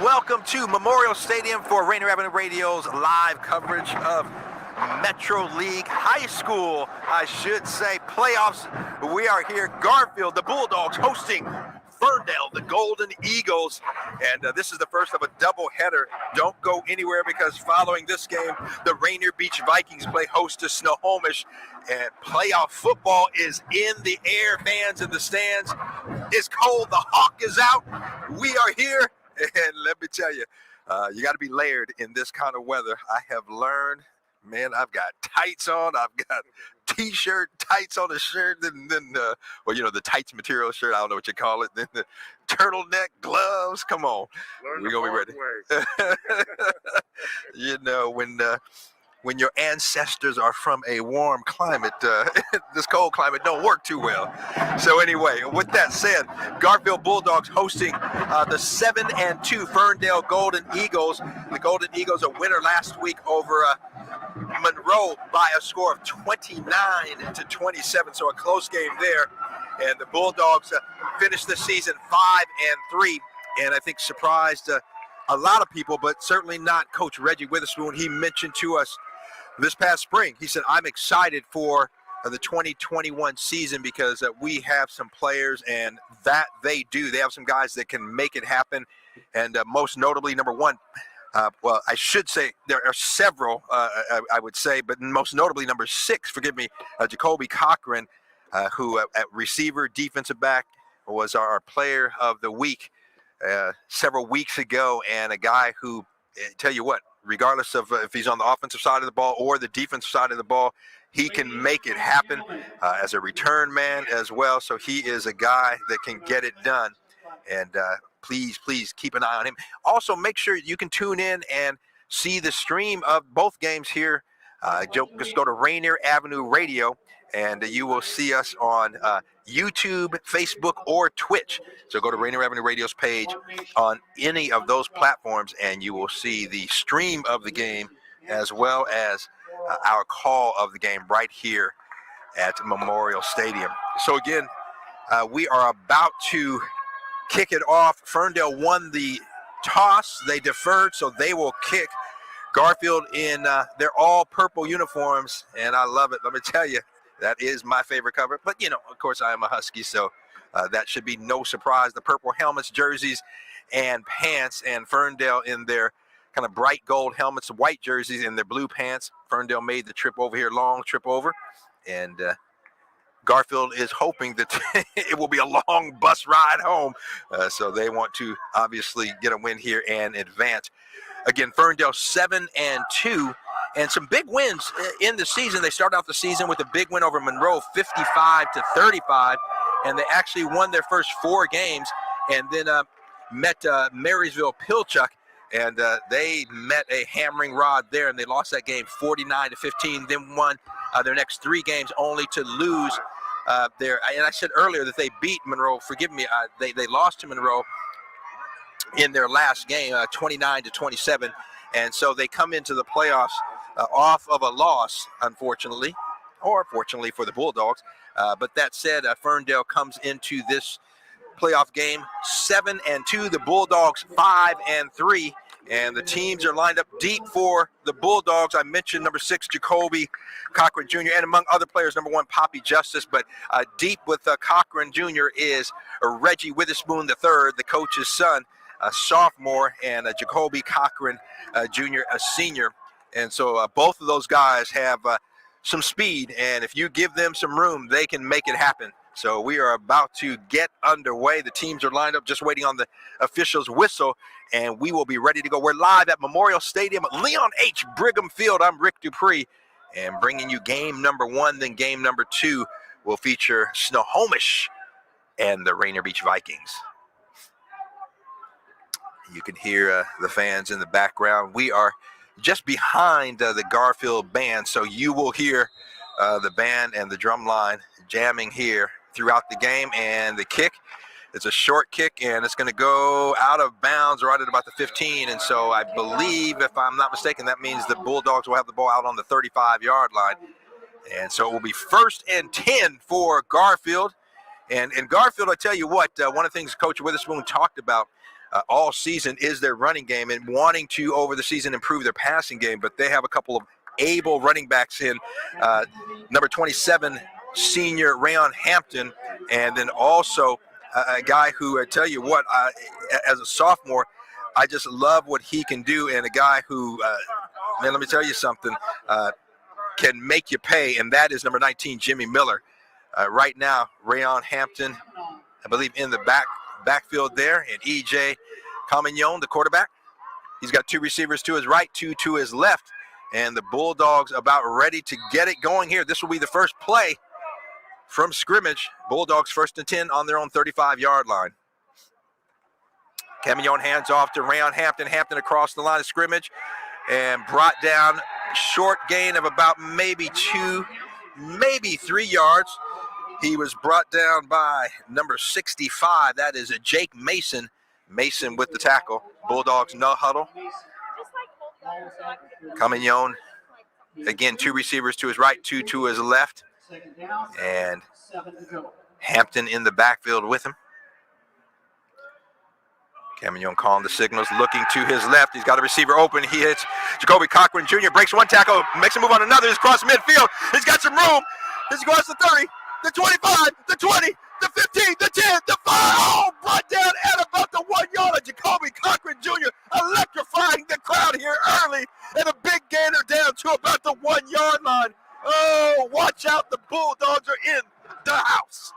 welcome to Memorial Stadium for Rainier Avenue Radio's live coverage of Metro League High School, I should say, playoffs. We are here, Garfield, the Bulldogs, hosting Ferndale, the Golden Eagles, and this is the first of a doubleheader. Don't go anywhere, because following this game, the Rainier Beach Vikings play host to Snohomish, and playoff football is in the air. Fans in the stands. It's cold. The hawk is out. We are here, and let me tell you, you got to be layered in this kind of weather. I have learned, man, I've got tights on. I've got T-shirt, tights on the shirt, then well, you know, the tights material shirt, I don't know what you call it, then the turtleneck, gloves. Come on, we're gonna be ready. You know, when your ancestors are from a warm climate, this cold climate don't work too well. So anyway, with that said, Garfield Bulldogs hosting the 7-2 Ferndale Golden Eagles. The Golden Eagles, a winner last week over Monroe by a score of 29-27, so a close game there. And the Bulldogs finished the season 5-3, and I think surprised a lot of people, but certainly not Coach Reggie Witherspoon. He mentioned to us this past spring, he said, I'm excited for the 2021 season because we have some players, and that they do. They have some guys that can make it happen, and most notably, number one, well, I should say there are several, I would say, but most notably number 6, forgive me, Jacoby Cochran, who at receiver, defensive back, was our player of the week several weeks ago, and a guy who, tell you what, regardless of if he's on the offensive side of the ball or the defensive side of the ball, he can make it happen as a return man as well. So he is a guy that can get it done. And please keep an eye on him. Also, make sure you can tune in and see the stream of both games here. Just go to Rainier Avenue Radio, and you will see us on YouTube, Facebook, or Twitch. So go to Rainier Avenue Radio's page on any of those platforms, and you will see the stream of the game as well as our call of the game right here at Memorial Stadium. So again, we are about to kick it off. Ferndale won the toss. They deferred, so they will kick. Garfield in their all-purple uniforms, and I love it. Let me tell you, that is my favorite cover. But, you know, of course, I am a Husky, so that should be no surprise. The purple helmets, jerseys, and pants, and Ferndale in their kind of bright gold helmets, white jerseys, and their blue pants. Ferndale made the trip over here, long trip over, and Garfield is hoping that it will be a long bus ride home. So they want to obviously get a win here and advance. Again, Ferndale 7-2, and some big wins in the season. They started off the season with a big win over Monroe, 55-35, and they actually won their first 4 games, and then met Marysville Pilchuck, and they met a hammering rod there, and they lost that game 49-15, then won their next 3 games only to lose and I said earlier that they beat Monroe. Forgive me, they lost to Monroe in their last game, 29-27, and so they come into the playoffs off of a loss, unfortunately, or fortunately for the Bulldogs. But that said, Ferndale comes into this playoff game 7-2. The Bulldogs 5-3. And the teams are lined up deep for the Bulldogs. I mentioned number 6, Jacoby Cochran Jr., and among other players, number 1, Poppy Justice. But deep with Cochran Jr. is Reggie Witherspoon III, the coach's son, a sophomore, and Jacoby Cochran Jr., a senior. And so both of those guys have some speed, and if you give them some room, they can make it happen. So we are about to get underway. The teams are lined up, just waiting on the official's whistle, and we will be ready to go. We're live at Memorial Stadium at Leon H. Brigham Field. I'm Rick Dupree, and bringing you game number 1. Then game number 2 will feature Snohomish and the Rainier Beach Vikings. You can hear the fans in the background. We are just behind the Garfield band, so you will hear the band and the drum line jamming here throughout the game. And the kick, it's a short kick, and it's going to go out of bounds right at about the 15. And so I believe, if I'm not mistaken, that means the Bulldogs will have the ball out on the 35-yard line. And so it will be 1st and 10 for Garfield. And Garfield, I tell you what, one of the things Coach Witherspoon talked about all season is their running game and wanting to, over the season, improve their passing game. But they have a couple of able running backs in number 27, senior Rion Hampton, and then also a guy who, I tell you what, as a sophomore, I just love what he can do, and a guy who, man, let me tell you something, can make you pay, and that is number 19, Jimmy Miller. Right now, Rion Hampton, I believe, in the backfield there, and E.J. Camignon, the quarterback. He's got 2 receivers to his right, 2 to his left, and the Bulldogs about ready to get it going here. This will be the first play from scrimmage. Bulldogs 1st and 10 on their own 35-yard line. Camignon hands off to Rion Hampton. Hampton across the line of scrimmage and brought down, short gain of about maybe 2, maybe 3 yards. He was brought down by number 65. That is a Jake Mason. Mason with the tackle. Bulldogs no huddle. Camignon, again, 2 receivers to his right, 2 to his left. And Hampton in the backfield with him. Camignon calling the signals, looking to his left. He's got a receiver open. He hits Jacoby Cochran Jr., breaks one tackle, makes a move on another. He's across midfield. He's got some room. He's across the 30, the 25, the 20, the 15, the 10, the 5. Oh, brought down at about the 1 yard of Jacoby Cochran Jr., electrifying the crowd here early, and a big gainer down to about the 1 yard line. Oh, watch out. The Bulldogs are in the house.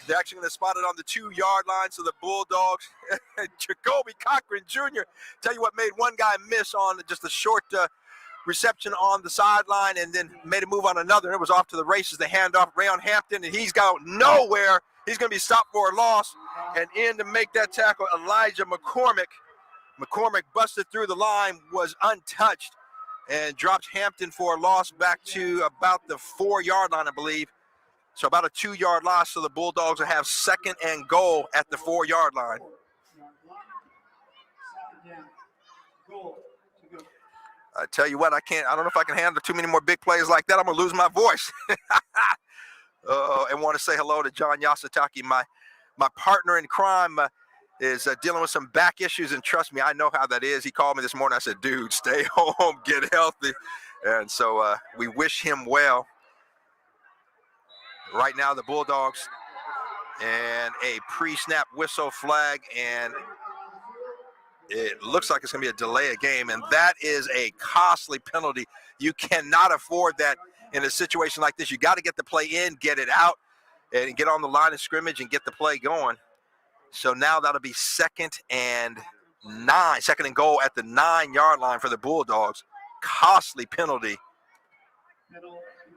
They're actually going to spot it on the 2 yard line, so the Bulldogs, Jacoby Cochran Jr., tell you what, made one guy miss on just a short reception on the sideline and then made a move on another, and it was off to the races. They hand off Rion Hampton, and he's got nowhere. He's going to be stopped for a loss, and in to make that tackle, Elijah McCormick. McCormick busted through the line, was untouched, and dropped Hampton for a loss back to about the 4 yard line, I believe. So about a 2 yard loss, so the Bulldogs will have 2nd and goal at the 4 yard line. I tell you what, I don't know if I can handle too many more big plays like that. I'm going to lose my voice. And want to say hello to John Yasutaki, my partner in crime, is dealing with some back issues, and trust me, I know how that is. He called me this morning. I said, dude, stay home, get healthy. And so we wish him well. Right now, the Bulldogs, and a pre-snap whistle flag, and it looks like it's going to be a delay of game, and that is a costly penalty. You cannot afford that in a situation like this. You got to get the play in, get it out, and get on the line of scrimmage and get the play going. So now that'll be 2nd and goal at the 9 yard line for the Bulldogs. Costly penalty.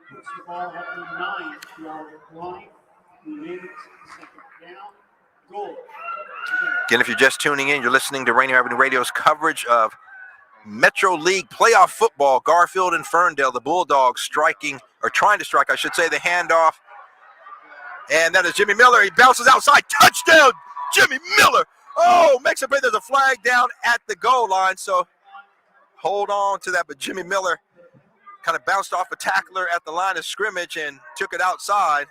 Puts the ball at the 9 yard line. Again, if you're just tuning in, you're listening to Rainier Avenue Radio's coverage of Metro League playoff football. Garfield and Ferndale, the Bulldogs striking, or trying to strike, I should say, the handoff. And that is Jimmy Miller. He bounces outside. Touchdown, Jimmy Miller. Oh, makes a play. There's a flag down at the goal line, so hold on to that. But Jimmy Miller kind of bounced off a tackler at the line of scrimmage and took it outside.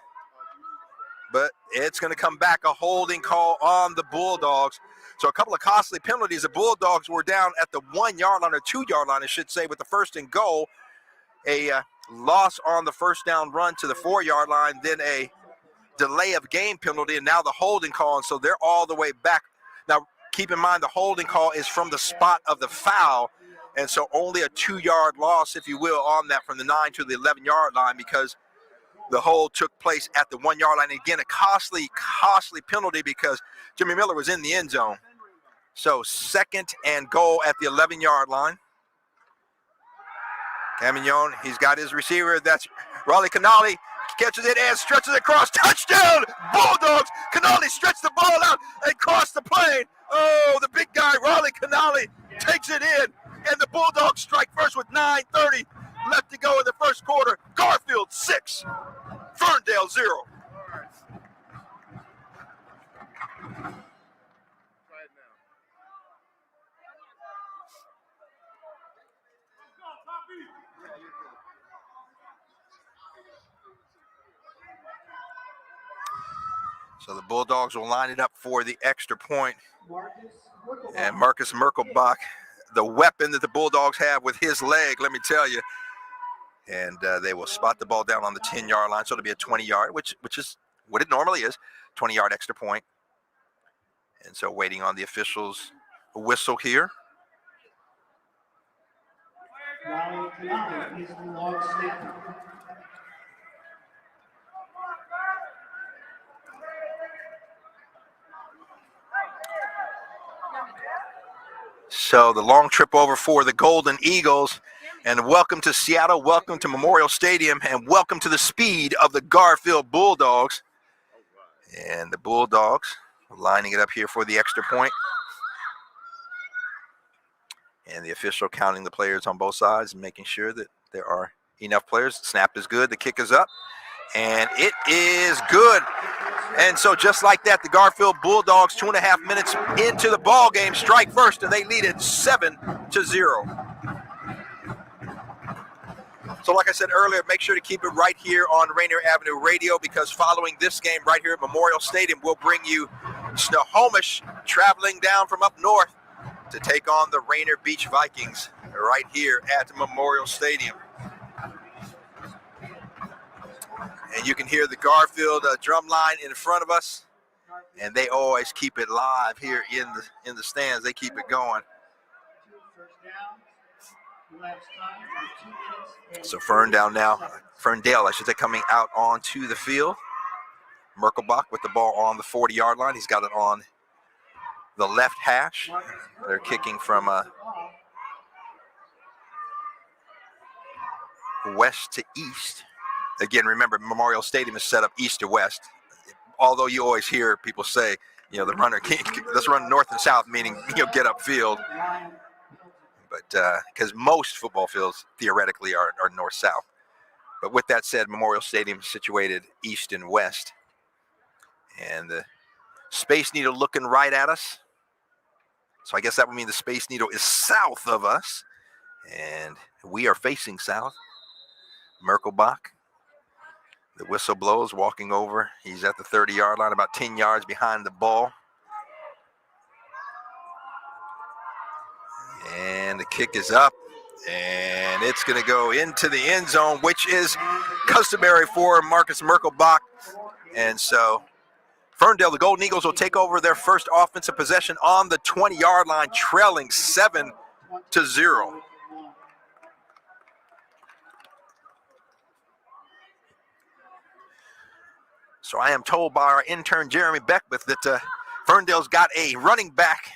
But it's going to come back, a holding call on the Bulldogs. So a couple of costly penalties. The Bulldogs were down at the 1 yard line, or 2 yard line, I should say, with the 1st and goal. A loss on the 1st down run to the 4 yard line, then a delay of game penalty, and now the holding call. And so they're all the way back. Now, keep in mind, the holding call is from the spot of the foul. And so only a 2 yard loss, if you will, on that from the 9 to the 11 yard line, because the hold took place at the 1 yard line. And again, a costly penalty because Jimmy Miller was in the end zone. So 2nd and goal at the 11 yard line. Camignon, he's got his receiver. That's Raleigh Canali. Catches it and stretches it across. Touchdown, Bulldogs. Canali stretched the ball out and crossed the plane. Oh, the big guy, Raleigh Canali, takes it in. And the Bulldogs strike first with 9:30 left to go in the first quarter. Garfield 6, Ferndale 0. So the Bulldogs will line it up for the extra point. And Marcus Merkelbach, the weapon that the Bulldogs have with his leg, let me tell you. And they will spot the ball down on the 10-yard line. So it'll be a 20-yard, which is what it normally is, 20-yard extra point. And so waiting on the officials' whistle here. So the long trip over for the Golden Eagles. And welcome to Seattle, welcome to Memorial Stadium, and welcome to the speed of the Garfield Bulldogs. And the Bulldogs lining it up here for the extra point. And the official counting the players on both sides and making sure that there are enough players. Snap is good, the kick is up, and it is good. And so just like that, the Garfield Bulldogs, 2.5 minutes into the ball game, strike first, and they lead it 7-0. So like I said earlier, make sure to keep it right here on Rainier Avenue Radio, because following this game right here at Memorial Stadium, we'll bring you Snohomish traveling down from up north to take on the Rainier Beach Vikings right here at Memorial Stadium. And you can hear the Garfield drum line in front of us, and they always keep it live here in the stands. They keep it going. So Ferndale, I should say, coming out onto the field. Merkelbach with the ball on the 40-yard line. He's got it on the left hash. They're kicking from west to east. Again, remember, Memorial Stadium is set up east to west. Although you always hear people say, the runner can't, let's run north and south, meaning, get upfield. But because most football fields theoretically are north-south. But with that said, Memorial Stadium is situated east and west. And the Space Needle looking right at us. So I guess that would mean the Space Needle is south of us. And we are facing south. Merkelbach, the whistle blows, walking over. He's at the 30-yard line, about 10 yards behind the ball. And the kick is up, and it's going to go into the end zone, which is customary for Marcus Merkelbach. And so Ferndale, the Golden Eagles, will take over their first offensive possession on the 20-yard line, trailing 7-0. So I am told by our intern, Jeremy Beckwith, that Ferndale's got a running back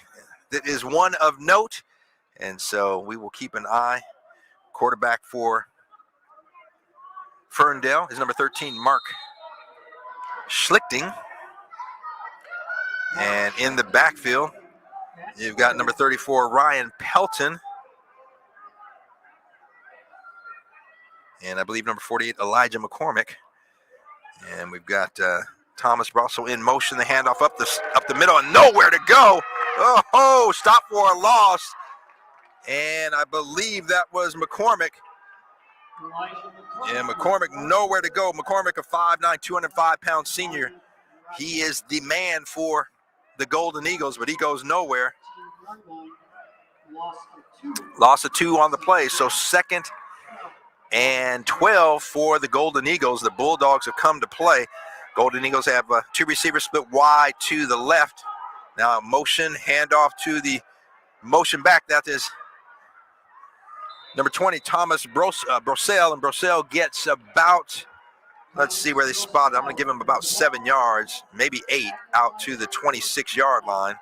that is one of note. And so we will keep an eye. Quarterback for Ferndale is number 13, Mark Schlichting. And in the backfield, you've got number 34, Ryan Pelton. And I believe number 48, Elijah McCormick. And we've got Thomas Russell in motion. The handoff up the middle and nowhere to go. Oh, stop for a loss. And I believe that was McCormick. Yeah, McCormick nowhere to go. McCormick, a 5'9", 205-pound senior. He is the man for the Golden Eagles, but he goes nowhere. Loss of 2 on the play, so 2nd and 12 for the Golden Eagles. The Bulldogs have come to play. Golden Eagles have 2 receivers split wide to the left. Now motion, handoff to the motion back. That is number 20, Thomas Brosell, and Brosell gets about, let's see where they spotted. I'm going to give him about 7 yards, maybe 8, out to the 26-yard line.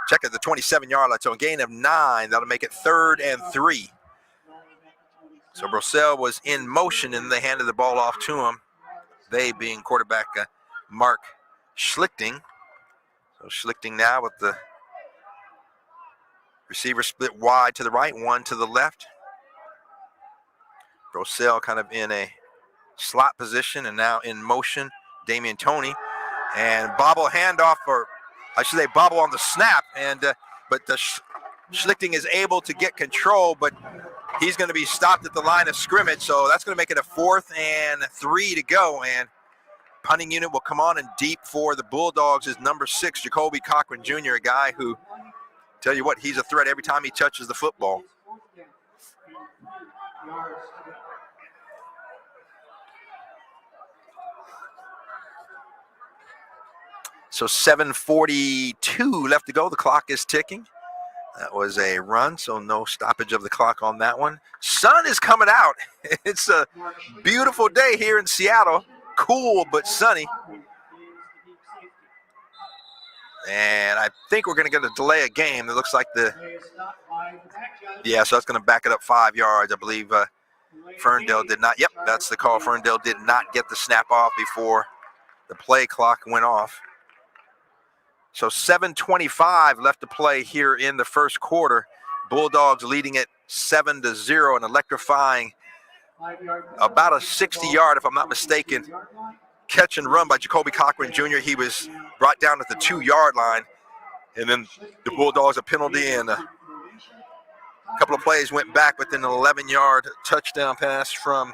Check at the 27-yard line, so a gain of 9. That'll make it 3rd and 3. So Brosell was in motion, and they handed the ball off to him, they being quarterback Mark Schlichting. So Schlichting now with the receiver split wide to the right, 1 to the left. Brosell kind of in a slot position and now in motion. Damian Toney and bobble handoff, or I should say bobble on the snap. And but the Schlichting is able to get control, but he's going to be stopped at the line of scrimmage. So that's going to make it a 4th and 3 to go. And punting unit will come on, and deep for the Bulldogs is number 6, Jacoby Cochran Jr., a guy who, tell you what, he's a threat every time he touches the football. So 7:42 left to go. The clock is ticking. That was a run, so no stoppage of the clock on that one. Sun is coming out. It's a beautiful day here in Seattle. Cool but sunny. And I think we're going to get a delay of game. It looks like so that's going to back it up 5 yards. I believe Ferndale did not. Yep, that's the call. Ferndale did not get the snap off before the play clock went off. So 7:25 left to play here in the first quarter. Bulldogs leading it 7-0 and electrifying about a 60-yard, if I'm not mistaken, catch and run by Jacoby Cochran Jr. He was brought down at the 2-yard line, and then the Bulldogs a penalty, and a couple of plays went back, but then an 11-yard touchdown pass from,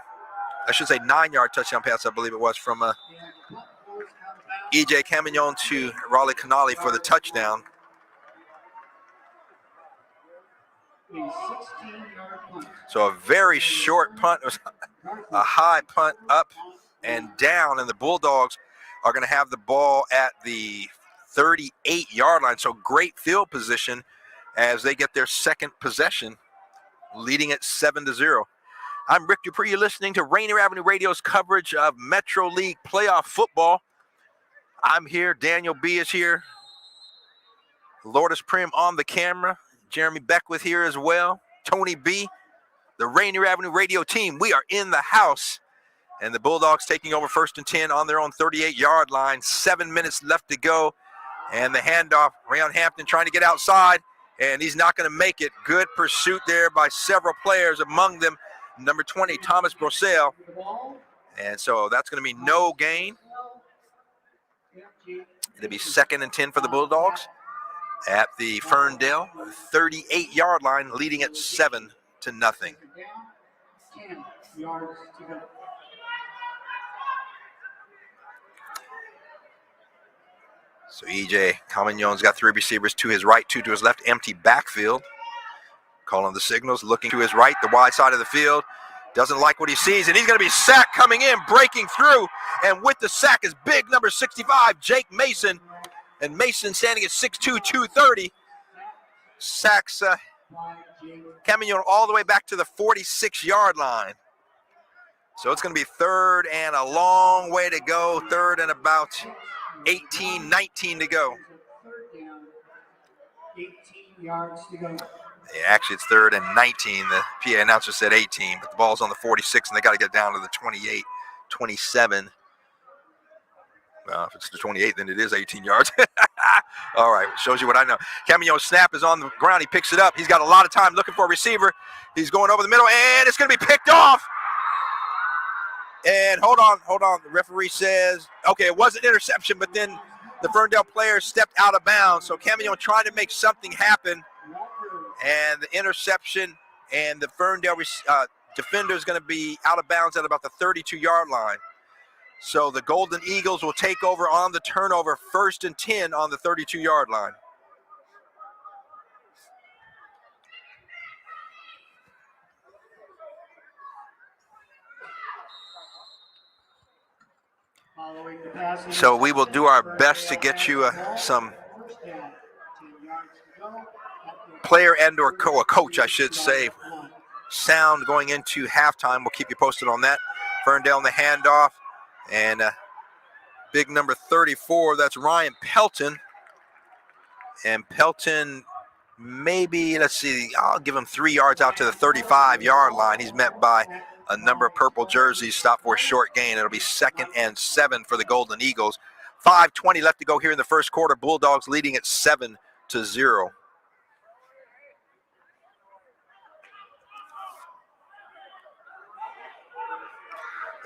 I should say 9-yard touchdown pass, I believe it was, from E.J. Camignon to Raleigh Canali for the touchdown. So a very short punt, a high punt up and down, and the Bulldogs are going to have the ball at the 38-yard line. So great field position as they get their second possession, leading it 7-0. I'm Rick Dupree. You're listening to Rainier Avenue Radio's coverage of Metro League playoff football. I'm here. Daniel B. is here. Lourdes Prim on the camera. Jeremy Beckwith here as well. Tony B. The Rainier Avenue Radio team. We are in the house. And the Bulldogs taking over 1st and 10 on their own 38-yard line. 7 minutes left to go. And the handoff, Rion Hampton trying to get outside. And he's not going to make it. Good pursuit there by several players. Among them, number 20, Thomas Brosel. And so that's going to be no gain. It'll be 2nd and 10 for the Bulldogs at the Ferndale 38-yard line, leading at 7-0. So E.J. Camignon's got 3 receivers to his right, 2 to his left, empty backfield. Calling the signals, looking to his right, the wide side of the field. Doesn't like what he sees, and he's going to be sacked coming in, breaking through. And with the sack is big number 65, Jake Mason. And Mason standing at 6'2", 230. Sacks Camignon all the way back to the 46-yard line. So it's going to be 3rd and a long way to go. 3rd and about 18, 19 to go. 18 yards to go. Yeah, actually, it's 3rd and 19. The PA announcer said 18, but the ball's on the 46, and they got to get down to the 28, 27. Well, if it's the 28, then it is 18 yards. All right, shows you what I know. Camignon's snap is on the ground. He picks it up. He's got a lot of time looking for a receiver. He's going over the middle, and it's going to be picked off. And hold on. The referee says, okay, it was an interception, but then the Ferndale player stepped out of bounds. So Camignon trying to make something happen. And the interception, and the Ferndale defender is going to be out of bounds at about the 32-yard line. So the Golden Eagles will take over on the turnover, 1st and 10 on the 32-yard line. So we will do our best to get you some player and or a coach, I should say, sound going into halftime. We'll keep you posted on that. Ferndale in the handoff, and big number 34, that's Ryan Pelton. And Pelton maybe, let's see, I'll give him 3 yards out to the 35-yard line. He's met by a number of purple jerseys, stop for a short gain. It'll be 2nd and 7 for the Golden Eagles. 5:20 left to go here in the first quarter. Bulldogs leading at 7-0.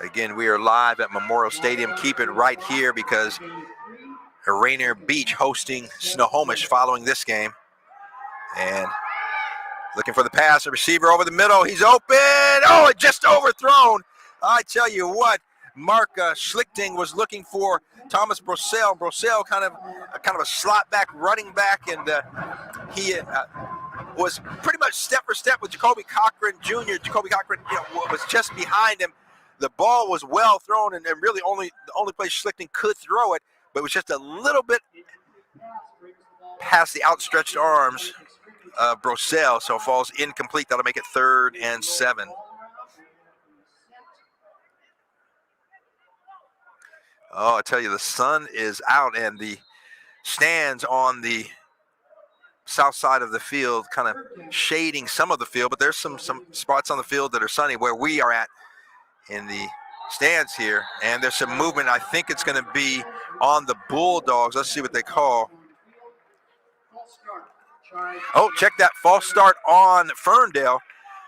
Again, we are live at Memorial Stadium. Keep it right here because Rainier Beach hosting Snohomish following this game. And looking for the pass, a receiver over the middle. He's open. Oh, it just overthrown. I tell you what, Mark Schlichting was looking for Thomas Brosell. Brosell kind of a slot back, running back, and he was pretty much step for step with Jacoby Cochran Jr. Jacoby Cochran, was just behind him. The ball was well thrown, and really the only place Schlichting could throw it, but it was just a little bit past the outstretched arms of Brosell, so it falls incomplete. That'll make it 3rd and 7. Oh, I tell you, the sun is out, and the stands on the south side of the field kind of shading some of the field, but there's some spots on the field that are sunny where we are at in the stands here, and there's some movement. I think it's going to be on the Bulldogs. Let's see what they call. Oh, check that, false start on Ferndale.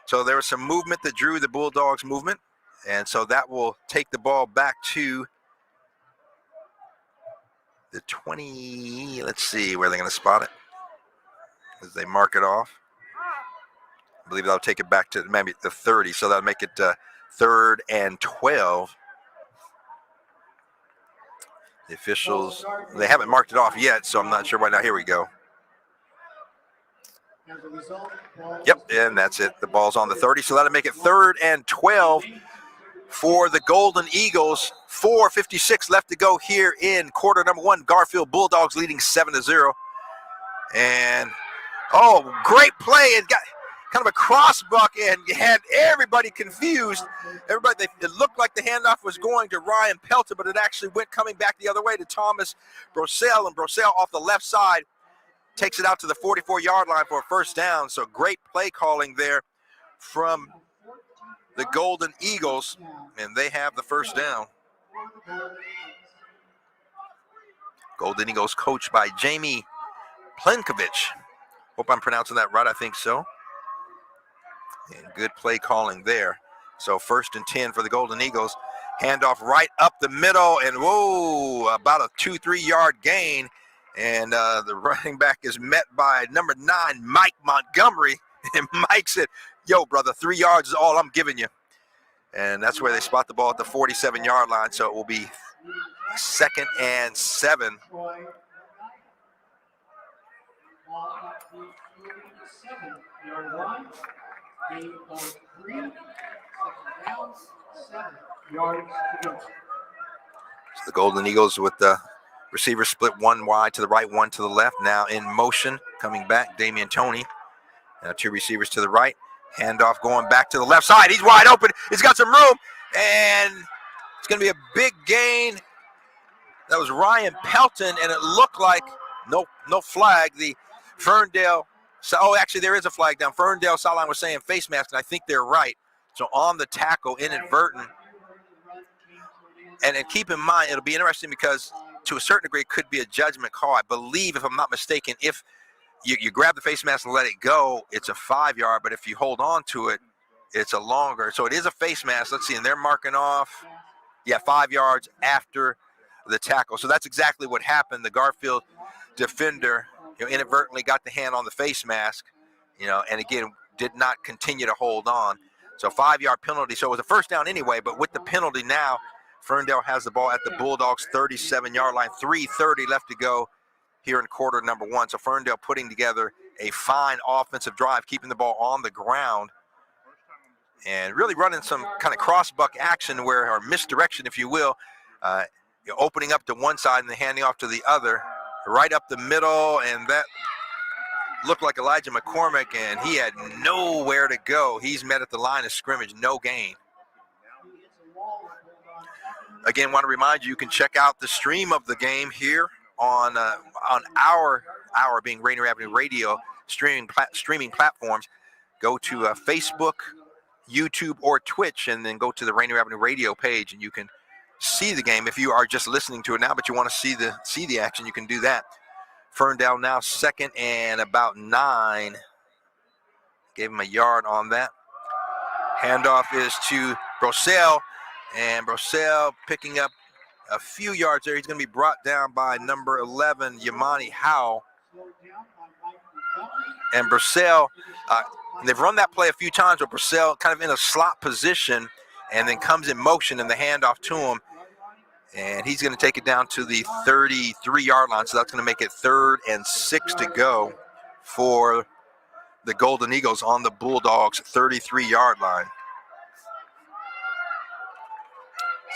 So there was some movement that drew the Bulldogs movement, and so that will take the ball back to the 20. Let's see where they're going to spot it as they mark it off. I believe they'll take it back to maybe the 30, so that'll make it 3rd and 12. The officials, they haven't marked it off yet, so I'm not sure why not. Here we go. Yep, and that's it. The ball's on the 30, so that'll make it 3rd and 12 for the Golden Eagles. 4:56 left to go here in quarter number 1. Garfield Bulldogs leading 7-0. And, great play. It got kind of a cross buck and had everybody confused. It looked like the handoff was going to Rion Hampton, but it actually went coming back the other way to Thomas Brosell, and Brosell off the left side takes it out to the 44-yard line for a first down. So great play calling there from the Golden Eagles, and they have the first down. Golden Eagles coached by Jamie Plenkovich. Hope I'm pronouncing that right. I think so. And good play calling there. So 1st and 10 for the Golden Eagles. Handoff right up the middle, and about a 2-3 yard gain. And the running back is met by number 9, Mike Montgomery. And Mike said, "Yo, brother, 3 yards is all I'm giving you." And that's where they spot the ball at the 47-yard line. So it will be 2nd and 7. So the Golden Eagles with the receiver split, one wide to the right, one to the left. Now in motion, coming back, Damian Toney. Now 2 receivers to the right. Handoff going back to the left side. He's wide open. He's got some room, and it's going to be a big gain. That was Rion Hampton, and it looked like no flag. The Ferndale, actually there is a flag down. Ferndale sideline was saying face mask, and I think they're right. So on the tackle, inadvertent. And keep in mind, it'll be interesting because to a certain degree, it could be a judgment call. I believe, if I'm not mistaken, if you grab the face mask and let it go, it's a 5 yard, but if you hold on to it, it's a longer. So it is a face mask. Let's see, and they're marking off, 5 yards after the tackle. So that's exactly what happened. The Garfield defender, inadvertently got the hand on the face mask, and again, did not continue to hold on. So 5 yard penalty. So it was a first down anyway, but with the penalty now, Ferndale has the ball at the Bulldogs' 37-yard line. 3:30 left to go here in quarter number 1. So Ferndale putting together a fine offensive drive, keeping the ball on the ground and really running some kind of cross-buck action or misdirection, if you will, opening up to one side and then handing off to the other, right up the middle, and that looked like Elijah McCormick, and he had nowhere to go. He's met at the line of scrimmage, no gain. Again, want to remind you, you can check out the stream of the game here on our being Rainier Avenue Radio streaming platforms. Go to Facebook, YouTube, or Twitch, and then go to the Rainier Avenue Radio page, and you can see the game. If you are just listening to it now, but you want to see the action, you can do that. Ferndale now 2nd and about 9. Gave him a yard on that. Handoff is to Brosell, and Brosell picking up a few yards there. He's going to be brought down by number 11, Yamani Howe. And Brosell, they've run that play a few times, but Brosell kind of in a slot position, and then comes in motion and the handoff to him. And he's going to take it down to the 33-yard line. So that's going to make it 3rd and 6 to go for the Golden Eagles on the Bulldogs' 33-yard line.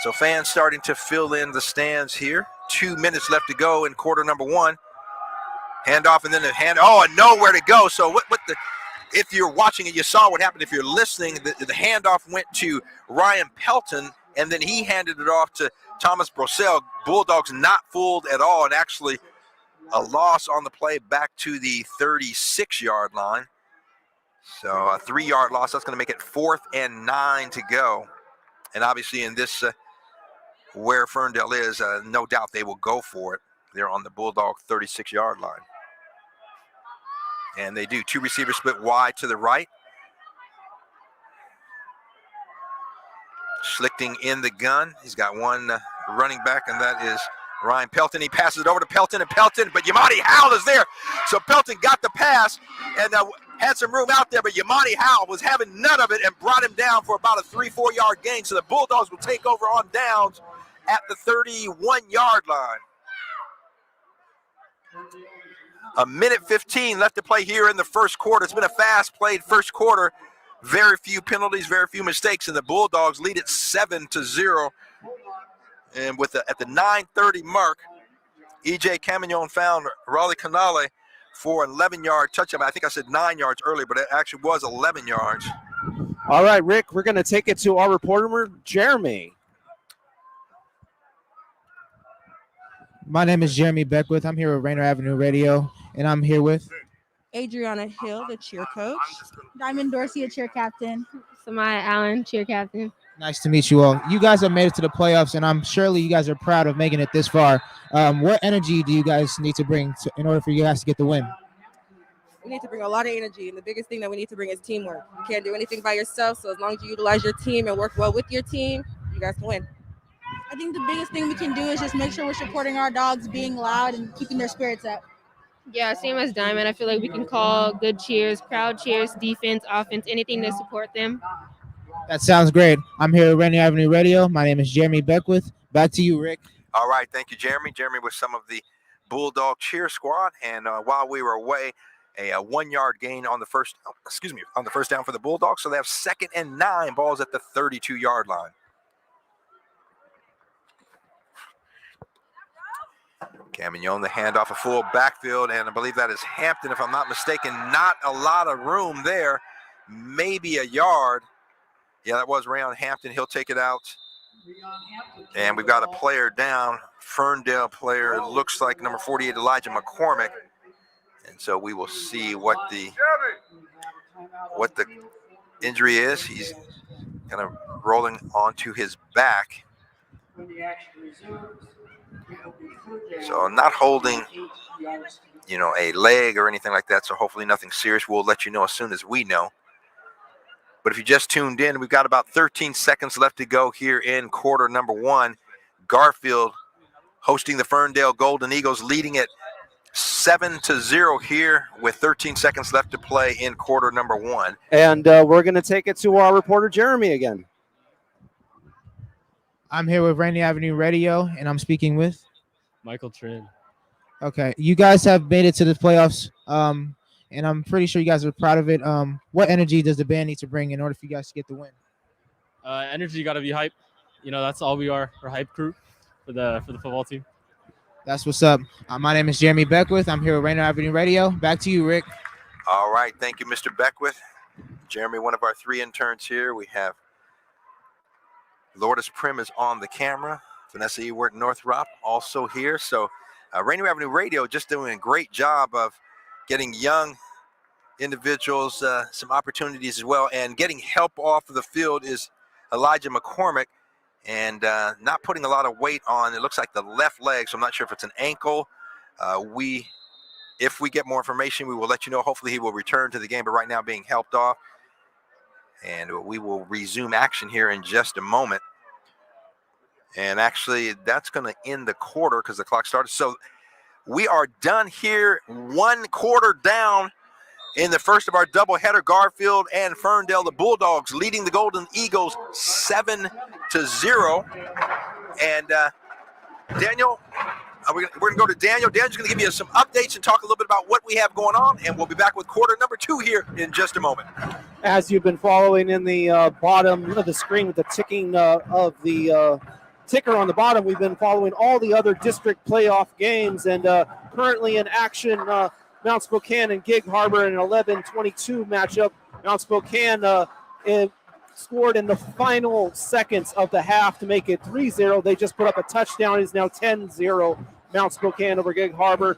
So fans starting to fill in the stands here. 2 minutes left to go in quarter number 1. Handoff and then the and nowhere to go. So if you're watching it, you saw what happened. If you're listening, the handoff went to Rion Pelton, and then he handed it off to Thomas Brosell. Bulldogs not fooled at all, and actually a loss on the play back to the 36-yard line. So a 3-yard loss. That's going to make it 4th and 9 to go. And obviously in this, where Ferndale is, no doubt they will go for it. They're on the Bulldog 36-yard line. And they do. 2 receivers split wide to the right. Schlichting in the gun. He's got one running back, and that is Rion Pelton. He passes it over to Pelton, but Yamani Howell is there. So Pelton got the pass and had some room out there, but Yamani Howell was having none of it and brought him down for about a 3-4 yard gain. So the Bulldogs will take over on downs at the 31-yard line. 1:15 left to play here in the first quarter. It's been a fast-played first quarter. Very few penalties, very few mistakes, and the Bulldogs lead it 7-0. And at the 9:30 mark, E.J. Camignon found Raleigh Canale for an 11-yard touchdown. I think I said 9 yards earlier, but it actually was 11 yards. All right, Rick, we're going to take it to our reporter, Jeremy. My name is Jeremy Beckwith. I'm here with Rainier Avenue Radio, and I'm here with Adriana Hill, the cheer coach. Diamond Dorsey, a cheer captain. Samaya Allen, cheer captain. Nice to meet you all. You guys have made it to the playoffs, and I'm surely you guys are proud of making it this far. What energy do you guys need to bring in order for you guys to get the win? We need to bring a lot of energy, and the biggest thing that we need to bring is teamwork. You can't do anything by yourself, so as long as you utilize your team and work well with your team, you guys can win. I think the biggest thing we can do is just make sure we're supporting our dogs, being loud and keeping their spirits up. Yeah, same as Diamond. I feel like we can call good cheers, crowd cheers, defense, offense, anything to support them. That sounds great. I'm here at Rainier Avenue Radio. My name is Jeremy Beckwith. Back to you, Rick. All right, thank you, Jeremy. Jeremy with some of the Bulldog cheer squad, and while we were away, a 1 yard gain on the first down for the Bulldogs. So they have 2nd and 9, balls at the 32-yard line. Camignon, the handoff, a full backfield, and I believe that is Hampton, if I'm not mistaken. Not a lot of room there, maybe a yard. Yeah, that was Rion Hampton. He'll take it out. And we've got a player down, Ferndale player. It looks like number 48, Elijah McCormick. And so we will see what the injury is. He's kind of rolling onto his back. So not holding, a leg or anything like that. So hopefully nothing serious. We'll let you know as soon as we know. But if you just tuned in, we've got about 13 seconds left to go here in quarter number 1. Garfield hosting the Ferndale Golden Eagles, leading it 7-0 here with 13 seconds left to play in quarter number 1. And we're going to take it to our reporter, Jeremy, again. I'm here with Rainier Avenue Radio, and I'm speaking with Michael Trin. Okay, you guys have made it to the playoffs, and I'm pretty sure you guys are proud of it. What energy does the band need to bring in order for you guys to get the win? Energy got to be hype. That's all we are. We're a hype crew for the football team. That's what's up. My name is Jeremy Beckwith. I'm here with Rainier Avenue Radio. Back to you, Rick. All right, thank you, Mr. Beckwith. Jeremy, one of our 3 interns here. We have Lourdes Prim is on the camera. Vanessa Ewart Northrop also here. So Rainier Avenue Radio just doing a great job of getting young individuals some opportunities as well. And getting help off of the field is Elijah McCormick, and not putting a lot of weight on, it looks like the left leg, so I'm not sure if it's an ankle. If we get more information, we will let you know. Hopefully he will return to the game, but right now being helped off. And we will resume action here in just a moment. And actually, that's going to end the quarter because the clock started. So we are done here, 1 quarter down. In the first of our doubleheader, Garfield and Ferndale, the Bulldogs leading the Golden Eagles 7-0. And Daniel, we're going to go to Daniel. Daniel's going to give you some updates and talk a little bit about what we have going on, and we'll be back with quarter number 2 here in just a moment. As you've been following in the bottom of the screen with the ticking of the ticker on the bottom, we've been following all the other district playoff games, and currently in action, Mount Spokane and Gig Harbor in an 11-22 matchup. Mount Spokane scored in the final seconds of the half to make it 3-0. They just put up a touchdown. It's now 10-0 Mount Spokane over Gig Harbor.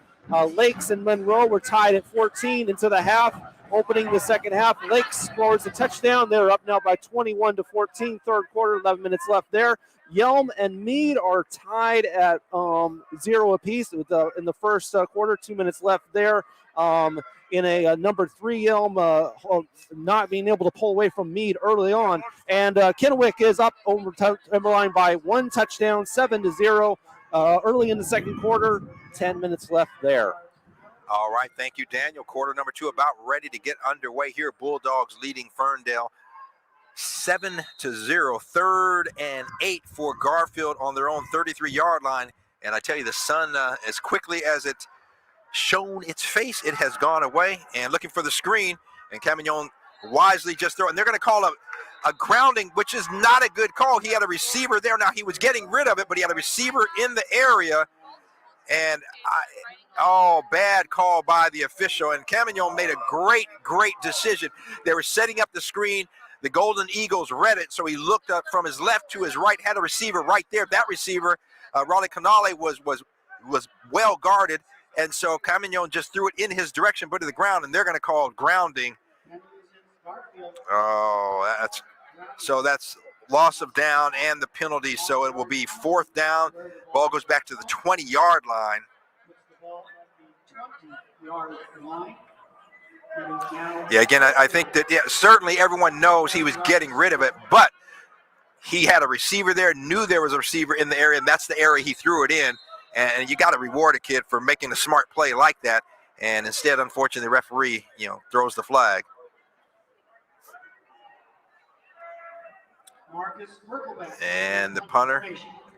Lakes and Monroe were tied at 14 into the half. Opening the second half, Lakes scores a touchdown. They're up now by 21-14. Third quarter, 11 minutes left there. Yelm and Meade are tied at 0 apiece in the first quarter. 2 minutes left there. In a number 3 Yelm not being able to pull away from Meade early on. And Kennewick is up over Timberline by 1 touchdown, 7-0 early in the second quarter. 10 minutes left there. All right, thank you, Daniel. Quarter number 2 about ready to get underway here. Bulldogs leading Ferndale 7-0. 3rd and 8 for Garfield on their own 33-yard line. And I tell you, the sun, as quickly as it shown its face, it has gone away. And looking for the screen, and Camignon wisely just throw it. And they're going to call a grounding, which is not a good call. He had a receiver there. Now, he was getting rid of it, but he had a receiver in the area. And bad call by the official. And Camignon made a great decision. They were setting up the screen. The Golden Eagles read it, so he looked up from his left to his right, had a receiver right there. That receiver, Raleigh Canale, was well guarded. And so Camignon just threw it in his direction, but to the ground, and they're going to call grounding. That's loss of down and the penalty. So it will be 4th down. Ball goes back to the 20-yard line. Yeah, again, I think that certainly everyone knows he was getting rid of it, but he had a receiver there, knew there was a receiver in the area, and that's the area he threw it in. And you got to reward a kid for making a smart play like that. And instead, unfortunately, the referee, throws the flag. And the punter,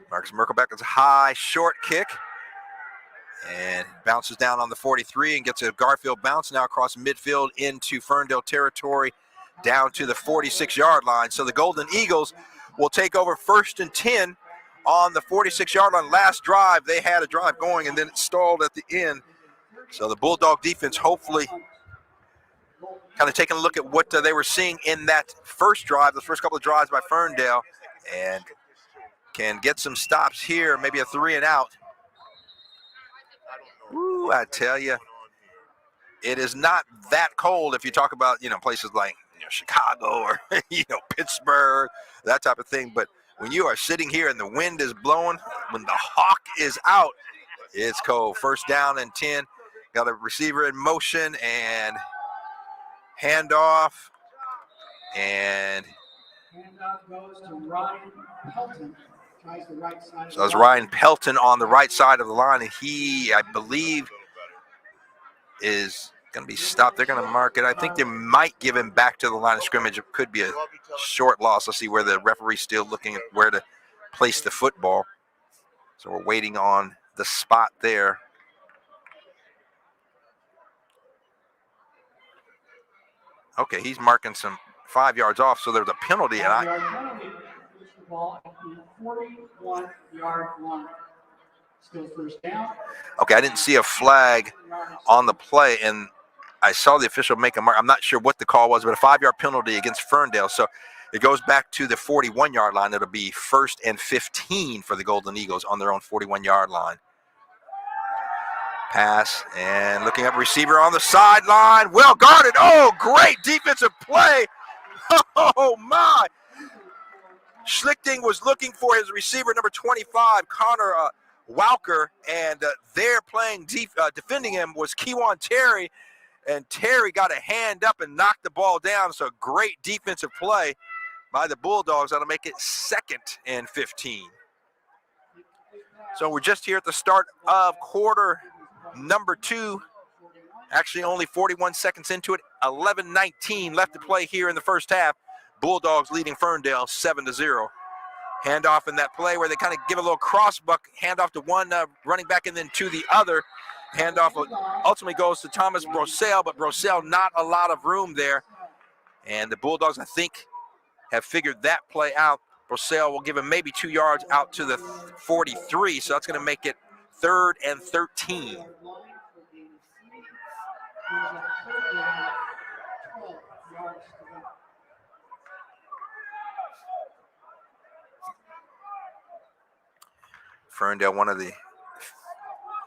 Marcus Merkelbeck, is a high, short kick. And bounces down on the 43 and gets a Garfield bounce now across midfield into Ferndale territory down to the 46-yard line. So the Golden Eagles will take over 1st and 10 on the 46-yard line. Last drive, they had a drive going, and then it stalled at the end. So the Bulldog defense hopefully kind of taking a look at what they were seeing in that first drive, the first couple of drives by Ferndale, and can get some stops here, maybe a 3 and out. Ooh, I tell you, it is not that cold if you talk about, places like Chicago or, Pittsburgh, that type of thing. But when you are sitting here and the wind is blowing, when the hawk is out, it's cold. 1st down and 10. Got a receiver in motion and handoff. And Handoff goes to Ryan Pelton. Tries the right side. So that's Rion Pelton on the right side of the line, and he, I believe, is going to be stopped. They're going to mark it. I think they might give him back to the line of scrimmage. It could be a short loss. Let's see where the referee's still looking at where to place the football. So we're waiting on the spot there. Okay, he's marking some 5 yards off, so there's a penalty. And Ball at the 41-yard line. Still 1st down. Okay, I didn't see a flag on the play, and I saw the official make a mark. I'm not sure what the call was, but a 5-yard penalty against Ferndale. So it goes back to the 41-yard line. It'll be 1st and 15 for the Golden Eagles on their own 41-yard line. Pass, and looking up, receiver on the sideline. Well guarded. Oh, great defensive play. Oh, my. Schlichting was looking for his receiver, number 25, Connor Walker, and there playing defending him was Kewan Terry, and Terry got a hand up and knocked the ball down. So great defensive play by the Bulldogs. That'll make it 2nd and 15. So we're just here at the start of quarter number 2 Actually, only 41 seconds into it. 11:19 left to play here in the first half. Bulldogs leading Ferndale 7-0. Handoff in that play where they kind of give a little crossbuck, handoff to one running back and then to the other. Handoff ultimately goes to Thomas Brosell, but Brosell not a lot of room there. And the Bulldogs, I think, have figured that play out. Brosell will give him maybe 2 yards out to the 43, so that's going to make it 3rd and 13. Ferndale, one of the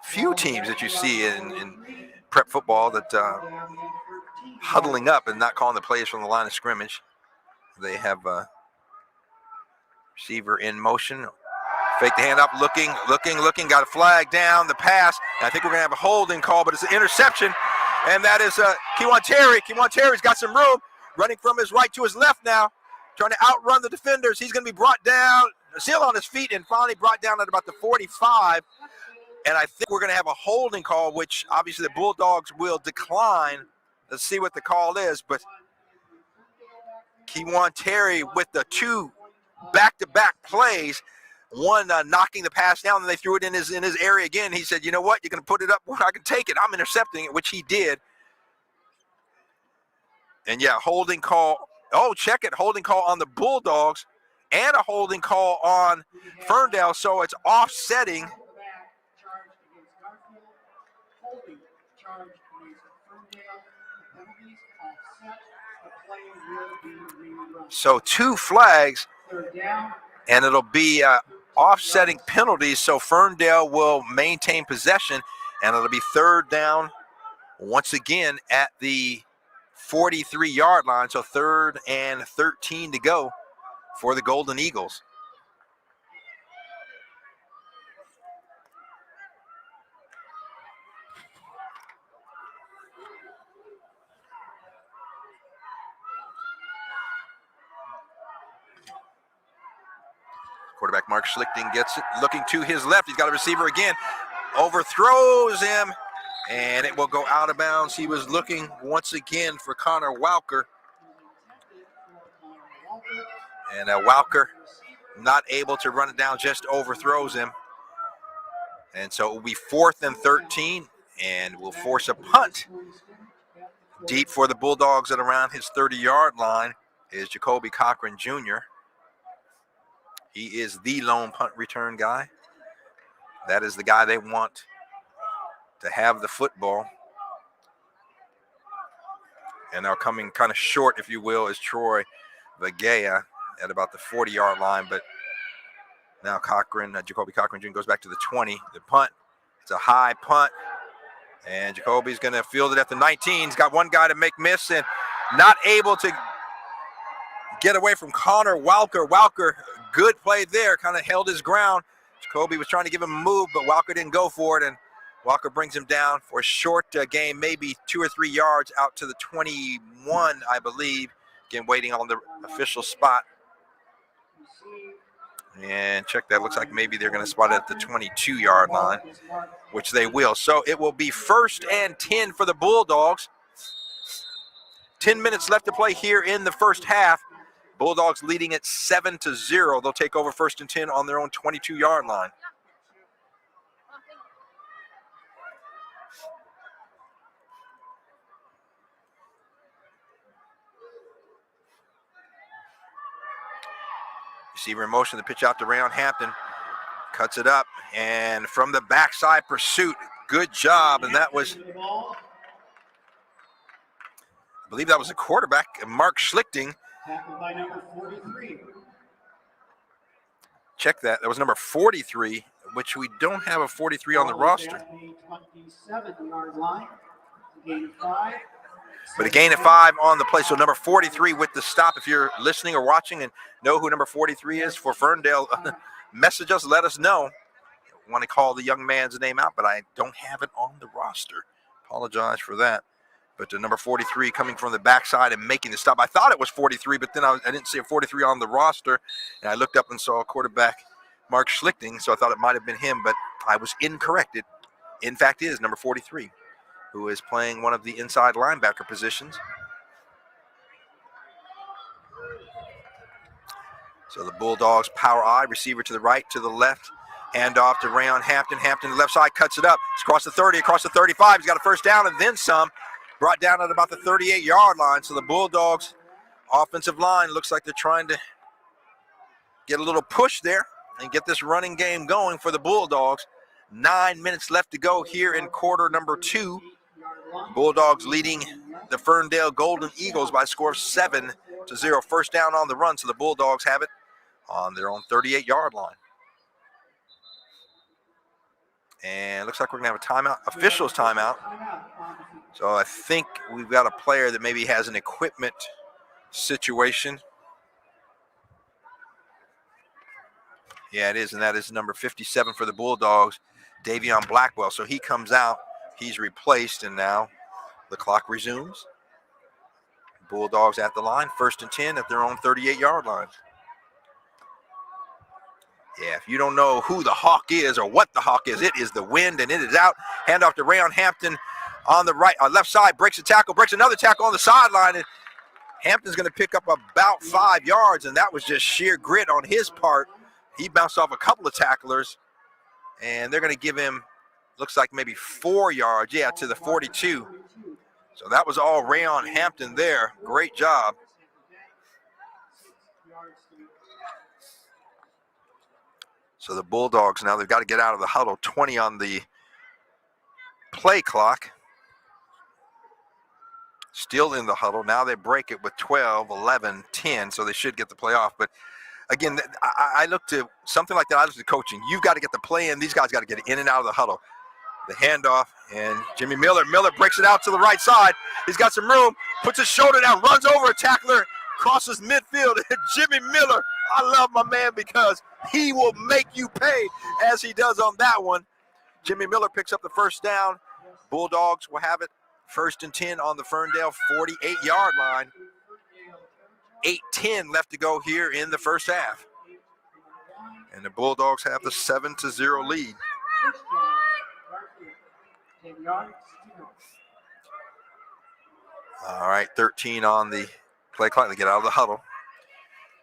few teams that you see in prep football that huddling up and not calling the plays from the line of scrimmage. They have receiver in motion. Fake the handoff, looking, got a flag down, the pass. I think we're going to have a holding call, but it's an interception, and that is Kewan Terry. Kewan Terry's got some room, running from his right to his left now, trying to outrun the defenders. He's going to be brought down, still on his feet, and finally brought down at about the 45. And I think we're going to have a holding call, which obviously the Bulldogs will decline. Let's see what the call is, but Kewan Terry with the 2 back-to-back plays, one knocking the pass down, and they threw it in his area again. He said, you know what, you're going to put it up where I can take it. I'm intercepting it, which he did. And yeah, holding call. Oh, check it. Holding call on the Bulldogs and a holding call on Ferndale, so it's offsetting. So 2 flags, and it'll be offsetting penalties, so Ferndale will maintain possession, and it'll be 3rd down once again at the 43-yard line, so 3rd and 13 to go for the Golden Eagles. Quarterback Mark Schlichting gets it, looking to his left. He's got a receiver again, overthrows him, and it will go out of bounds. He was looking once again for Connor Walker. And Walker not able to run it down, just overthrows him. And so it will be 4th and 13, and will force a punt. Deep for the Bulldogs at around his 30-yard line is Jacoby Cochran Jr. He is the lone punt return guy. That is the guy they want to have the football. And now coming kind of short, if you will, is Troy Vegea at about the 40-yard line. But now Jacoby Cochran Jr. goes back to the 20. The punt, it's a high punt. And Jacoby's going to field it at the 19. He's got one guy to make miss and not able to get away from Connor Walker. Walker, good play there, kind of held his ground. Jacoby was trying to give him a move, but Walker didn't go for it, and Walker brings him down for a short gain, maybe 2 or 3 yards out to the 21, I believe. Again, waiting on the official spot. And check that. Looks like maybe they're going to spot it at the 22-yard line, which they will. So it will be 1st and 10 for the Bulldogs. 10 minutes left to play here in the first half. Bulldogs leading at 7-0. They'll take over 1st and 10 on their own 22-yard line. Receiver in motion, the pitch out to Rion Hampton. Cuts it up, and from the backside pursuit. Good job, and that was, I believe that was the quarterback, Mark Schlichting. Tackled by number 43. Check that. That was number 43, which we don't have a 43 on the roster. At the 27-yard line. Gain of 5. But a gain of 5 on the play. So number 43 with the stop. If you're listening or watching and know who number 43 is for Ferndale, message us, let us know. I want to call the young man's name out, but I don't have it on the roster. Apologize for that. But the number 43 coming from the backside and making the stop. I thought it was 43, but then I didn't see a 43 on the roster. And I looked up and saw quarterback Mark Schlichting, so I thought it might have been him, but I was incorrect. It, in fact, is number 43. who is playing one of the inside linebacker positions. So the Bulldogs power I, receiver to the right, to the left, hand off to Rion Hampton. Hampton, the left side, cuts it up. It's across the 30, across the 35. He's got a first down and then some. Brought down at about the 38-yard line. So the Bulldogs offensive line looks like they're trying to get a little push there and get this running game going for the Bulldogs. 9 minutes left to go here in quarter number 2. Bulldogs leading the Ferndale Golden Eagles by a score of 7-0. First down on the run, so the Bulldogs have it on their own 38-yard line. And looks like we're going to have a timeout, officials timeout. So I think we've got a player that maybe has an equipment situation. Yeah, it is, and that is number 57 for the Bulldogs, Davion Blackwell. So he comes out, he's replaced, and now the clock resumes. Bulldogs at the line, 1st and 10 at their own 38-yard line. Yeah, if you don't know who the Hawk is or what the Hawk is, it is the wind, and it is out. Hand off to Rion Hampton on the right, left side, breaks a tackle, breaks another tackle on the sideline, and Hampton's going to pick up about 5 yards, and that was just sheer grit on his part. He bounced off a couple of tacklers, and they're going to give him, looks like maybe 4 yards, yeah, to the 42. So that was all Rion Hampton there. Great job. So the Bulldogs now, they've got to get out of the huddle. 20 on the play clock. Still in the huddle. Now they break it with 12, 11, 10, so they should get the play off. But again, I look to something like that. I look to coaching. You've got to get the play in. These guys got to get in and out of the huddle. The handoff, and Jimmy Miller breaks it out to the right side. He's got some room, puts his shoulder down, runs over a tackler, crosses midfield. And Jimmy Miller, I love my man because he will make you pay, as he does on that one. Jimmy Miller picks up the first down. Bulldogs will have it 1st and 10 on the Ferndale 48-yard line. 8:10 left to go here in the first half. And the Bulldogs have the 7-0 lead. All right, 13 on the play clock to get out of the huddle.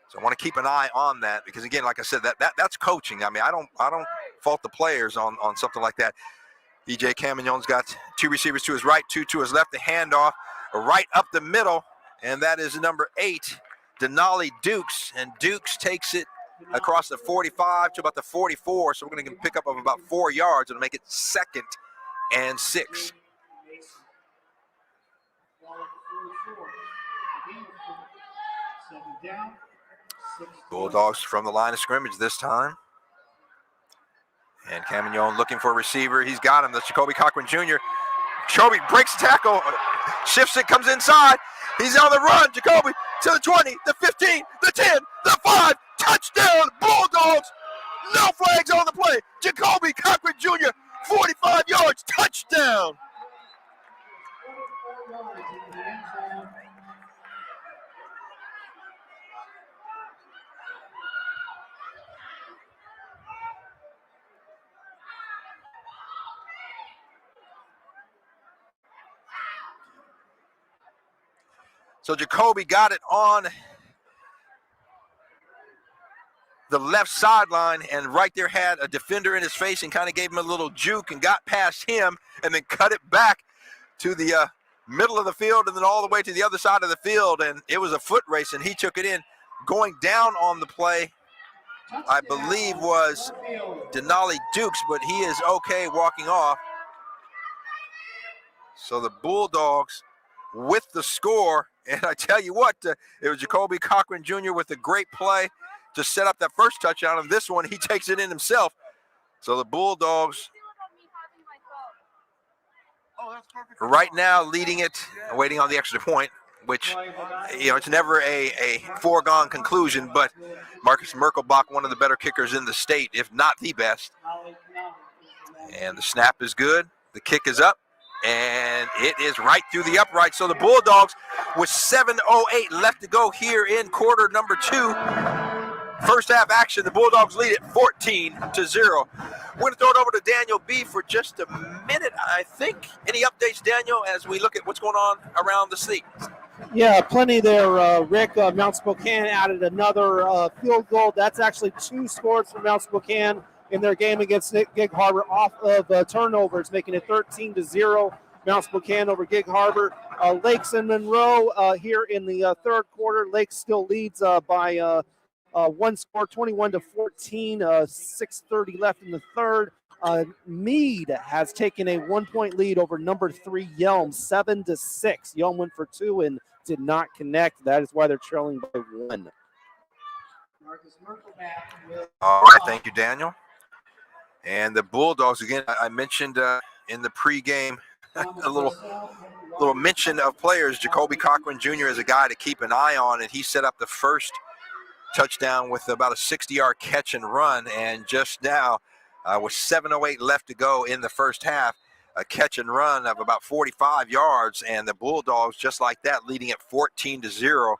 So I want to keep an eye on that because, again, like I said, that's coaching. I mean, I don't fault the players on something like that. EJ Camignon's got 2 receivers to his right, 2 to his left. The handoff right up the middle, and that is number 8, Denali Dukes. And Dukes takes it across the 45 to about the 44. So we're going to pick up of about 4 yards and make it 2nd and 6. Bulldogs from the line of scrimmage this time. And Camignon looking for a receiver. He's got him. That's Jacoby Cochran Jr. Jacoby breaks the tackle, shifts it, comes inside. He's on the run. Jacoby to the 20, the 15, the 10, the 5. Touchdown, Bulldogs. No flags on the play. Jacoby Cochran Jr., 45 yards, touchdown. So Jacoby got it on the left sideline and right there had a defender in his face and kind of gave him a little juke and got past him and then cut it back to the middle of the field and then all the way to the other side of the field. And it was a foot race and he took it in. Going down on the play, I believe, was Denali Dukes, but he is okay walking off. So the Bulldogs with the score. And I tell you what, it was Jacoby Cochran Jr. with a great play to set up that first touchdown. And this one, he takes it in himself. So the Bulldogs right now leading it, waiting on the extra point, which, you know, it's never a foregone conclusion. But Marcus Merkelbach, one of the better kickers in the state, if not the best. And the snap is good. The kick is up. And it is right through the upright. So the Bulldogs, with 7:08 left to go here in quarter number 2, First half action, the Bulldogs lead it 14-0. We're going to throw it over to Daniel B. for just a minute, I think. Any updates, Daniel, as we look at what's going on around the state? Yeah, plenty there, Rick. Mount Spokane added another field goal. That's actually 2 scores for Mount Spokane in their game against Gig Harbor off of turnovers, making it 13-0. Mount Spokane over Gig Harbor. Lakes and Monroe here in the third quarter. Lakes still leads by 1 score, 21-14, 6:30 left in the third. Meade has taken a 1-point lead over number 3 Yelm, 7-6. Yelm went for 2 and did not connect. That is why they're trailing by 1. All right, thank you, Daniel. And the Bulldogs, again, I mentioned in the pregame a little mention of players. Jacoby Cochran Jr. is a guy to keep an eye on, and he set up the first touchdown with about a 60-yard catch and run. And just now, with 7:08 left to go in the first half, a catch and run of about 45 yards, and the Bulldogs, just like that, leading at 14-0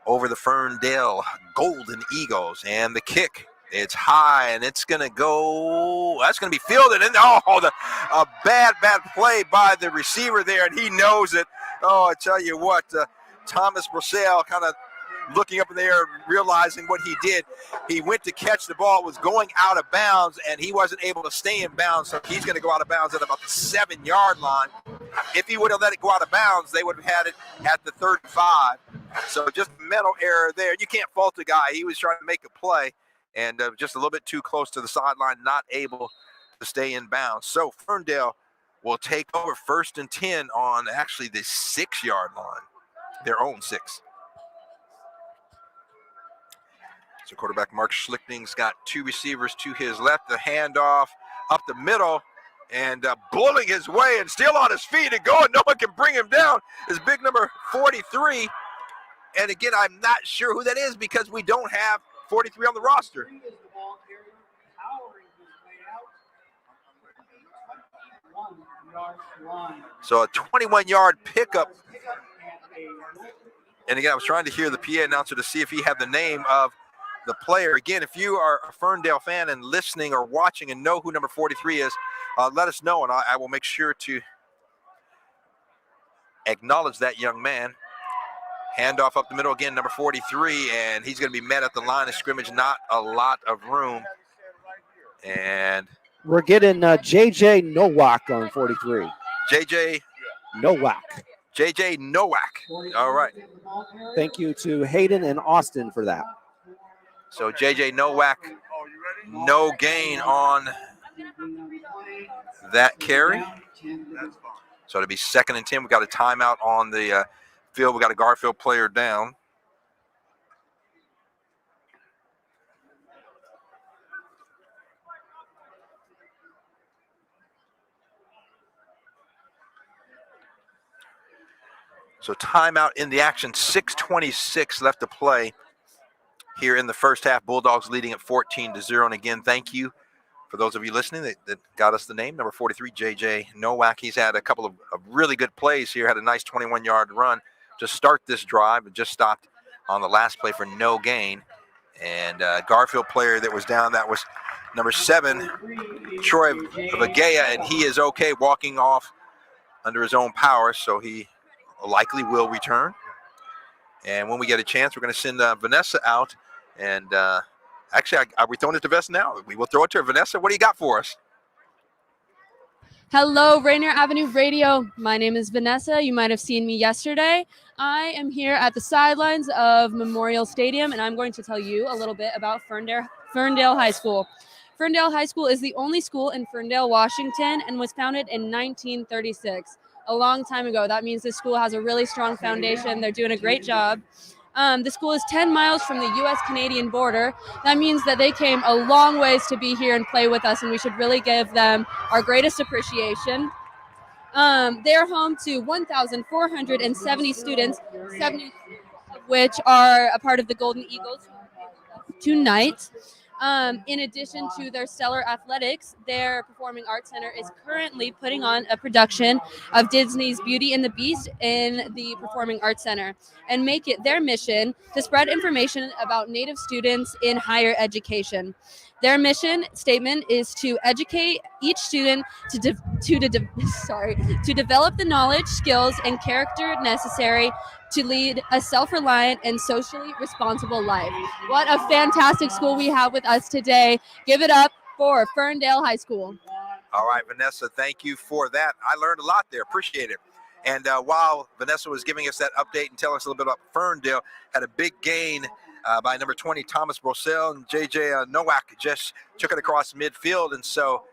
over the Ferndale Golden Eagles. And the kick, it's high, and it's going to go, that's going to be fielded. And a bad play by the receiver there, and he knows it. Oh, I tell you what, Thomas Brissell kind of looking up in the air, realizing what he did. He went to catch the ball, was going out of bounds, and he wasn't able to stay in bounds, so he's going to go out of bounds at about the 7-yard line. If he would have let it go out of bounds, they would have had it at the 35. So just mental error there. You can't fault the guy. He was trying to make a play, and just a little bit too close to the sideline, not able to stay in bounds. So Ferndale will take over 1st and 10 on actually the 6-yard line, their own 6. So quarterback Mark Schlichting's got 2 receivers to his left. The handoff up the middle, and bullying his way and still on his feet and going. No one can bring him down. Is big number 43. And again, I'm not sure who that is because we don't have 43 on the roster. So a 21-yard pickup. And again, I was trying to hear the PA announcer to see if he had the name of the player. Again, if you are a Ferndale fan and listening or watching and know who number 43 is, let us know, and I will make sure to acknowledge that young man. Handoff up the middle again, number 43, and he's going to be met at the line of scrimmage. Not a lot of room. And we're getting J.J. Nowak on 43. J.J. Nowak. J.J. Nowak. All right. Thank you to Hayden and Austin for that. So J.J. Nowak, no gain on that carry. So it'll be 2nd and 10. We've got a timeout on the field. We got a Garfield player down. So timeout in the action, 6:26 left to play here in the first half. Bulldogs leading at 14-0. And again, thank you for those of you listening that got us the name, number 43, J.J. Nowak. He's had a couple of really good plays here, had a nice 21-yard run to start this drive, and just stopped on the last play for no gain. And Garfield player that was down, that was number 7, Troy Vagea, and he is okay walking off under his own power, so he likely will return. And when we get a chance, we're going to send Vanessa out. And actually, are we throwing it to Vanessa now? We will throw it to her. Vanessa, what do you got for us? Hello, Rainier Avenue Radio. My name is Vanessa. You might have seen me yesterday. I am here at the sidelines of Memorial Stadium, and I'm going to tell you a little bit about Ferndale High School. Ferndale High School is the only school in Ferndale, Washington, and was founded in 1936. A long time ago. That means this school has a really strong foundation. They're doing a great job. The school is 10 miles from the U.S.-Canadian border. That means that they came a long ways to be here and play with us, and we should really give them our greatest appreciation. They are home to 1,470 students, 70 of which are a part of the Golden Eagles tonight. In addition to their stellar athletics, their Performing Arts Center is currently putting on a production of Disney's Beauty and the Beast in the Performing Arts Center and make it their mission to spread information about Native students in higher education. Their mission statement is to educate each student to develop the knowledge, skills, and character necessary to lead a self-reliant and socially responsible life. What a fantastic school we have with us today. Give it up for Ferndale High School. All right, Vanessa, thank you for that. I learned a lot there. Appreciate it. And while Vanessa was giving us that update and telling us a little bit about Ferndale, had a big gain by number 20, Thomas Brosell, and J.J. Nowak just took it across midfield. And so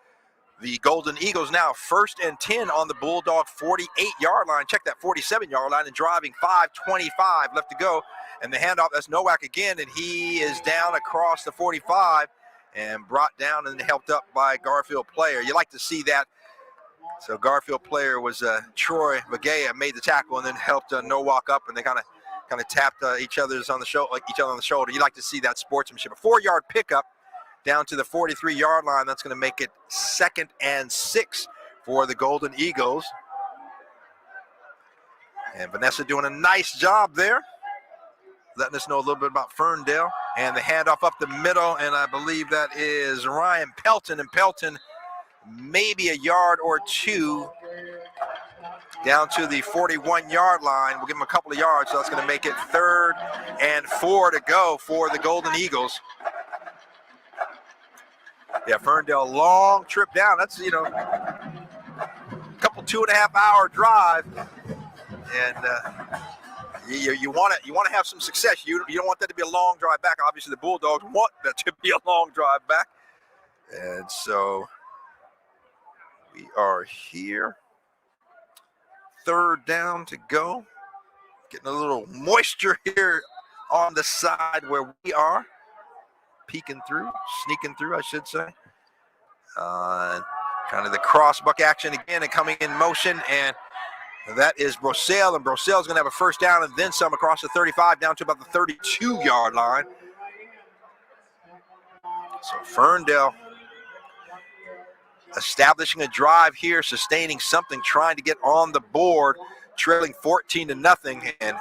the Golden Eagles now 1st and 10 on the Bulldog 48-yard line. Check that 47-yard line and driving 5:25 left to go. And the handoff, that's Nowak again, and he is down across the 45 and brought down and helped up by Garfield player. You like to see that. So Garfield player was Troy Bagea, made the tackle and then helped Nowak up, and they kind of tapped each other on the shoulder. You like to see that sportsmanship. A 4-yard pickup down to the 43-yard line. That's going to make it 2nd and 6 for the Golden Eagles. And Vanessa doing a nice job there, letting us know a little bit about Ferndale. And the handoff up the middle, and I believe that is Ryan Pelton. And Pelton maybe a yard or two down to the 41-yard line. We'll give him a couple of yards, so that's going to make it 3rd and 4 to go for the Golden Eagles. Yeah, Ferndale, long trip down. That's, a couple 2.5-hour drive. And you want to have some success. You don't want that to be a long drive back. Obviously, the Bulldogs want that to be a long drive back. And so we are here. 3rd down to go. Getting a little moisture here on the side where we are. Sneaking through, I should say. Kind of the crossbuck action again and coming in motion, and that is Brosell, and Brosell's going to have a 1st down and then some across the 35 down to about the 32-yard line. So Ferndale establishing a drive here, sustaining something, trying to get on the board, trailing 14-0, and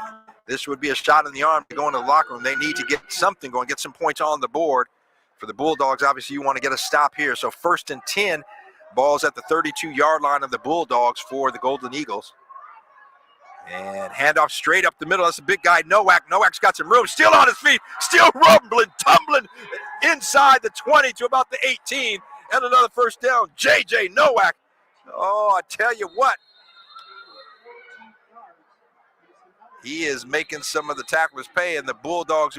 this would be a shot in the arm to go into the locker room. They need to get something going, get some points on the board. For the Bulldogs, obviously you want to get a stop here. So 1st and 10, ball's at the 32-yard line of the Bulldogs for the Golden Eagles. And handoff straight up the middle. That's a big guy, Nowak. Nowak's got some room, still on his feet, still rumbling, tumbling inside the 20 to about the 18. And another 1st down, J.J. Nowak. Oh, I tell you what. He is making some of the tacklers pay, and the Bulldogs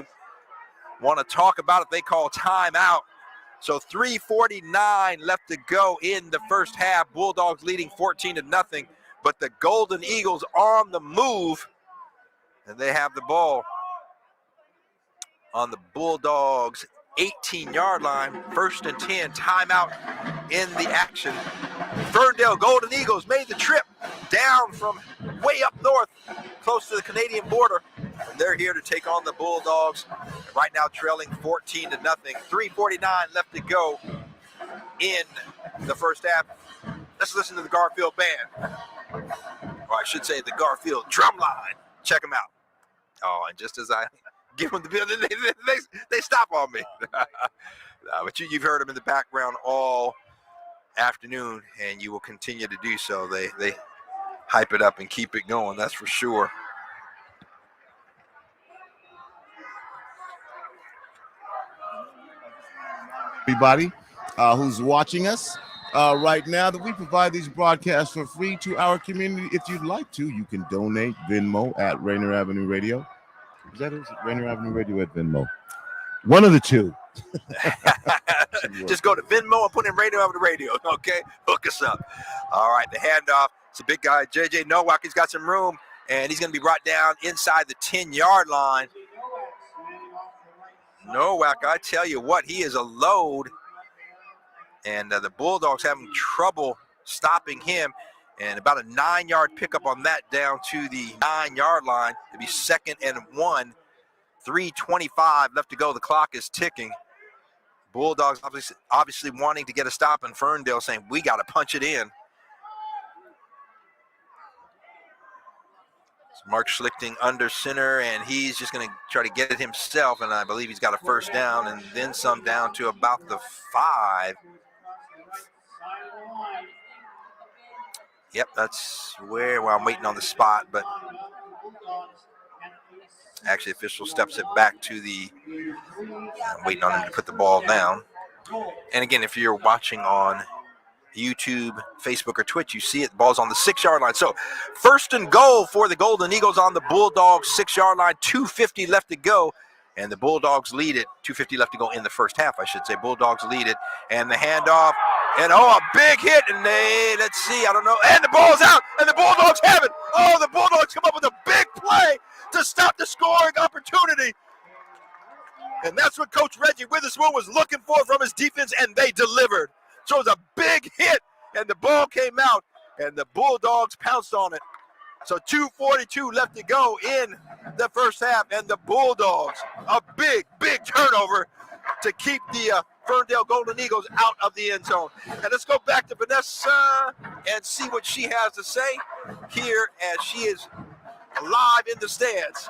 want to talk about it. They call timeout. So 3:49 left to go in the first half. Bulldogs leading 14-0, but the Golden Eagles on the move, and they have the ball on the Bulldogs 18-yard line. 1st and 10, timeout in the action. Ferndale Golden Eagles made the trip down from way up north, close to the Canadian border. And they're here to take on the Bulldogs. Right now trailing 14-0. 3:49 left to go in the first half. Let's listen to the Garfield band. Or I should say the Garfield drum line. Check them out. Oh, and just as I give them the bill, they stop on me. But you've heard them in the background all afternoon, and you will continue to do so. They hype it up and keep it going, that's for sure. Everybody who's watching us right now, that we provide these broadcasts for free to our community. If you'd like to, you can donate Venmo at Rainier Avenue Radio. Is that it? Rainier Avenue Radio at Venmo. One of the two. Just go to Venmo and put in Radio Avenue Radio, okay? Hook us up. All right, the handoff. It's a big guy, J.J. Nowak. He's got some room, and he's going to be brought down inside the 10-yard line. Nowak, I tell you what, he is a load, and the Bulldogs having trouble stopping him, and about a 9-yard pickup on that down to the 9-yard line. It'll be 2nd and 1. 3:25 left to go. The clock is ticking. Bulldogs obviously wanting to get a stop, and Ferndale saying, we got to punch it in. So Mark Schlichting under center, and he's just going to try to get it himself, and I believe he's got a first down and then some down to about the 5. Yep, that's where I'm waiting on the spot, but actually, official steps it back to I'm waiting on him to put the ball down. And again, if you're watching on YouTube, Facebook, or Twitch, you see it, the ball's on the 6-yard line. So first and goal for the Golden Eagles on the Bulldogs 6-yard line, 2:50 left to go. And the Bulldogs lead it, 2:50 left to go in the first half, I should say. Bulldogs lead it, and the handoff, and a big hit, and let's see, I don't know, and the ball's out, and the Bulldogs have it. Oh, the Bulldogs come up with a big play to stop the scoring opportunity. And that's what Coach Reggie Witherspoon was looking for from his defense, and they delivered. So it was a big hit, and the ball came out, and the Bulldogs pounced on it. So 2:42 left to go in the first half, and the Bulldogs, a big, big turnover to keep the Ferndale Golden Eagles out of the end zone. And let's go back to Vanessa and see what she has to say here as she is live in the stands.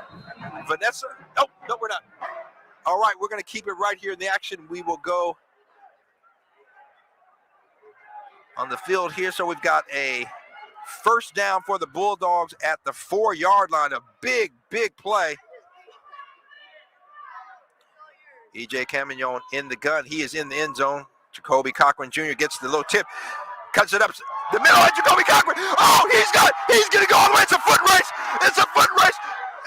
Vanessa? No, we're not. All right, we're going to keep it right here in the action. We will go on the field here. So we've got a first down for the Bulldogs at the 4-yard line. A big, big play. E.J. Camignon in the gun. He is in the end zone. Jacoby Cochran Jr. gets the little tip, cuts it up the middle, and Jacoby Cochran. Oh, he's going to go all the way. It's a foot race.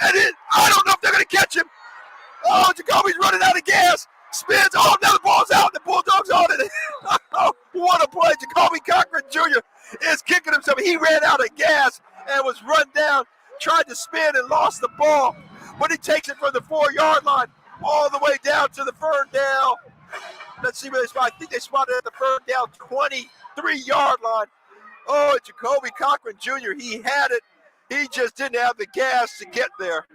And I don't know if they're going to catch him. Oh, Jacoby's running out of gas. Spins. Oh, now the ball's out. The Bulldogs on it. Oh, what a play. Jacoby Cochran Jr. is kicking himself. He ran out of gas and was run down, tried to spin and lost the ball. But he takes it from the 4-yard line all the way down to the Ferndale. Let's see where they spot. I think they spotted at the Ferndale 23-yard line. Oh, Jacoby Cochran Jr., he had it. He just didn't have the gas to get there.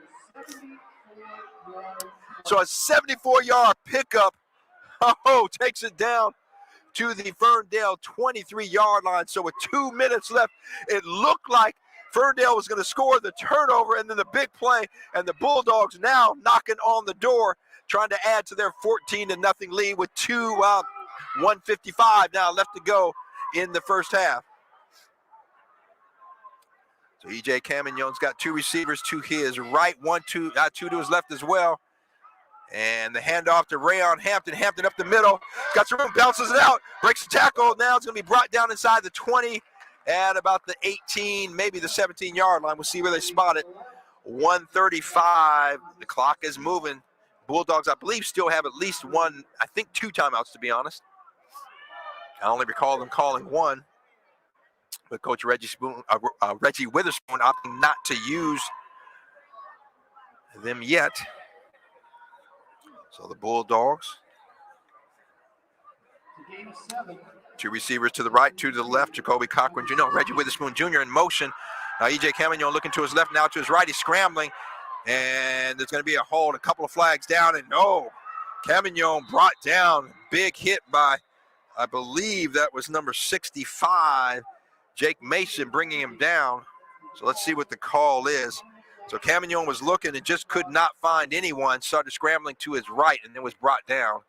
So a 74-yard pickup, takes it down to the Ferndale 23-yard line. So with 2 minutes left, it looked like Ferndale was going to score the turnover and then the big play, and the Bulldogs now knocking on the door, trying to add to their 14-0 lead with 1:55 now left to go in the first half. So E.J. Camignon's got 2 receivers to his right, 2 to his left as well. And the handoff to Rion Hampton. Hampton up the middle. Got some room, bounces it out, breaks the tackle. Now it's going to be brought down inside the 20 at about the 18, maybe the 17-yard line. We'll see where they spot it. 1:35. The clock is moving. Bulldogs, I believe, still have at least 1, I think 2 timeouts, to be honest. I only recall them calling 1. But Coach Reggie Witherspoon opting not to use them yet. So the Bulldogs, 2 receivers to the right, 2 to the left. Jacoby Cochran Jr., Reggie Witherspoon Jr. in motion. Now E.J. Camignon looking to his left, now to his right. He's scrambling, and there's going to be a hold, a couple of flags down, and Camignon brought down. Big hit by, I believe that was number 65, Jake Mason, bringing him down. So let's see what the call is. So Camignon was looking and just could not find anyone, started scrambling to his right, and then was brought down.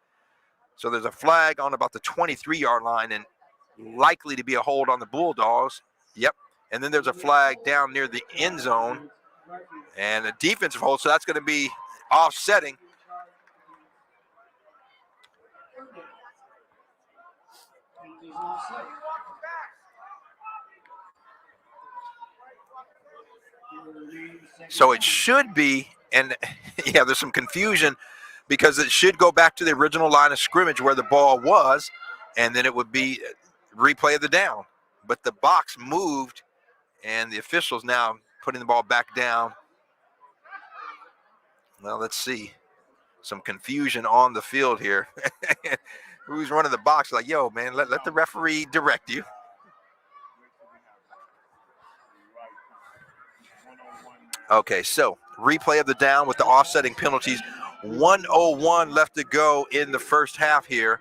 So there's a flag on about the 23-yard line and likely to be a hold on the Bulldogs. Yep. And then there's a flag down near the end zone and a defensive hold, so that's going to be offsetting. So it should be, and yeah, there's some confusion because it should go back to the original line of scrimmage where the ball was, and then it would be replay of the down. But the box moved, and the officials now putting the ball back down. Well, let's see. Some confusion on the field here. Who's running the box? Like, yo, man, let the referee direct you. Okay, so replay of the down with the offsetting penalties. 1:01 left to go in the first half here.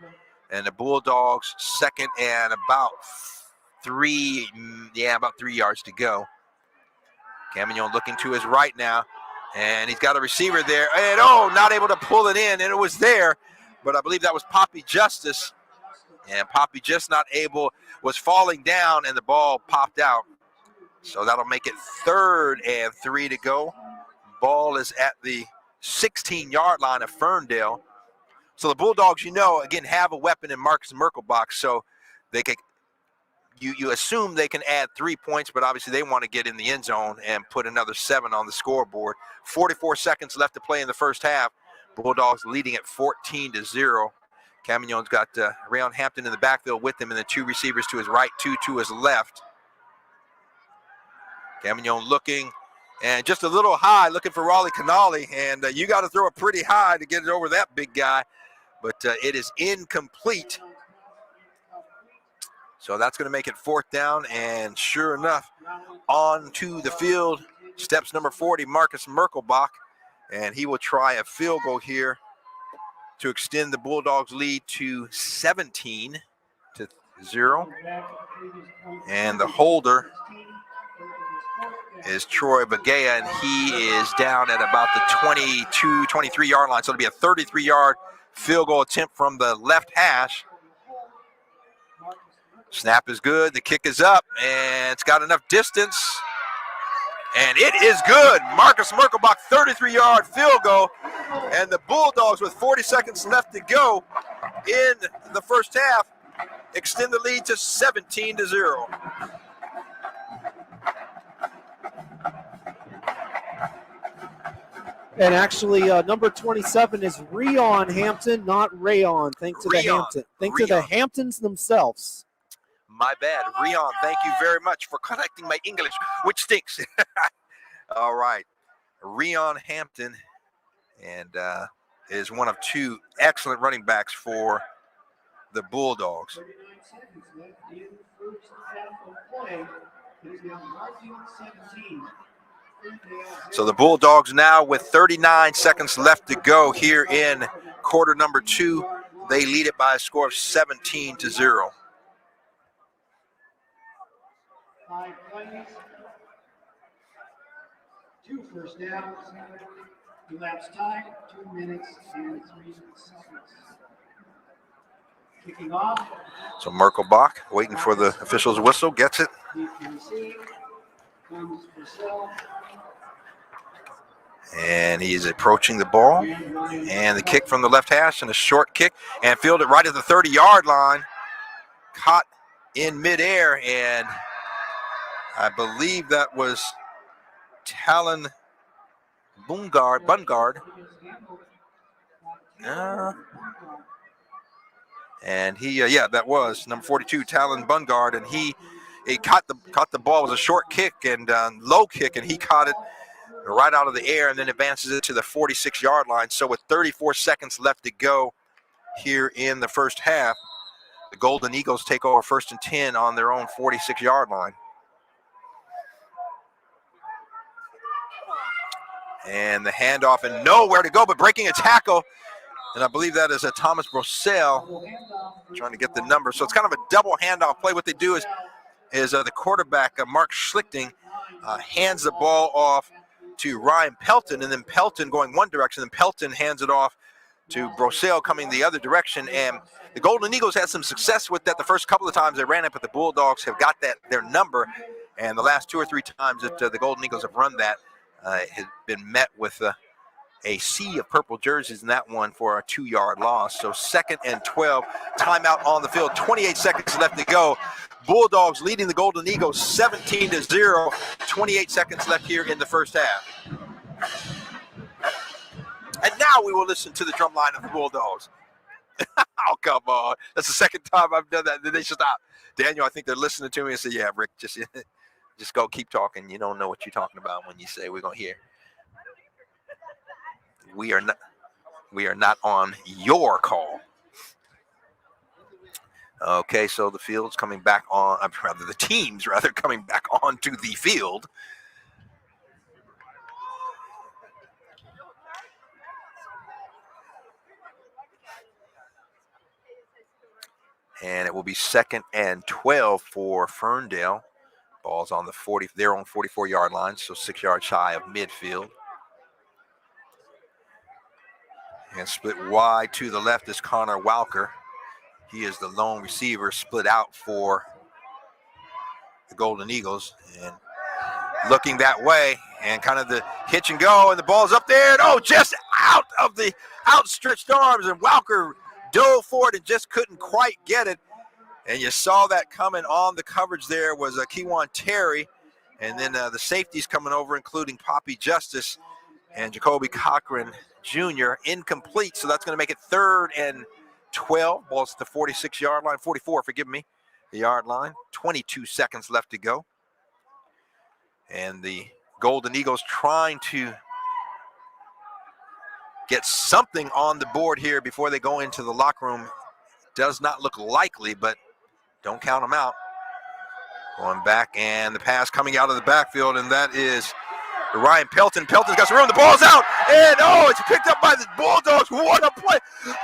And the Bulldogs second and about 3 yards to go. Camignon looking to his right now. And he's got a receiver there. And not able to pull it in. And it was there. But I believe that was Poppy Justice. And Poppy just not able, was falling down, and the ball popped out. So that'll make it 3rd and 3 to go. Ball is at the 16-yard line of Ferndale. So the Bulldogs, again, have a weapon in Marcus Merkelbach. So they can, you assume they can add 3 points, but obviously they want to get in the end zone and put another 7 on the scoreboard. 44 seconds left to play in the first half. Bulldogs leading at 14-0. Camignon's got Rion Hampton in the backfield with him, and the 2 receivers to his right, 2 to his left. Camignon looking, and just a little high, looking for Raleigh Canali, and you got to throw it pretty high to get it over that big guy, but it is incomplete. So that's going to make it 4th down, and sure enough, on to the field steps number 40, Marcus Merkelbach, and he will try a field goal here to extend the Bulldogs' lead to 17-0. And the holder is Troy Bagea, and he is down at about the 22, 23-yard line. So it'll be a 33-yard field goal attempt from the left hash. Snap is good. The kick is up, and it's got enough distance. And it is good. Marcus Merkelbach, 33-yard field goal. And the Bulldogs, with 40 seconds left to go in the first half, extend the lead to 17-0. And actually, number 27 is Rion Hampton, not Rayon. Thanks to the Hampton. Thanks to the Hamptons themselves. My bad. Rion, thank you very much for correcting my English, which stinks. All right. Rion Hampton and is one of 2 excellent running backs for the Bulldogs. 39 seconds left in the first half of play. He's now Garfield 17. So the Bulldogs now with 39 seconds left to go here in quarter number 2. They lead it by a score of 17-0. 5 plays, 2 first downs, elapsed time, 2 minutes and 3 seconds. Kicking off. So Merkelbach waiting for the official's whistle, gets it. And he is approaching the ball. And the kick from the left hash, and a short kick, and fielded right at the 30-yard line. Caught in midair, and I believe that was Talon Bungard. And he, that was number 42, Talon Bungard, and he caught the ball. It was a short kick and low kick, and he caught it right out of the air and then advances it to the 46-yard line. So with 34 seconds left to go here in the first half, the Golden Eagles take over 1st and 10 on their own 46-yard line. And the handoff, and nowhere to go but breaking a tackle. And I believe that is a Thomas Brosell trying to get the number. So it's kind of a double handoff play. What they do is the quarterback, Mark Schlichting, hands the ball off to Ryan Pelton, and then Pelton going one direction, and Pelton hands it off to Brosell coming the other direction. And the Golden Eagles had some success with that the first couple of times they ran it, but the Bulldogs have got their number. And the last 2 or 3 times that the Golden Eagles have run that, has been met with a sea of purple jerseys in that one for a 2-yard loss. So 2nd and 12, timeout on the field, 28 seconds left to go. Bulldogs leading the Golden Eagles 17-0, 28 seconds left here in the first half. And now we will listen to the drum line of the Bulldogs. Oh, come on. That's the second time I've done that. And then they stop. Daniel, I think they're listening to me and say, yeah, Rick, just go keep talking. You don't know what you're talking about when you say we're going to hear. We are not on your call. Okay, so the field's coming back on, the team's coming back onto the field. And it will be 2nd and 12 for Ferndale. Ball's on their own 44-yard line, so 6 yards shy of midfield. And split wide to the left is Connor Walker. He is the lone receiver split out for the Golden Eagles. And looking that way, and kind of the hitch and go, and the ball's up there, and just out of the outstretched arms, and Walker dove for it and just couldn't quite get it. And you saw that coming on the coverage there was Kewan Terry, and then the safeties coming over, including Poppy Justice and Jacoby Cochran Jr. Incomplete, so that's going to make it 3rd and 12. Ball's at the 46-yard line, 44, forgive me, the yard line. 22 seconds left to go. And the Golden Eagles trying to get something on the board here before they go into the locker room. Does not look likely, but don't count them out. Going back, and the pass coming out of the backfield, and that is Ryan Pelton. Pelton's got some room. The ball's out, and it's picked up by the Bulldogs. What a play.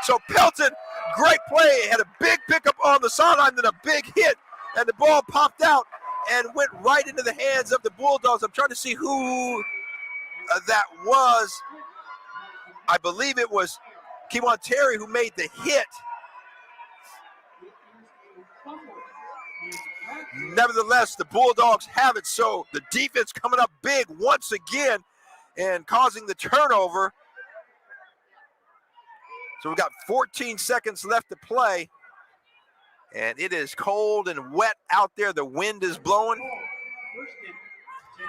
So Pelton, great play. Had a big pickup on the sideline, then a big hit, and the ball popped out and went right into the hands of the Bulldogs. I'm trying to see who that was. I believe it was Kewan Terry who made the hit. Nevertheless, the Bulldogs have it, so the defense coming up big once again and causing the turnover. So we've got 14 seconds left to play, and it is cold and wet out there. The wind is blowing.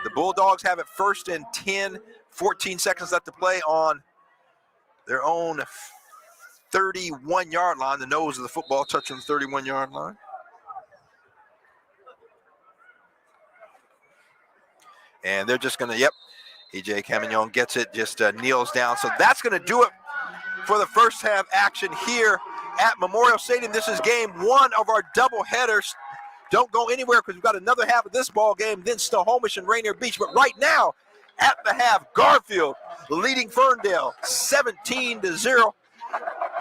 The Bulldogs have it 1st and 10, 14 seconds left to play on their own 31-yard line. The nose of the football touching the 31-yard line. And they're just going to, EJ Camignon gets it, just kneels down. So that's going to do it for the first half action here at Memorial Stadium. This is game 1 of our double headers. Don't go anywhere because we've got another half of this ball game, then Snohomish and Rainier Beach. But right now, at the half, Garfield leading Ferndale 17-0.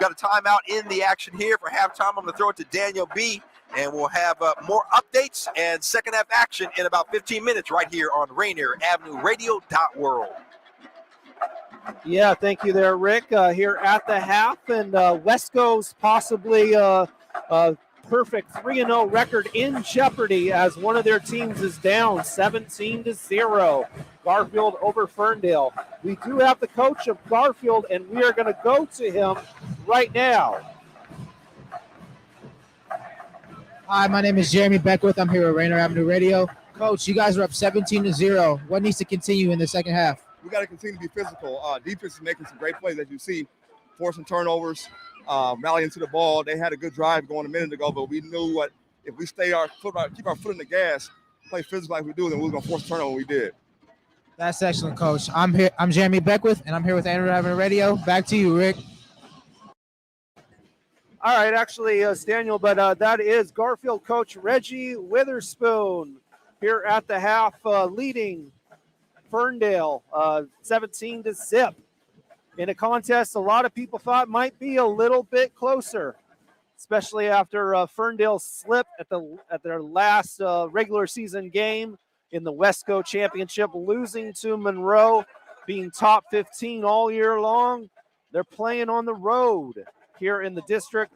Got a timeout in the action here for halftime. I'm going to throw it to Daniel B., and we'll have more updates and second half action in about 15 minutes right here on Rainier Avenue Radio.world. Yeah, thank you there, Rick. Here at the half, and Wesco's possibly a perfect 3-0 record in jeopardy as one of their teams is down 17-0. Garfield over Ferndale. We do have the coach of Garfield, and we are going to go to him right now. Hi, my name is Jeremy Beckwith. I'm here at Rainier Avenue Radio. Coach, you guys are up 17-0. What needs to continue in the second half? We got to continue to be physical. Defense is making some great plays, as you see, forcing turnovers, rallying to the ball. They had a good drive going a minute ago, but we knew what if we keep our foot in the gas, play physical like we do, then we were going to force a turnover, and we did. That's excellent, Coach. I'm Jeremy Beckwith, and I'm here with Rainier Avenue Radio. Back to you, Rick. All right, actually, it's Daniel, but that is Garfield coach Reggie Witherspoon here at the half, leading Ferndale 17-0 in a contest a lot of people thought might be a little bit closer, especially after Ferndale slipped at their last regular season game in the Wesco Championship, losing to Monroe, being top 15 all year long. They're playing on the road here in the district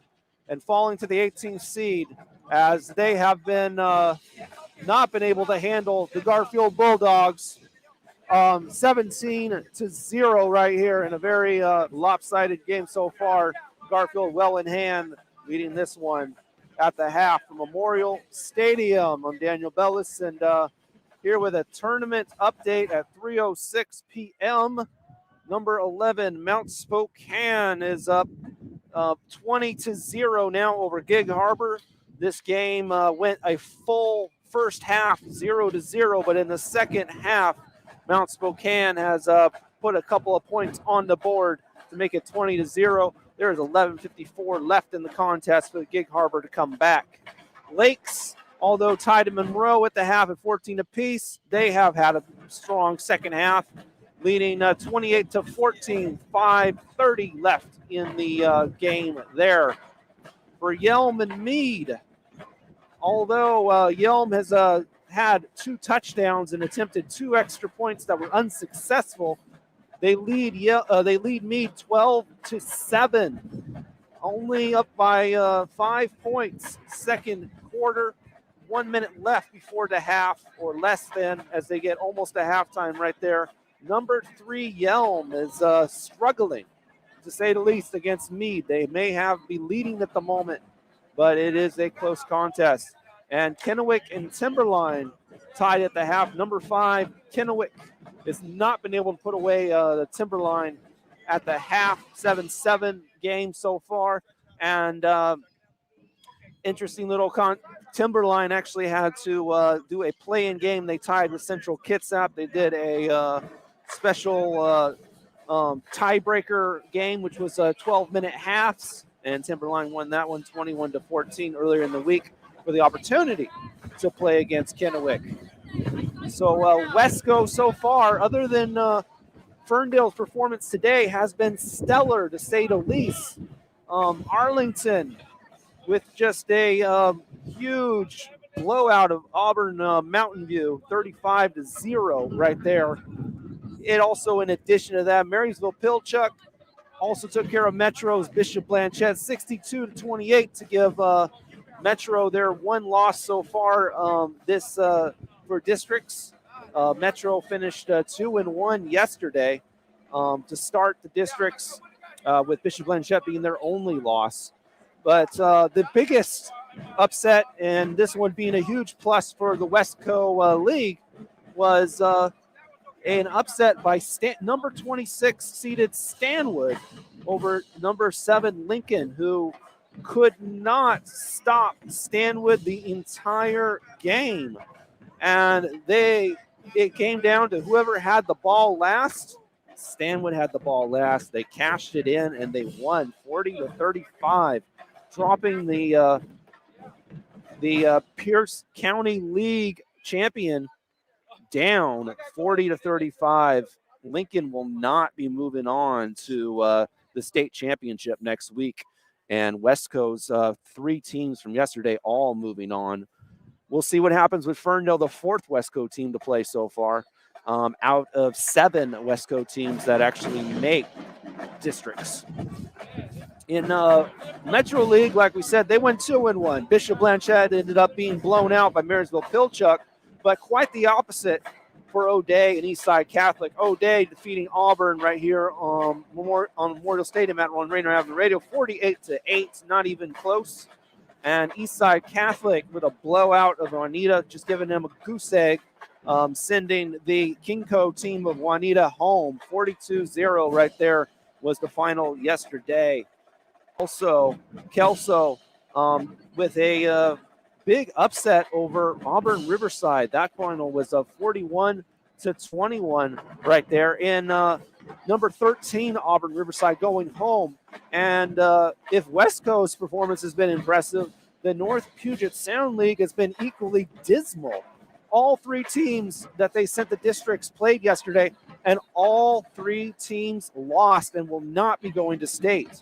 and falling to the 18th seed as they have been not been able to handle the Garfield Bulldogs. 17-0 right here in a very lopsided game so far. Garfield well in hand, leading this one at the half from Memorial Stadium. I'm Daniel Bellis, and here with a tournament update at 3:06 p.m. Number 11, Mount Spokane is up 20-0 now over Gig Harbor. This game went a full first half 0-0, but in the second half, Mount Spokane has put a couple of points on the board to make it 20-0. There is 11:54 left in the contest for Gig Harbor to come back. Lakes, although tied to Monroe at the half at 14 apiece, they have had a strong second half, leading 28-14, 5:30 left in the game there. for Yelm and Meade. Although Yelm has had 2 touchdowns and attempted 2 extra points that were unsuccessful, they lead Meade 12-7, only up by 5 points. Second quarter, 1 minute left before the half, or less than, as they get almost a halftime right there. Number 3 Yelm is struggling, to say the least, against Meade. They may be leading at the moment, but it is a close contest. And Kennewick and Timberline tied at the half. Number 5 Kennewick has not been able to put away the Timberline at the half. 7-7 game so far. And interesting little Timberline actually had to do a play-in game. They tied with Central Kitsap. They did a special tiebreaker game, which was 12-minute halves, and Timberline won that one 21-14 earlier in the week for the opportunity to play against Kennewick. So Wesco so far, other than Ferndale's performance today, has been stellar, to say the least. Arlington with just a huge blowout of Auburn Mountain View, 35-0 right there. It also, in addition to that, Marysville-Pilchuck also took care of Metro's Bishop Blanchette, 62-28 to give Metro their 1 loss so far for districts. Metro finished 2-1 yesterday to start the districts, with Bishop Blanchette being their only loss. But the biggest upset, and this one being a huge plus for the Westco League, was an upset by number 26 seeded Stanwood over number 7 Lincoln, who could not stop Stanwood the entire game. And it came down to whoever had the ball last. Stanwood had the ball last. They cashed it in and they won 40-35, dropping the Pierce County League champion down 40-35. Lincoln will not be moving on to the state championship next week. And Westco's 3 teams from yesterday all moving on. We'll see what happens with Ferndale, the 4th Westco team to play so far, out of 7 Westco teams that actually make districts. In Metro League, like we said, they went 2-1. Bishop Blanchette ended up being blown out by Marysville-Pilchuck, but quite the opposite for O'Day and Eastside Catholic. O'Day defeating Auburn right here on Memorial Stadium on Rainier Avenue Radio, 48-8, not even close. And Eastside Catholic with a blowout of Juanita, just giving them a goose egg, sending the Kingco team of Juanita home. 42-0 right there was the final yesterday. Also, Kelso with a big upset over Auburn Riverside. That final was a 41-21 right there. In number 13, Auburn Riverside going home. And if Westco's performance has been impressive, the North Puget Sound League has been equally dismal. All 3 teams that they sent the districts played yesterday, and all 3 teams lost and will not be going to state.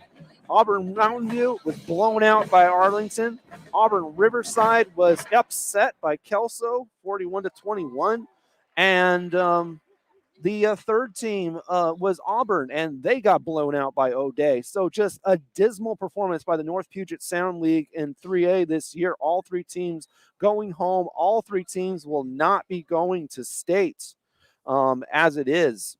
Auburn Mountain View was blown out by Arlington. Auburn Riverside was upset by Kelso, 41-21. And the 3rd team was Auburn, and they got blown out by O'Day. So just a dismal performance by the North Puget Sound League in 3A this year. All 3 teams going home. All 3 teams will not be going to state as it is.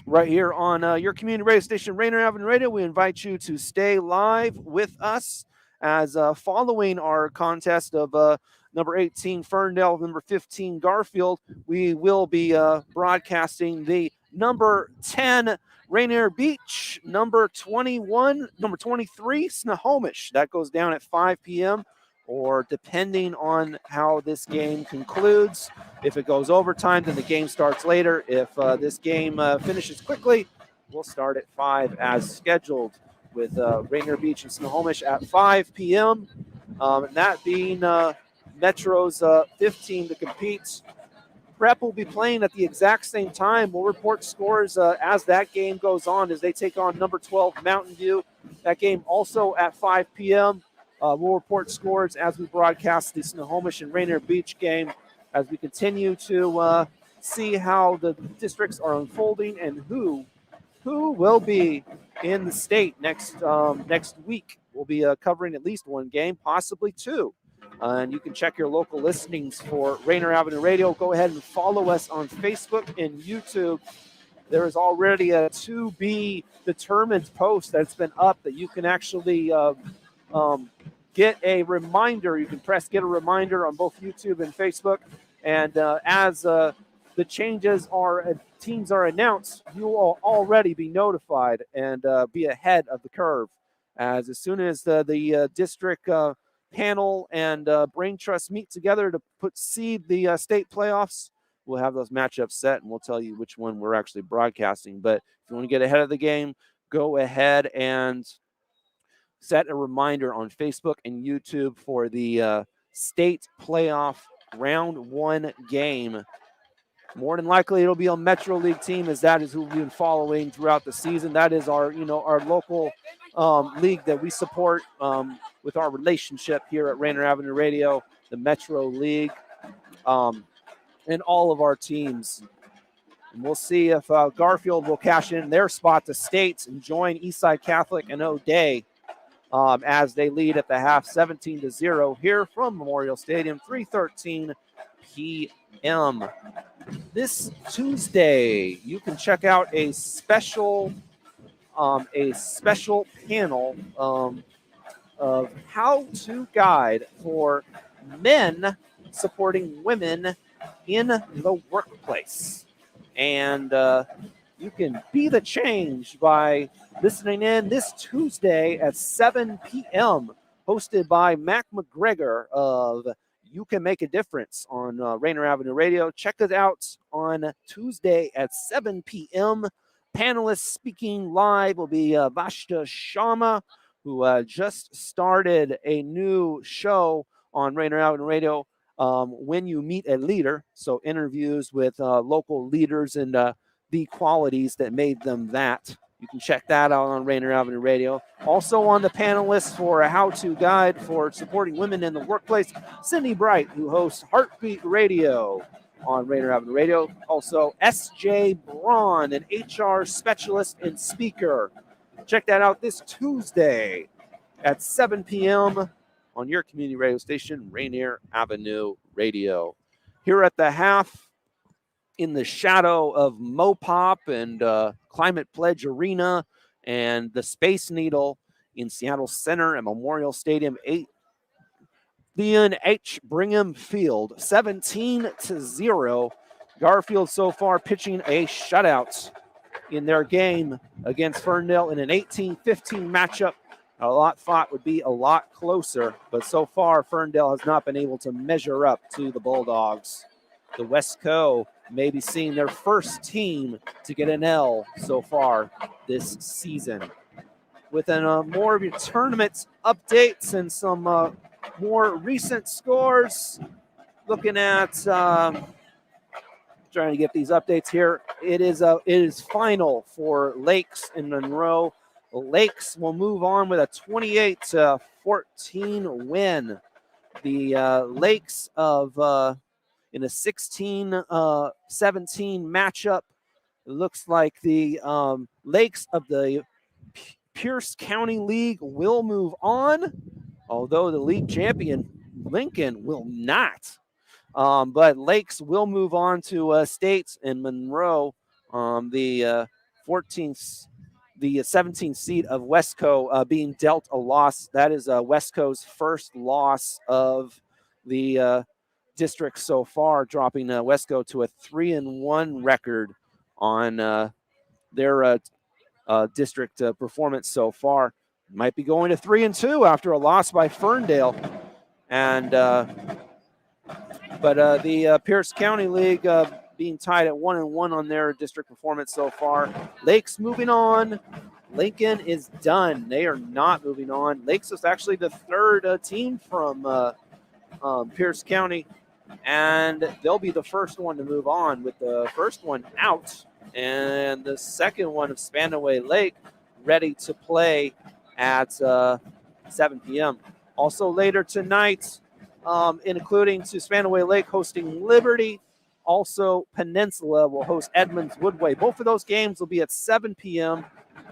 Right here on your community radio station, Rainier Avenue Radio, we invite you to stay live with us as following our contest of number 18 Ferndale, number 15 Garfield, we will be broadcasting the number 10 Rainier Beach, number 23 Snohomish. That goes down at 5 p.m. or depending on how this game concludes. If it goes overtime, then the game starts later. If this game finishes quickly, we'll start at 5 as scheduled with Rainier Beach and Snohomish at 5 p.m. And that being Metro's 15 to compete. Prep will be playing at the exact same time. We'll report scores as that game goes on as they take on number 12 Mountain View. That game also at 5 p.m. We'll report scores as we broadcast the Snohomish and Rainier Beach game as we continue to see how the districts are unfolding and who will be in the state next week. We'll be covering at least one game, possibly two. And you can check your local listings for Rainier Avenue Radio. Go ahead and follow us on Facebook and YouTube. There is already a to be determined post that's been up that you can actually get a reminder. You can press get a reminder on both YouTube and Facebook. And as the changes teams are announced, you will already be notified and be ahead of the curve. As soon as the district panel and Brain Trust meet together to seed the state playoffs, we'll have those matchups set, and we'll tell you which one we're actually broadcasting. But if you want to get ahead of the game, go ahead and set a reminder on Facebook and YouTube for the state playoff round 1 game. More than likely, it'll be a Metro League team, as that is who we've been following throughout the season. That is our local league that we support with our relationship here at Rainier Avenue Radio, the Metro League, and all of our teams. And we'll see if Garfield will cash in their spot to state and join Eastside Catholic and O'Day as they lead at the half 17-0 here from Memorial Stadium, 3:13 p.m. This Tuesday, you can check out a special panel of how-to guide for men supporting women in the workplace. And you can be the change by listening in this Tuesday at 7 p.m., hosted by Mac McGregor of You Can Make a Difference on Rainier Avenue Radio. Check it out on Tuesday at 7 p.m. Panelists speaking live will be Vashta Sharma, who just started a new show on Rainier Avenue Radio, When You Meet a Leader. So interviews with local leaders and the qualities that made them that. You can check that out on Rainier Avenue Radio. Also on the panelists for a how-to guide for supporting women in the workplace, Cindy Bright, who hosts Heartbeat Radio on Rainier Avenue Radio. Also, S.J. Braun, an HR specialist and speaker. Check that out this Tuesday at 7 p.m. on your community radio station, Rainier Avenue Radio. Here at the half, in the shadow of Mopop and Climate Pledge Arena and the Space Needle in Seattle Center and Memorial Stadium, Leon H. Brigham Field, 17-0. Garfield so far pitching a shutout in their game against Ferndale in an 18-15 matchup. A lot thought would be a lot closer, but so far Ferndale has not been able to measure up to the Bulldogs. The Westco may be seeing their first team to get an L so far this season. With more of your tournament updates and some more recent scores, looking at trying to get these updates here. It is final for Lakes and Monroe. Lakes will move on with a 28-14 win. The Lakes of in a 16-17 matchup, it looks like the Lakes of the Pierce County League will move on, although the league champion Lincoln will not. But Lakes will move on to states, and Monroe, the 17th seed of Westco, being dealt a loss. That is Westco's first loss of the district so far, dropping Westco to a 3-1 record on their district performance so far. Might be going to 3-2 after a loss by Ferndale, and but the Pierce County League being tied at 1-1 on their district performance so far. Lakes moving on. Lincoln is done. They are not moving on. Lakes is actually the third team from Pierce County, and they'll be the first one to move on, with the first one out and the second one of Spanaway Lake ready to play at 7 p.m. Also later tonight, including to Spanaway Lake hosting Liberty. Also, Peninsula will host Edmonds Woodway. Both of those games will be at 7 p.m.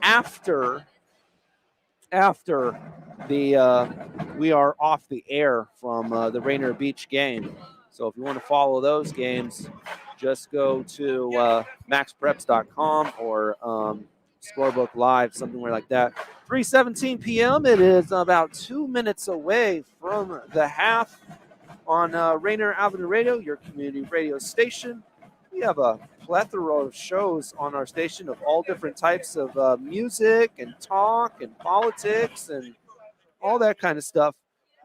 after we are off the air from the Rainier Beach game. So if you want to follow those games, just go to maxpreps.com or Scorebook Live, something like that. 3:17 p.m. It is about 2 minutes away from the half on Rainier Avenue Radio, your community radio station. We have a plethora of shows on our station of all different types of music and talk and politics and all that kind of stuff.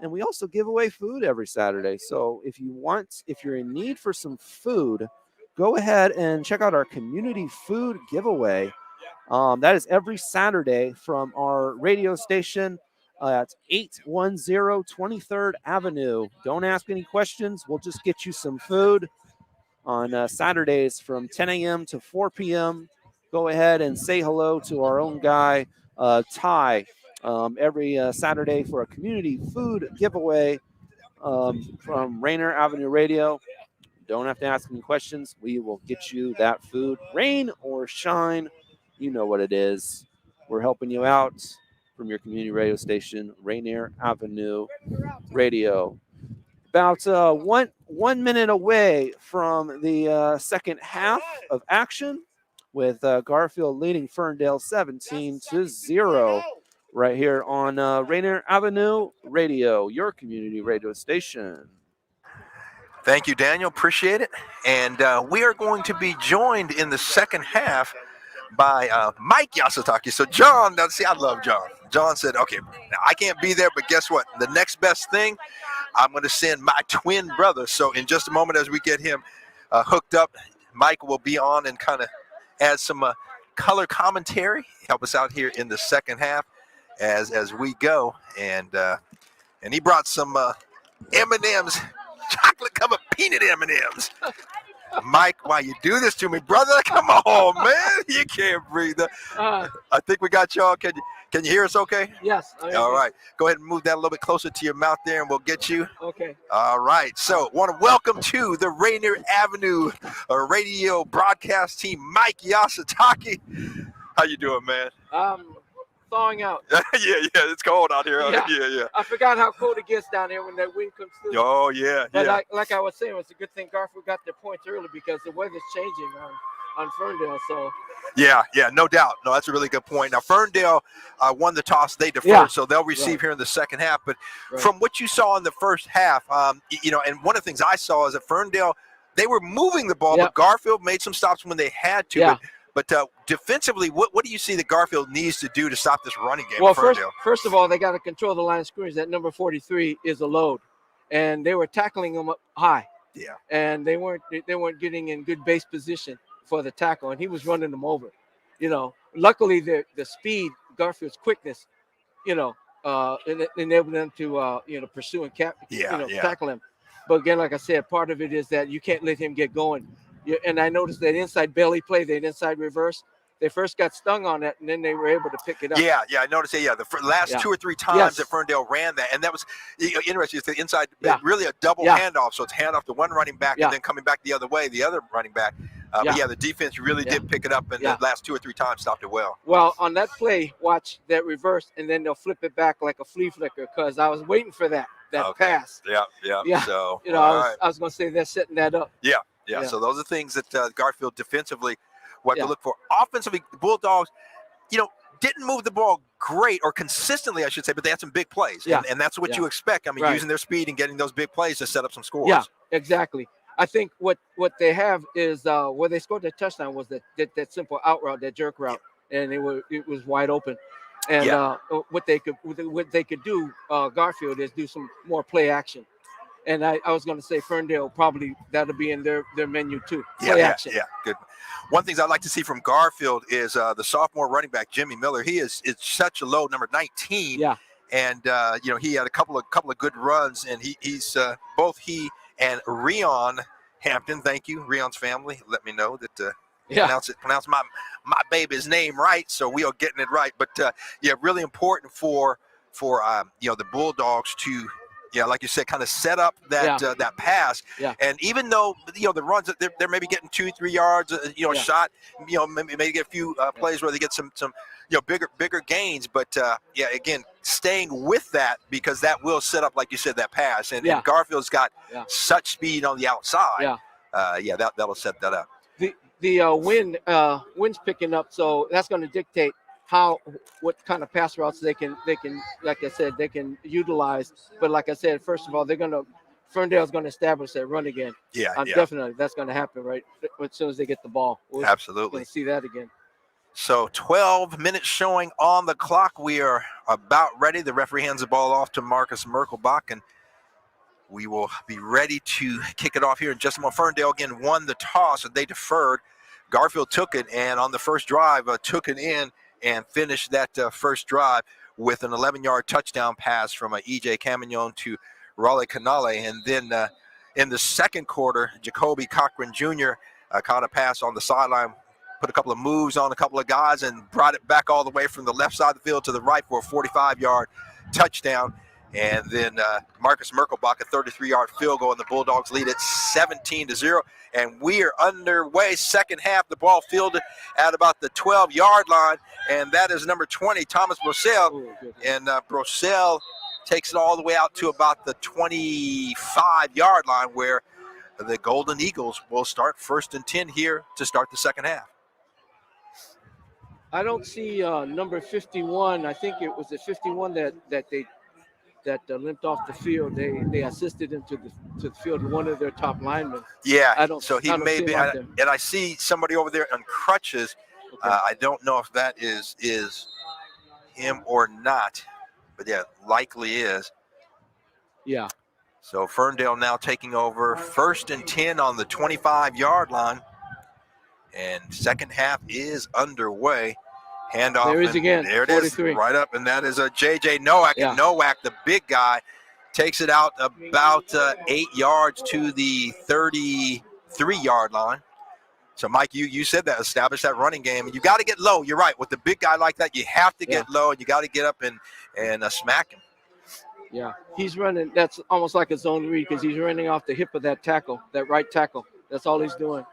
And we also give away food every Saturday. So if you're in need for some food, go ahead and check out our community food giveaway. That is every Saturday from our radio station at 810 23rd Avenue. Don't ask any questions. We'll just get you some food on Saturdays from 10 a.m. to 4 p.m. Go ahead and say hello to our own guy, Ty, every Saturday for a community food giveaway from Rainier Avenue Radio. Don't have to ask any questions. We will get you that food. Rain or shine, you know what it is. We're helping you out from your community radio station, Rainier Avenue Radio. About 1 minute away from the second half of action with Garfield leading Ferndale 17-0 right here on Rainier Avenue Radio, your community radio station. Thank you, Daniel. Appreciate it. And we are going to be joined in the second half by Mike Yasutaki. So John, now see, I love John. John said, okay, now I can't be there, but guess what? The next best thing, I'm going to send my twin brother. So in just a moment, as we get him hooked up, Mike will be on and kind of add some color commentary, help us out here in the second half as we go. And he brought some M&M's, chocolate covered peanut M&M's. Mike, why you do this to me, brother? Come on, man. You can't breathe. I think we got y'all. Can you hear us okay? Yes. All right. Go ahead and move that a little bit closer to your mouth there, and we'll get you. Okay. All right. So want to welcome to the Rainier Avenue radio broadcast team, Mike Yasutaki. How you doing, man? Thawing out. yeah, it's cold out here. Yeah. I forgot how cold it gets down there when that wind comes through. Oh, yeah, but yeah. like I was saying, it's a good thing Garfield got their points early because the weather's changing on Ferndale. So. Yeah, no doubt. No, that's a really good point. Now, Ferndale won the toss. They deferred, so they'll receive here in the second half. But from what you saw in the first half, and one of the things I saw is that Ferndale, they were moving the ball, but Garfield made some stops when they had to. Yeah. But defensively, what do you see that Garfield needs to do to stop this running game? Well, Ferndale? first of all, they got to control the line of scrimmage. That number 43 is a load, and they were tackling him up high. Yeah. And they weren't getting in good base position for the tackle, and he was running them over. Luckily the speed, Garfield's quickness, enabled them to pursue and tackle him. But again, like I said, part of it is that you can't let him get going. And I noticed that inside belly play, that inside reverse, they first got stung on that, and then they were able to pick it up. Yeah, I noticed that. Yeah, the last 2 or 3 times that Ferndale ran that, and that was interesting. It's the inside, really a double handoff. So it's handoff to one running back, and then coming back the other way, the other running back. But the defense really did pick it up, and the last 2 or 3 times stopped it well. Well, on that play, watch that reverse, and then they'll flip it back like a flea flicker, because I was waiting for that pass. Yeah. So I was going to say they're setting that up. Yeah. So those are things that Garfield defensively what to look for. Offensively, the Bulldogs, didn't move the ball great or consistently, I should say, but they had some big plays. And that's what you expect. I mean, using their speed and getting those big plays to set up some scores. Yeah, exactly. I think what they have is where they scored their touchdown was that simple out route, that jerk route, and it was wide open. And what they could do, Garfield, is do some more play action. And I was going to say Ferndale, probably that'll be in their menu too. Play action. Yeah, good. One thing I'd like to see from Garfield is the sophomore running back Jimmy Miller. It's such a low, number 19. Yeah. And he had a couple of good runs, and he's both he and Rion Hampton. Thank you, Rion's family. Let me know that pronounce my baby's name right, so we are getting it right. But really important for for the Bulldogs to, like you said, kind of set up that that pass. Yeah. And even though the runs that they're maybe getting 2-3 yards, shot, maybe get a few plays where they get some bigger gains. But again, staying with that, because that will set up, like you said, that pass. And Garfield's got such speed on the outside. That'll set that up. The wind's picking up, so that's going to dictate what kind of pass routes they can, like I said, they can utilize. But like I said, first of all, Ferndale's going to establish that run again. Definitely, that's going to happen right as soon as they get the ball. Absolutely, going to see that again. So 12 minutes showing on the clock. We are about ready. The referee hands the ball off to Marcus Merkelbach, and we will be ready to kick it off here in just a moment. Ferndale again won the toss, and they deferred. Garfield took it, and on the first drive, took it in and finished that first drive with an 11-yard touchdown pass from E.J. Camignon to Raleigh Canale. And then in the second quarter, Jacoby Cochran Jr. Caught a pass on the sideline, put a couple of moves on a couple of guys, and brought it back all the way from the left side of the field to the right for a 45-yard touchdown. And then Marcus Merkelbach, a 33-yard field goal, and the Bulldogs lead it 17-0. And we are underway. Second half, the ball fielded at about the 12-yard line, and that is number 20, Thomas Brosell. And Brosell takes it all the way out to about the 25-yard line, where the Golden Eagles will start 1st and 10 here to start the second half. I don't see number 51. I think it was the 51 that limped off the field. They assisted him to the field, one of their top linemen. He may be, and I see somebody over there on crutches. Okay. I don't know if that is him or not, but likely is. Yeah. So Ferndale now taking over 1st and 10 on the 25-yard line, and second half is underway. Handoff. There is again. There it 43. is, right up, and that is a J.J. Nowak. And Nowak, the big guy, takes it out about 8 yards to the 33-yard line. So, Mike, you said that, establish that running game, and you got to get low. You're right. With the big guy like that, you have to get low, and you got to get up and smack him. Yeah, he's running. That's almost like a zone read, because he's running off the hip of that tackle, that right tackle. That's all he's doing.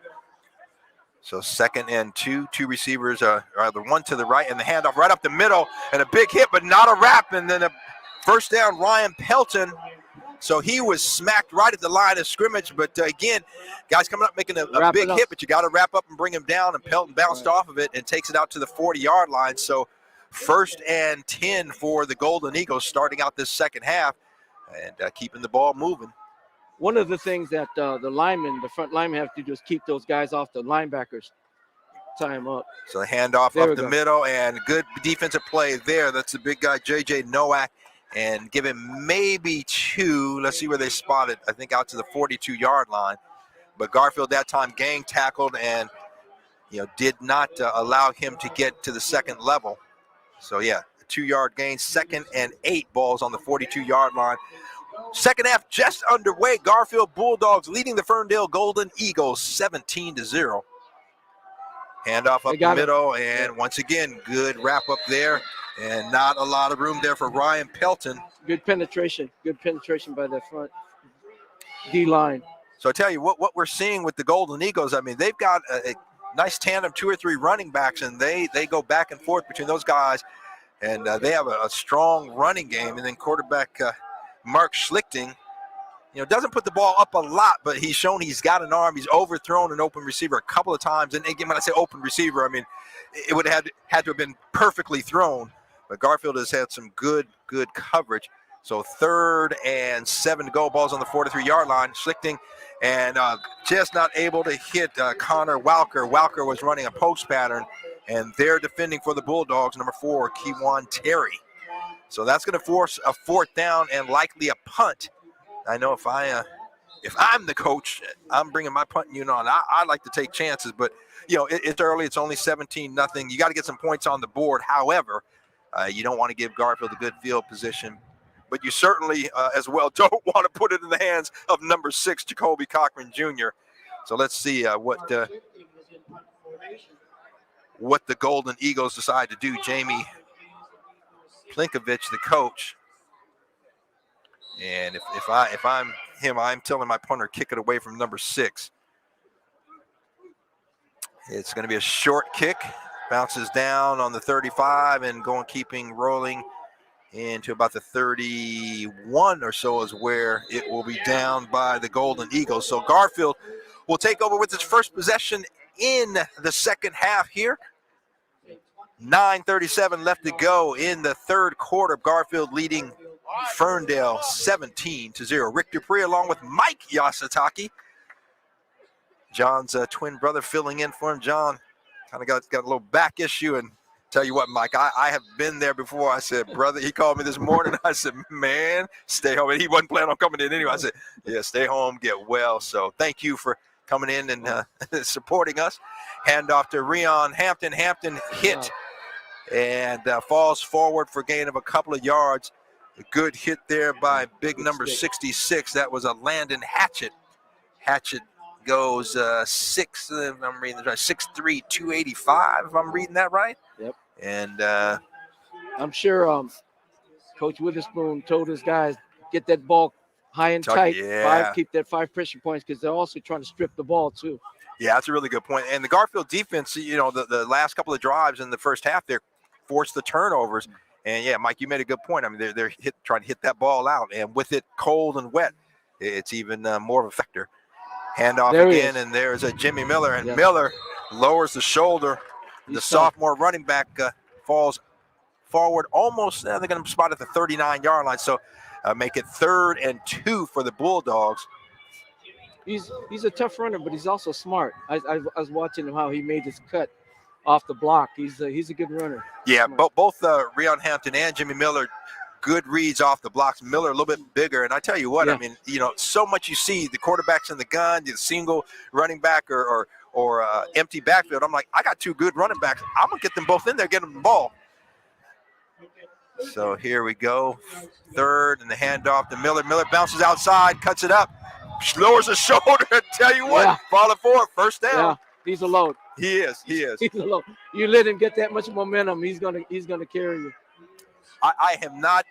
So 2nd and 2, two receivers are the one to the right, and the handoff right up the middle, and a big hit, but not a wrap, and then a first down, Ryan Pelton. So he was smacked right at the line of scrimmage, but again, guys coming up making a big hit, but you got to wrap up and bring him down, and Pelton bounced off of it and takes it out to the 40-yard line. So 1st and 10 for the Golden Eagles starting out this second half and keeping the ball moving. One of the things that the front linemen have to do is keep those guys off the linebackers, tie them up. So the handoff up the middle, and good defensive play there. That's the big guy, J.J. Nowak, and give him maybe 2. Let's see where they spot it. I think out to the 42-yard line. But Garfield that time gang tackled and did not allow him to get to the second level. So, a 2-yard gain, 2nd and 8, balls on the 42-yard line. Second half just underway. Garfield Bulldogs leading the Ferndale Golden Eagles 17-0. Handoff up the middle, and once again, good wrap up there, and not a lot of room there for Ryan Pelton. Good penetration by the front D-line. So I tell you what we're seeing with the Golden Eagles, I mean, they've got a nice tandem, 2 or 3 running backs, and they go back and forth between those guys, and they have a strong running game. And then quarterback Mark Schlichting, doesn't put the ball up a lot, but he's shown he's got an arm. He's overthrown an open receiver a couple of times. And again, when I say open receiver, I mean, it would have had to have been perfectly thrown. But Garfield has had some good coverage. So 3rd and 7 to go, balls on the 43-yard line. Schlichting and just not able to hit Connor Walker. Walker was running a post pattern, and they're defending for the Bulldogs, number 4, Kewan Terry. So that's going to force a 4th down and likely a punt. I know if I'm the coach, I'm bringing my punting unit on. I like to take chances, but it's early. It's only 17-0. You got to get some points on the board. However, you don't want to give Garfield a good field position, but you certainly as well don't want to put it in the hands of number 6, Jacoby Cochran Jr. So let's see what the Golden Eagles decide to do. Jamie Plinkovich, the coach. And if I'm him, I'm telling my punter, kick it away from number 6. It's going to be a short kick. Bounces down on the 35 and keeping rolling into about the 31 or so is where it will be down by the Golden Eagles. So Garfield will take over with his first possession in the second half here. 9:37 left to go in the third quarter. Garfield leading Ferndale 17-0. Rick Dupree along with Mike Yasutake. John's twin brother filling in for him. John kind of got a little back issue, and tell you what, Mike, I have been there before. I said, brother, he called me this morning. I said, man, stay home. And he wasn't planning on coming in anyway. I said, yeah, stay home, get well. So thank you for coming in and supporting us. Hand off to Rion Hampton. Hampton hit and falls forward for gain of a couple of yards. A good hit there by big number 66. That was a Landon Hatchett. Hatchett goes 6, if I'm reading this right, 6'3", 285, if I'm reading that right. Yep. And I'm sure Coach Witherspoon told his guys, get that ball high and tight. Yeah. Keep that 5 pressure points, because they're also trying to strip the ball too. Yeah, that's a really good point. And the Garfield defense, the last couple of drives in the first half, they forced the turnovers. And yeah, Mike, you made a good point. I mean, they're trying to hit that ball out, and with it cold and wet, it's even more of a factor. Handoff again, and there's a Jimmy Miller, and Miller lowers the shoulder. The sophomore running back falls forward almost. They're going to spot at the 39-yard line, so make it 3rd and 2 for the Bulldogs. He's a tough runner, but he's also smart. I was watching him how he made his cut off the block. He's a good runner. Yeah, both Rion Hampton and Jimmy Miller, good reads off the blocks. Miller a little bit bigger, and I tell you what, I mean, so much you see the quarterbacks in the gun, the single running back or empty backfield. I'm like, I got 2 good running backs. I'm gonna get them both in there, get them the ball. So here we go, 3rd, and the handoff to Miller. Miller bounces outside, cuts it up, lowers his shoulder. And tell you what, falling forward, first down. Yeah, he's a load. He is. He's a load. You let him get that much momentum, he's gonna carry you. I have not,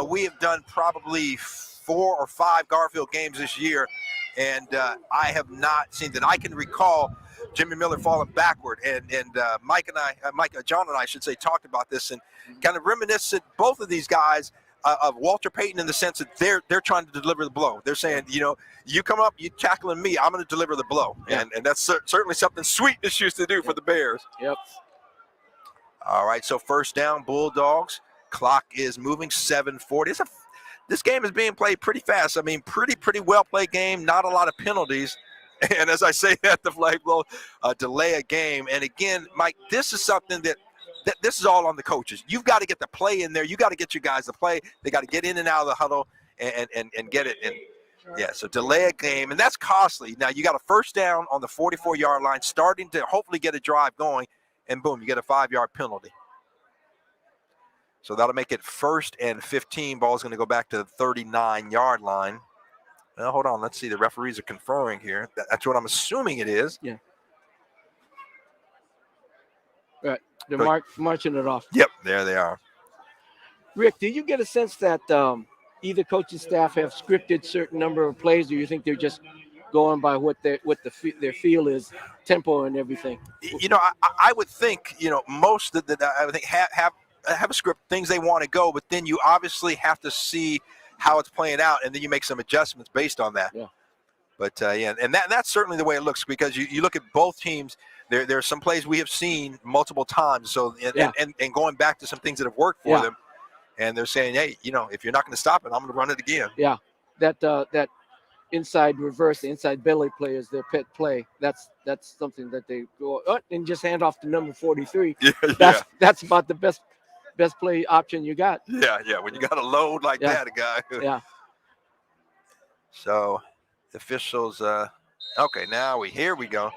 we have done probably 4 or 5 Garfield games this year, and I have not seen that I can recall Jimmy Miller falling backward. And John and I should say, talked about this and kind of reminiscent, both of these guys, of Walter Payton, in the sense that they're trying to deliver the blow. They're saying, you come up, you tackling me, I'm going to deliver the blow. Yeah. And that's certainly something Sweetness used to do for the Bears. Yep. All right, so first down, Bulldogs. Clock is moving, 7:40. This game is being played pretty fast. I mean, pretty well played game. Not a lot of penalties. And as I say at the flag blow, delay a game. And again, Mike, this is something that this is all on the coaches. You've got to get the play in there. You got to get your guys to play. They got to get in and out of the huddle and get it. And yeah, so delay a game, and that's costly. Now you got a first down on the 44-yard line, starting to hopefully get a drive going, and boom, you get a 5-yard penalty. So that'll make it 1st and 15. Ball's going to go back to the 39-yard line. Well, hold on. Let's see. The referees are conferring here. That's what I'm assuming it is. Yeah. Right. They're marching it off. Yep, there they are. Rick, do you get a sense that either coaching staff have scripted certain number of plays, or you think they're just going by what their feel is, tempo and everything? I would think, most that I would think have a script, things they want to go, but then you obviously have to see how it's playing out, and then you make some adjustments based on that. Yeah. But and that's certainly the way it looks, because you look at both teams. There are some plays we have seen multiple times. So and going back to some things that have worked for them, and they're saying, hey, if you're not going to stop it, I'm going to run it again. Yeah, that inside reverse, the inside belly play is their pet play. That's something that they go and just hand off to number 43. That's about the best play option you got. Yeah. When you got a load like that, a guy. Yeah. So the officials, okay, here we go.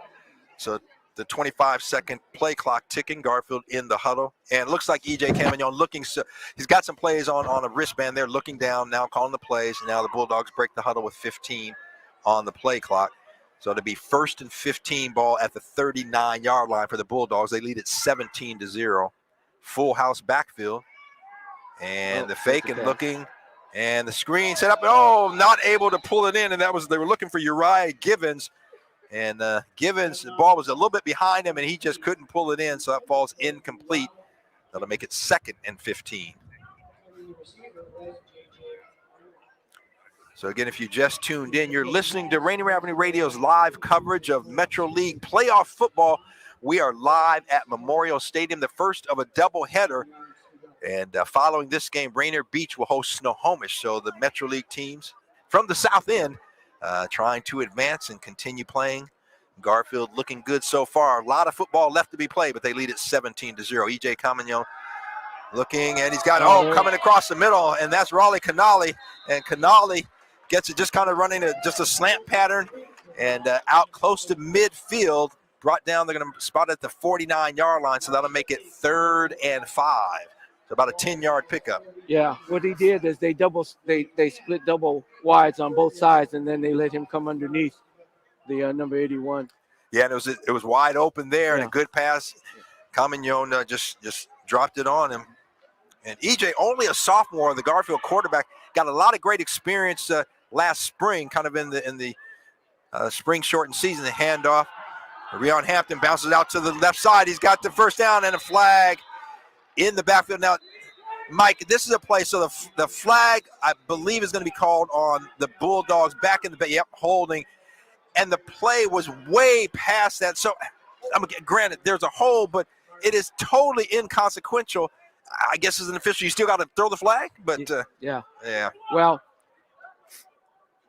So the 25-second play clock ticking. Garfield in the huddle, and it looks like E.J. Camagnon looking. So he's got some plays on a wristband there, looking down now, calling the plays. Now the Bulldogs break the huddle with 15 on the play clock. So it'll be 1st and 15, ball at the 39-yard line for the Bulldogs. They lead at 17-0. Full house backfield. And the fake and looking. And the screen set up. Oh, not able to pull it in. And they were looking for Uriah Givens. And Givens, the ball was a little bit behind him, and he just couldn't pull it in. So that falls incomplete. That'll make it 2nd and 15. So again, if you just tuned in, you're listening to Rainier Avenue Radio's live coverage of Metro League playoff football. We are live at Memorial Stadium, the first of a doubleheader. And following this game, Rainier Beach will host Snohomish. So the Metro League teams from the South End trying to advance and continue playing. Garfield looking good so far. A lot of football left to be played, but they lead at 17-0. EJ Camagnon looking, and he's got, coming across the middle, and that's Raleigh Canali. And Canali gets it just kind of running just a slant pattern and out close to midfield. Brought down, they're going to spot it at the 49-yard line, so that'll make it 3rd and 5. So about a 10-yard pickup. Yeah, what he did is they split double wides on both sides, and then they let him come underneath the number 81. Yeah, and it was wide open there, and a good pass. Camagnon just dropped it on him. And EJ, only a sophomore, the Garfield quarterback, got a lot of great experience last spring, kind of in the spring shortened season. The handoff. Rion Hampton bounces out to the left side. He's got the first down and a flag in the backfield. Now, Mike, this is a play. So the flag, I believe, is going to be called on the Bulldogs back in the bay. Yep, holding. And the play was way past that. So, granted, there's a hole, but it is totally inconsequential. I guess as an official, you still got to throw the flag. But yeah. Well,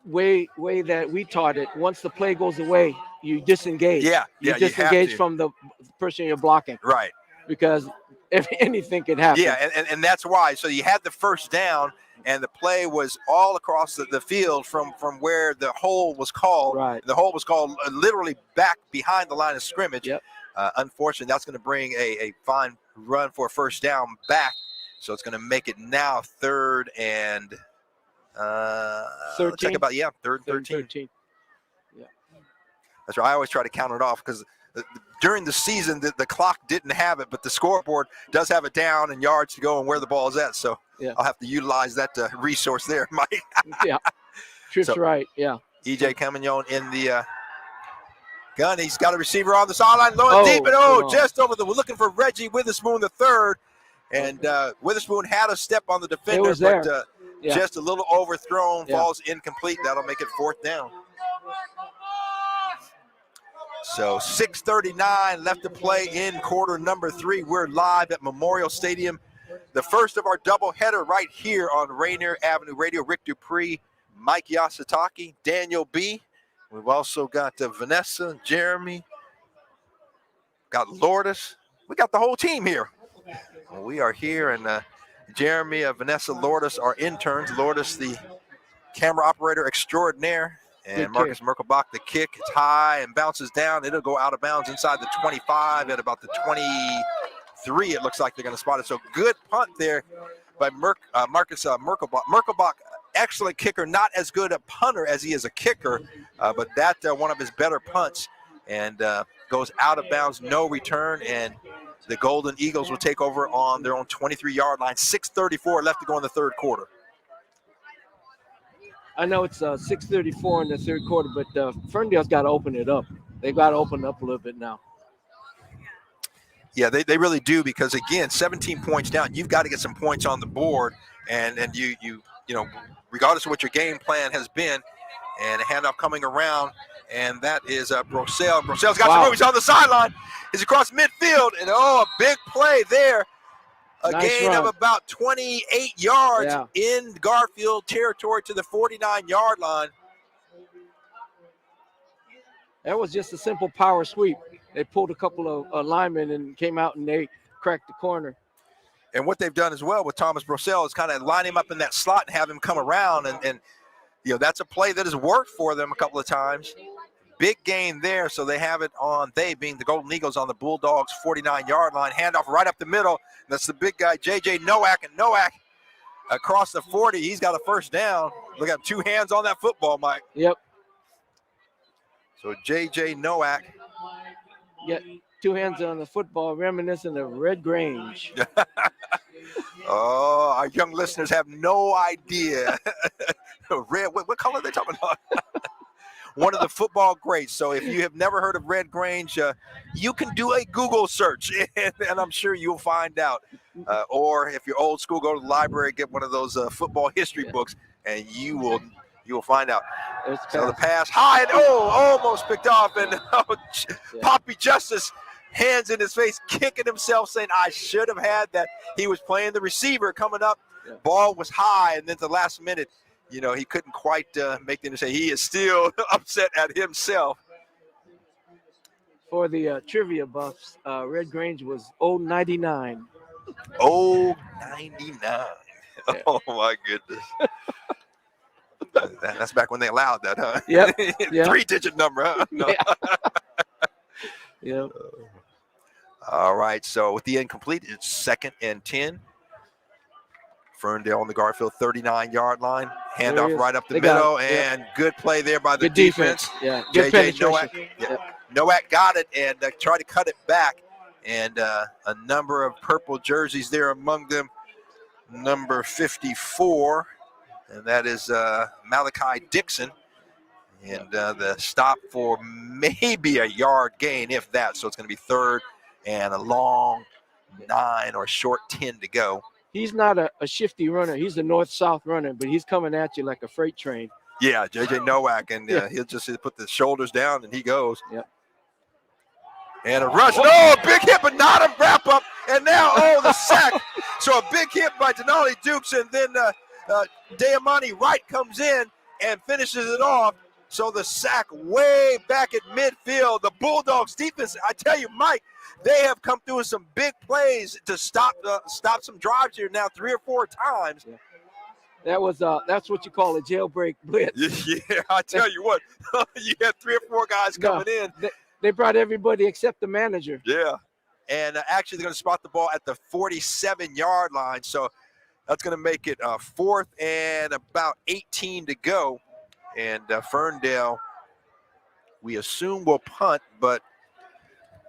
way that we taught it. Once the play goes away, you disengage. You disengage from the person you're blocking. Right. Because if anything can happen. Yeah, and that's why. So you had the first down, and the play was all across the field from where the hole was called. Right. The hole was called literally back behind the line of scrimmage. Yep. Unfortunately, that's going to bring a fine run for a first down back. So it's going to make it now 3rd and 13. Third 13. Yeah. That's right. I always try to count it off because during the season, the clock didn't have it, but the scoreboard does have it down and yards to go and where the ball is at. So I'll have to utilize that resource there, Mike. Yeah. Tripp's right. Yeah. EJ Camagnon in the gun. He's got a receiver on the sideline, low and deep, and just over we're looking for Reggie Witherspoon the third. And Witherspoon had a step on the defender, but just a little overthrown, falls incomplete. That'll make it 4th down. So 6:39 left to play in quarter number 3. We're live at Memorial Stadium. The first of our doubleheader right here on Rainier Avenue Radio. Rick Dupree, Mike Yasutaki, Daniel B. We've also got Vanessa, Jeremy, got Lourdes. We got the whole team here. Well, we are here, and Jeremy, Vanessa, Lourdes are interns. Lourdes, the camera operator extraordinaire. And Marcus Merkelbach, the kick, it's high and bounces down. It'll go out of bounds inside the 25 at about the 23. It looks like they're going to spot it. So good punt there by Marcus Merkelbach. Merkelbach, excellent kicker, not as good a punter as he is a kicker, but that one of his better punts, and goes out of bounds, no return, and the Golden Eagles will take over on their own 23-yard line. 6:34 left to go in the 3rd quarter. I know it's 6:34 in the 3rd quarter, but Ferndale's got to open it up. They've got to open it up a little bit now. Yeah, they really do, because again, 17 points down. You've got to get some points on the board, and you know, regardless of what your game plan has been, and a handoff coming around, and that is Brosell. Brosell's got some room. He's on the sideline. He's across midfield, and a big play there. A gain of about 28 yards in Garfield territory to the 49-yard line. That was just a simple power sweep. They pulled a couple of linemen and came out and they cracked the corner. And what they've done as well with Thomas Brosell is kind of line him up in that slot and have him come around. And you know, that's a play that has worked for them a couple of times. Big gain there, so they have it on, they being the Golden Eagles, on the Bulldogs' 49-yard line. Handoff right up the middle. That's the big guy, J.J. Nowak. And Nowak across the 40. He's got a first down. Look at 2 hands on that football, Mike. Yep. So J.J. Nowak. Yeah, 2 hands on the football, reminiscent of Red Grange. Oh, our young listeners have no idea. Red, what color are they talking about? One of the football greats. So if you have never heard of Red Grange, you can do a Google search, and I'm sure you'll find out. Or if you're old school, go to the library, get one of those football history books, and you will find out. So the pass high and almost picked off, and Poppy Justice, hands in his face, kicking himself, saying, I should have had that. He was playing the receiver coming up. Yeah. Ball was high, and then at the last minute, he couldn't quite make the interception. He is still upset at himself. For the trivia buffs, Red Grange was 099. 099. Yeah. Oh, my goodness. That's back when they allowed that, huh? Yep. 3-digit number, huh? No. Yep. All right, so with the incomplete, it's 2nd and 10. Ferndale on the Garfield 39-yard line. Handoff right up the middle, and good play there by the defense. Yeah, good Nowak. Nowak got it and tried to cut it back. And a number of purple jerseys there among them. Number 54, and that is Malachi Dixon. And the stop for maybe a yard gain, if that. So it's going to be 3rd and a long 9 or short 10 to go. He's not a shifty runner. He's a north-south runner, but he's coming at you like a freight train. Yeah, J.J. Nowak, and he'll just put the shoulders down, and he goes. Yep. And a rush. Oh, a big hit, but not a wrap-up. And now, the sack. So a big hit by Denali Dukes, and then Diamante Wright comes in and finishes it off. So the sack way back at midfield. The Bulldogs defense, I tell you, Mike, they have come through with some big plays to stop some drives here now 3 or 4 times. Yeah. That's what you call a jailbreak blitz. Yeah, I tell you what, you had 3 or 4 guys coming in. They brought everybody except the manager. Yeah, and actually they're going to spot the ball at the 47-yard line. So that's going to make it 4th and about 18 to go. And Ferndale, we assume will punt, but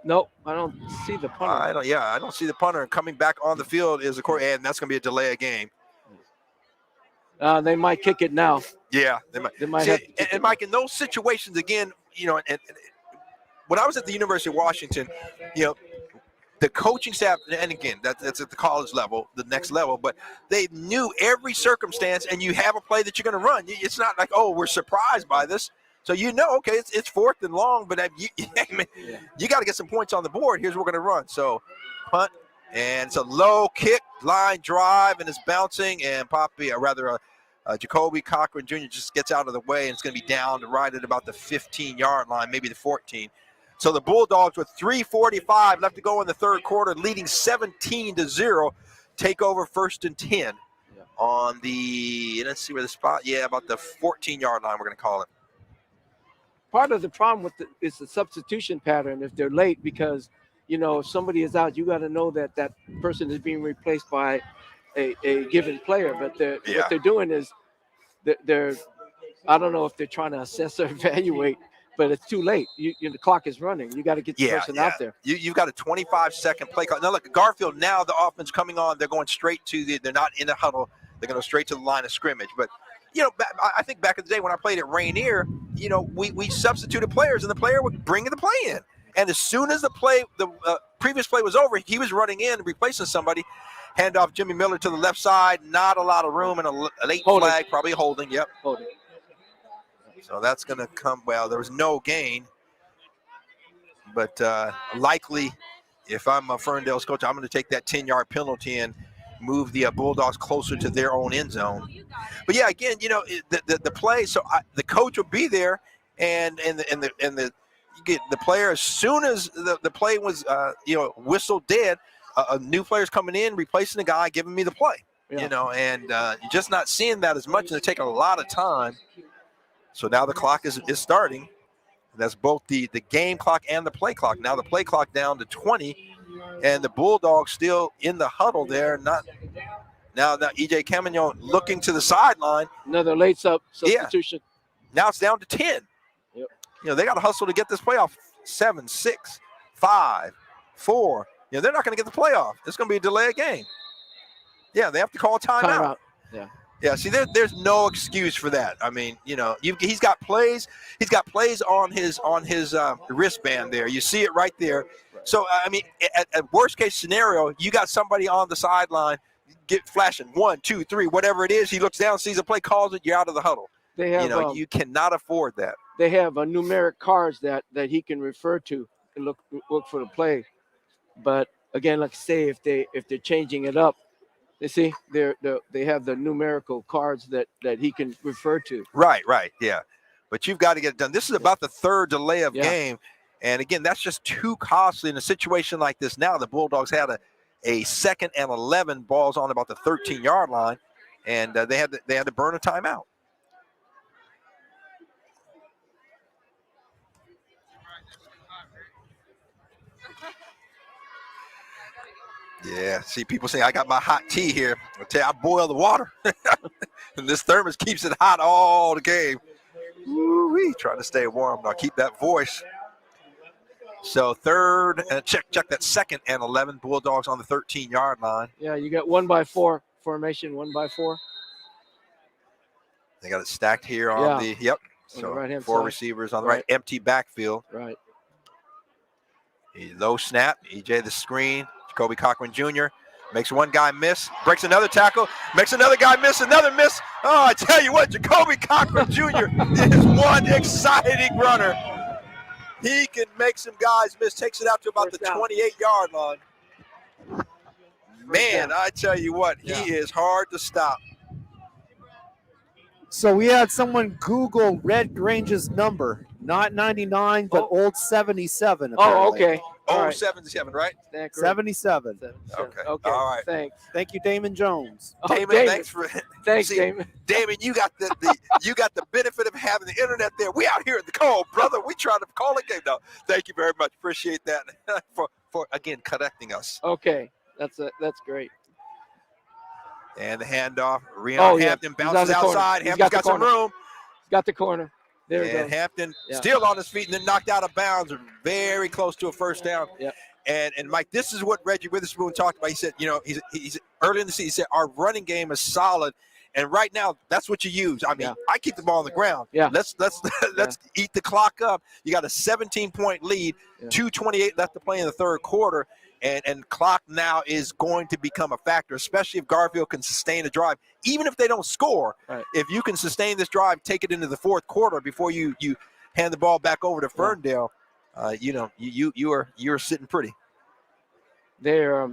nope, I don't see the punter. I don't see the punter. And coming back on the field is and that's going to be a delay of game. They might kick it now. Yeah, they might. See, and Mike, in those situations, again, and when I was at the University of Washington, the coaching staff, and again, that's at the college level, the next level, but they knew every circumstance, and you have a play that you're going to run. It's not like, we're surprised by this. So okay, it's 4th and long, but you got to get some points on the board. Here's what we're going to run. So punt, and it's a low kick, line drive, and it's bouncing, and Jacoby Cochran Jr. just gets out of the way, and it's going to be down right at about the 15-yard line, maybe the 14. So the Bulldogs with 3:45 left to go in the 3rd quarter, leading 17-0, take over 1st and 10 on the, let's see where the spot, about the 14-yard line, we're going to call it. Part of the problem is the substitution pattern if they're late, because, if somebody is out, you got to know that that person is being replaced by a given player. But what they're doing is they're I don't know if they're trying to assess or evaluate, but it's too late. The clock is running. You got to get the person out there. You've got a 25-second play clock. Now, look, Garfield, now the offense coming on, they're going straight they're not in a huddle. They're going to go straight to the line of scrimmage. But, I think back in the day when I played at Rainier, we substituted players, and the player would bring the play in. And as soon as the previous play was over, he was running in and replacing somebody. Hand off Jimmy Miller to the left side. Not a lot of room, and a late flag, probably holding. Yep. Holding. So that's going to come. Well, there was no gain, but likely, if I'm Ferndale's coach, I'm going to take that 10-yard penalty and move the Bulldogs closer to their own end zone. But yeah, again, the play. So the coach will be there, and the player, as soon as the play was whistled dead, a new player's coming in, replacing the guy, giving me the play. And you're just not seeing that as much, and it's taking a lot of time. So now the clock is starting. That's both the game clock and the play clock. Now the play clock down to 20, and the Bulldogs still in the huddle there. Now E.J. Camignon looking to the sideline. Another late substitution. Yeah. Now it's down to 10. Yep. They got to hustle to get this playoff. 7, 6, 5, 4. They're not going to get the playoff. It's going to be a delay of game. Yeah, they have to call a timeout. Yeah. Yeah, see, there's no excuse for that. I mean, he's got plays. He's got plays on his wristband there. You see it right there. So, I mean, at worst case scenario, you got somebody on the sideline flashing 1, 2, 3, whatever it is. He looks down, sees a play, calls it. You're out of the huddle. They have, you cannot afford that. They have numeric cards that he can refer to and look for the play. But again, like I say, if they're changing it up, they see they have the numerical cards that he can refer to. Right, yeah. But you've got to get it done. This is about the third delay of game. And again, that's just too costly in a situation like this. Now the Bulldogs had a 2nd and 11 balls on about the 13-yard line, and they had to burn a timeout. Yeah, see, people say I got my hot tea here. I tell you, I boil the water, and this thermos keeps it hot all the game. Woo-wee, trying to stay warm. Now keep that voice. So third, check that 2nd and 11. Bulldogs on the 13-yard line. Yeah, you got 1-by-4 formation, 1-by-4. They got it stacked here on the on the right-hand 4 side. receivers on the right, empty backfield. Right. Low snap, EJ the screen. Jacoby Cochran Jr. makes one guy miss, breaks another tackle, makes another guy miss, another miss. Oh, I tell you what, Jacoby Cochran Jr. is one exciting runner. He can make some guys miss, takes it out to about the 28-yard line. Man, I tell you what, he is hard to stop. So we had someone Google Red Grange's number, not 99, but old 77. Oh, okay. Oh, 77, right? 77. Okay. Okay. All right. Thanks. Thank you, Damon Jones. Damon, thanks for Damon. Damon, you got the you got the benefit of having the internet there. We out here at the call, brother. We trying to call a game now. Thank you very much. Appreciate that for again connecting us. Okay. That's great. And the handoff. Rion Hampton bounces outside. Hampton's got some room. He's got the corner. There we go. And Hampton still on his feet and then knocked out of bounds, very close to a first down. Yep. And Mike, this is what Reggie Witherspoon talked about. He said, he's early in the season, he said, our running game is solid. And right now, that's what you use. I mean, I keep the ball on the ground. Yeah. Let's eat the clock up. You got a 17-point lead, 2:28 left to play in the third quarter. And clock now is going to become a factor, especially if Garfield can sustain a drive. Even if they don't score, if you can sustain this drive, take it into the fourth quarter before you hand the ball back over to Ferndale, you're sitting pretty. They're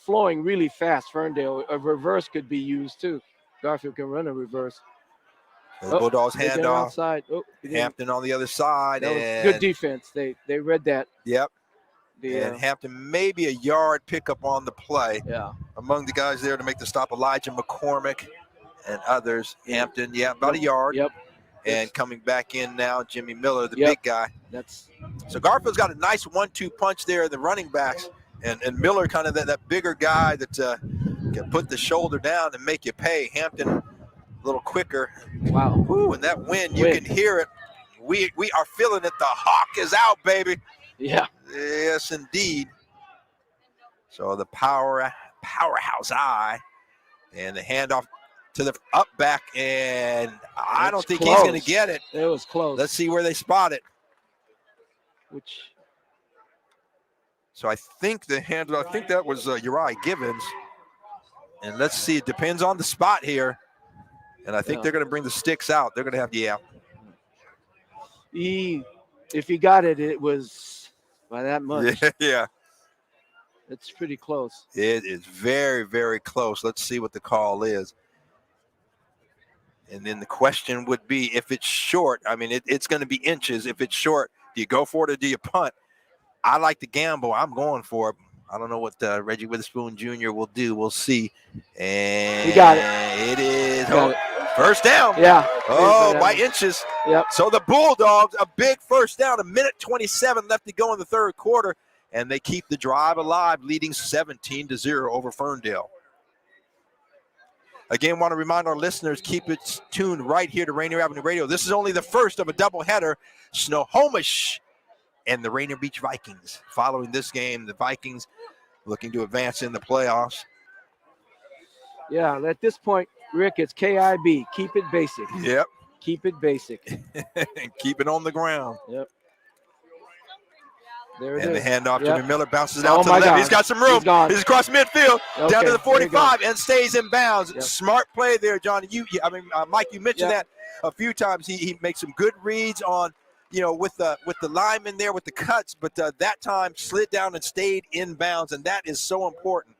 flowing really fast. Ferndale, a reverse could be used too. Garfield can run a reverse. The Bulldogs hand off. Outside. Hampton on the other side. That was good defense. They read that. Yep. And Hampton maybe a yard pickup on the play. Yeah. Among the guys there to make the stop, Elijah McCormick and others. Hampton, about a yard. Yep. And coming back in now, Jimmy Miller, the big guy. So Garfield's got a nice 1-2 punch there in the running backs. And Miller kind of that bigger guy that can put the shoulder down and make you pay. Hampton a little quicker. Wow. Woo, and that wind, you can hear it. We are feeling it. The hawk is out, baby. Yeah. Yes, indeed. So the powerhouse eye and the handoff to the up back, and I don't think he's going to get it. It was close. Let's see where they spot it. So I think the handle, I think that was Uriah Givens. And let's see, it depends on the spot here. And I think they're going to bring the sticks out. They're going to have, if he got it, it was by that much. Yeah. It's pretty close. It is very, very close. Let's see what the call is. And then the question would be, if it's short, I mean, it's going to be inches. If it's short, do you go for it or do you punt? I like to gamble. I'm going for it. I don't know what Reggie Witherspoon Jr. will do. We'll see. And he got it. It is first down. Yeah. Oh, by inches. Yep. So the Bulldogs, a big first down, 1:27 left to go in the third quarter, and they keep the drive alive, leading 17-0 over Ferndale. Again, want to remind our listeners, keep it tuned right here to Rainier Avenue Radio. This is only the first of a doubleheader. Snohomish and the Rainier Beach Vikings. Following this game, the Vikings looking to advance in the playoffs. Yeah, at this point, Rick, it's KIB. Keep it basic. Yep. Keep it basic. And keep it on the ground. Yep. There it and is. the handoff, Yep. Jimmy Miller bounces out to the my left. God. He's got some room. He's across midfield, down to Okay, the there you 45, go. and stays in bounds. Yep. Smart play there, Johnny. Mike, you mentioned Yep. that a few times. He makes some good reads on, with the lineman there with the cuts, but that time slid down and stayed in bounds, and that is so important.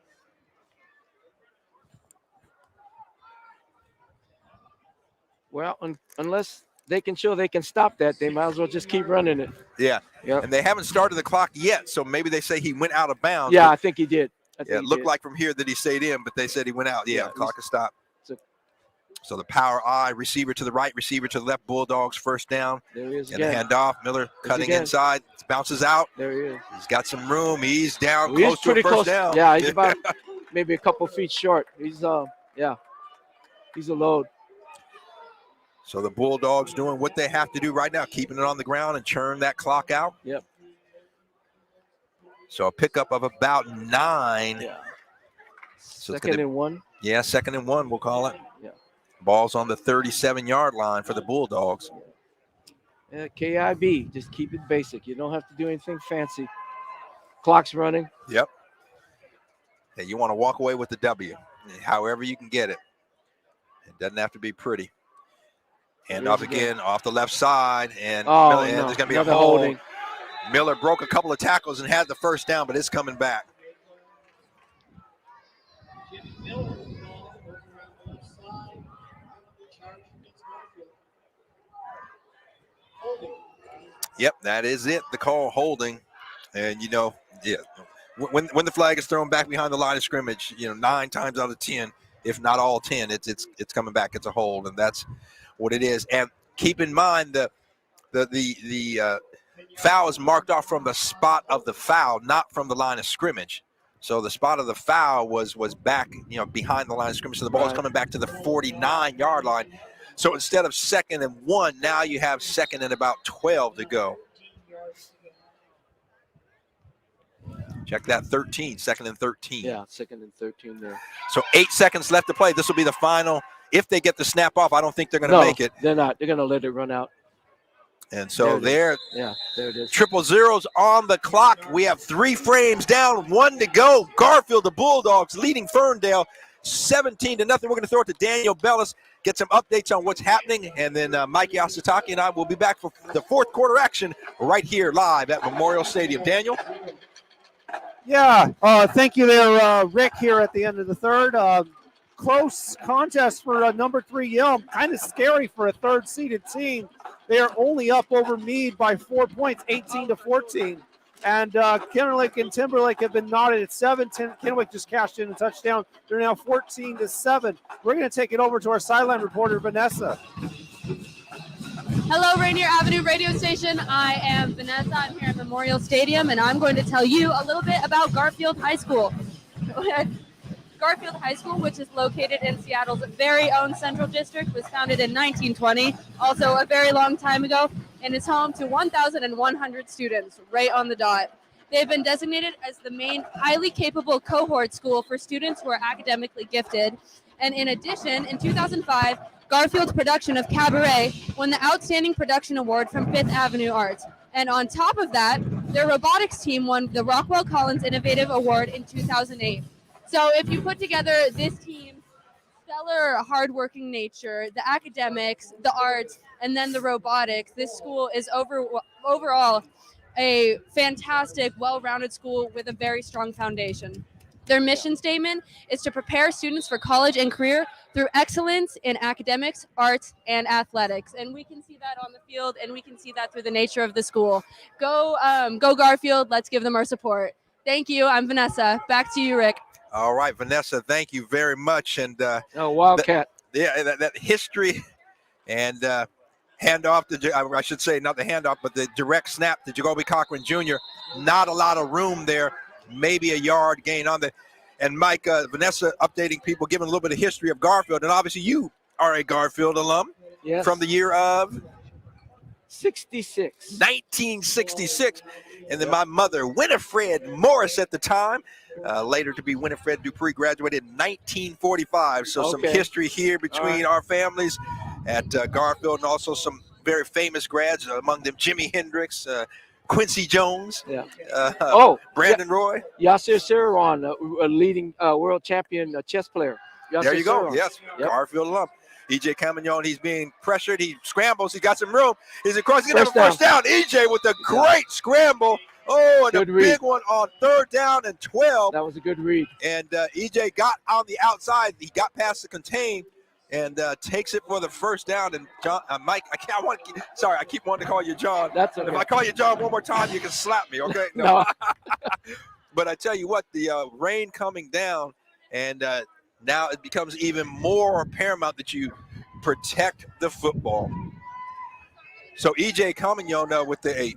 Well, unless they can show they can stop that, they might as well just keep running it. Yeah. Yep. And they haven't started the clock yet, so maybe they say he went out of bounds. Yeah, but I think he did. it looked like from here that he stayed in, but they said he went out. Yeah, the clock is stopped. So the power I, receiver to the right, receiver to the left, Bulldogs first down. There he is And again. the handoff, Miller cutting again. inside, bounces out. There he is. He's got some room. He's down He's close to a pretty first close. down. Yeah, he's about maybe a couple feet short. He's he's a load. So the Bulldogs doing what they have to do right now, keeping it on the ground and churn that clock out. Yep. So a pickup of about 9. Yeah. So it's Second gonna- and 1. Yeah, 2nd and 1, we'll call it. Yeah. Ball's on the 37-yard line for the Bulldogs. Yeah, KIB, just keep it basic. You don't have to do anything fancy. Clock's running. Yep. Hey, you want to walk away with the W, however you can get it. It doesn't have to be pretty. Hand off again, off the left side, and Miller, and there's going to be a another hold. holding. Miller broke a couple of tackles and had the first down, but it's coming back. Yep, that is it. The call, holding, and when the flag is thrown back behind the line of scrimmage, 9 times out of 10, if not all 10, it's coming back. It's a hold, and that's what it is. And keep in mind the foul is marked off from the spot of the foul, not from the line of scrimmage. So the spot of the foul was back, behind the line of scrimmage. So the ball is coming back to the 49-yard line. So instead of 2nd and 1, now you have 2nd and about 12 to go. Check that, 13, 2nd and 13. Yeah, 2nd and 13 there. So 8 seconds left to play. This will be the final. If they get the snap off, I don't think they're going to make it. They're not. They're going to let it run out. And so there it is. Triple zeros on the clock. We have 3 frames down, 1 to go. Garfield, the Bulldogs, leading Ferndale 17-0. We're going to throw it to Daniel Bellis, get some updates on what's happening, and then Mike Yasutaki and I will be back for the 4th quarter action right here live at Memorial Stadium. Daniel? Yeah, thank you there, Rick, here at the end of the 3rd. Close contest for number 3 Yelm. Kind of scary for a 3rd-seeded team. They are only up over Meade by 4 points, 18-14. And Kennewick and Timberlake have been knotted at 7. Kennewick just cashed in a touchdown. They're now 14-7. We're going to take it over to our sideline reporter, Vanessa. Hello, Rainier Avenue Radio Station. I am Vanessa. I'm here at Memorial Stadium, and I'm going to tell you a little bit about Garfield High School. Garfield High School, which is located in Seattle's very own Central District, was founded in 1920, also a very long time ago, and is home to 1,100 students right on the dot. They've been designated as the main highly capable cohort school for students who are academically gifted. And in addition, in 2005, Garfield's production of Cabaret won the Outstanding Production Award from Fifth Avenue Arts. And on top of that, their robotics team won the Rockwell Collins Innovative Award in 2008. So if you put together this team's stellar hardworking nature, the academics, the arts, and then the robotics, this school is overall a fantastic, well-rounded school with a very strong foundation. Their mission statement is to prepare students for college and career through excellence in academics, arts, and athletics. And we can see that on the field, and we can see that through the nature of the school. Go Garfield. Let's give them our support. Thank you. I'm Vanessa. Back to you, Rick. All right, Vanessa, thank you very much. And Wildcat. that history and handoff to, I should say, not the handoff, but the direct snap to Jacoby Cochran Jr. Not a lot of room there, maybe a yard gain on the. And Mike, Vanessa updating people, giving a little bit of history of Garfield. And obviously you are a Garfield alum from the year of 66. 1966. And then my mother, Winifred Morris at the time, later to be Winifred Dupree, graduated in 1945. So some Okay. history here between our families at Garfield, and also some very famous grads, among them Jimi Hendrix, Quincy Jones, Brandon Roy. Yasser Sirron, a leading world champion chess player. Yasser There you go. Sirron. Yes, Yep. Garfield alum. EJ Camagnon, he's being pressured. He scrambles. He got some room. He's across. He's going to have a first down. EJ with a great scramble. Oh, and Good a read. big one on 3rd down and 12. That was a good read. And EJ got on the outside. He got past the contain and takes it for the first down. And John, Mike, I keep wanting to call you John. That's okay. If I call you John one more time, you can slap me, okay? No. But I tell you what, the rain coming down, and now it becomes even more paramount that you protect the football. So EJ Camagnon with the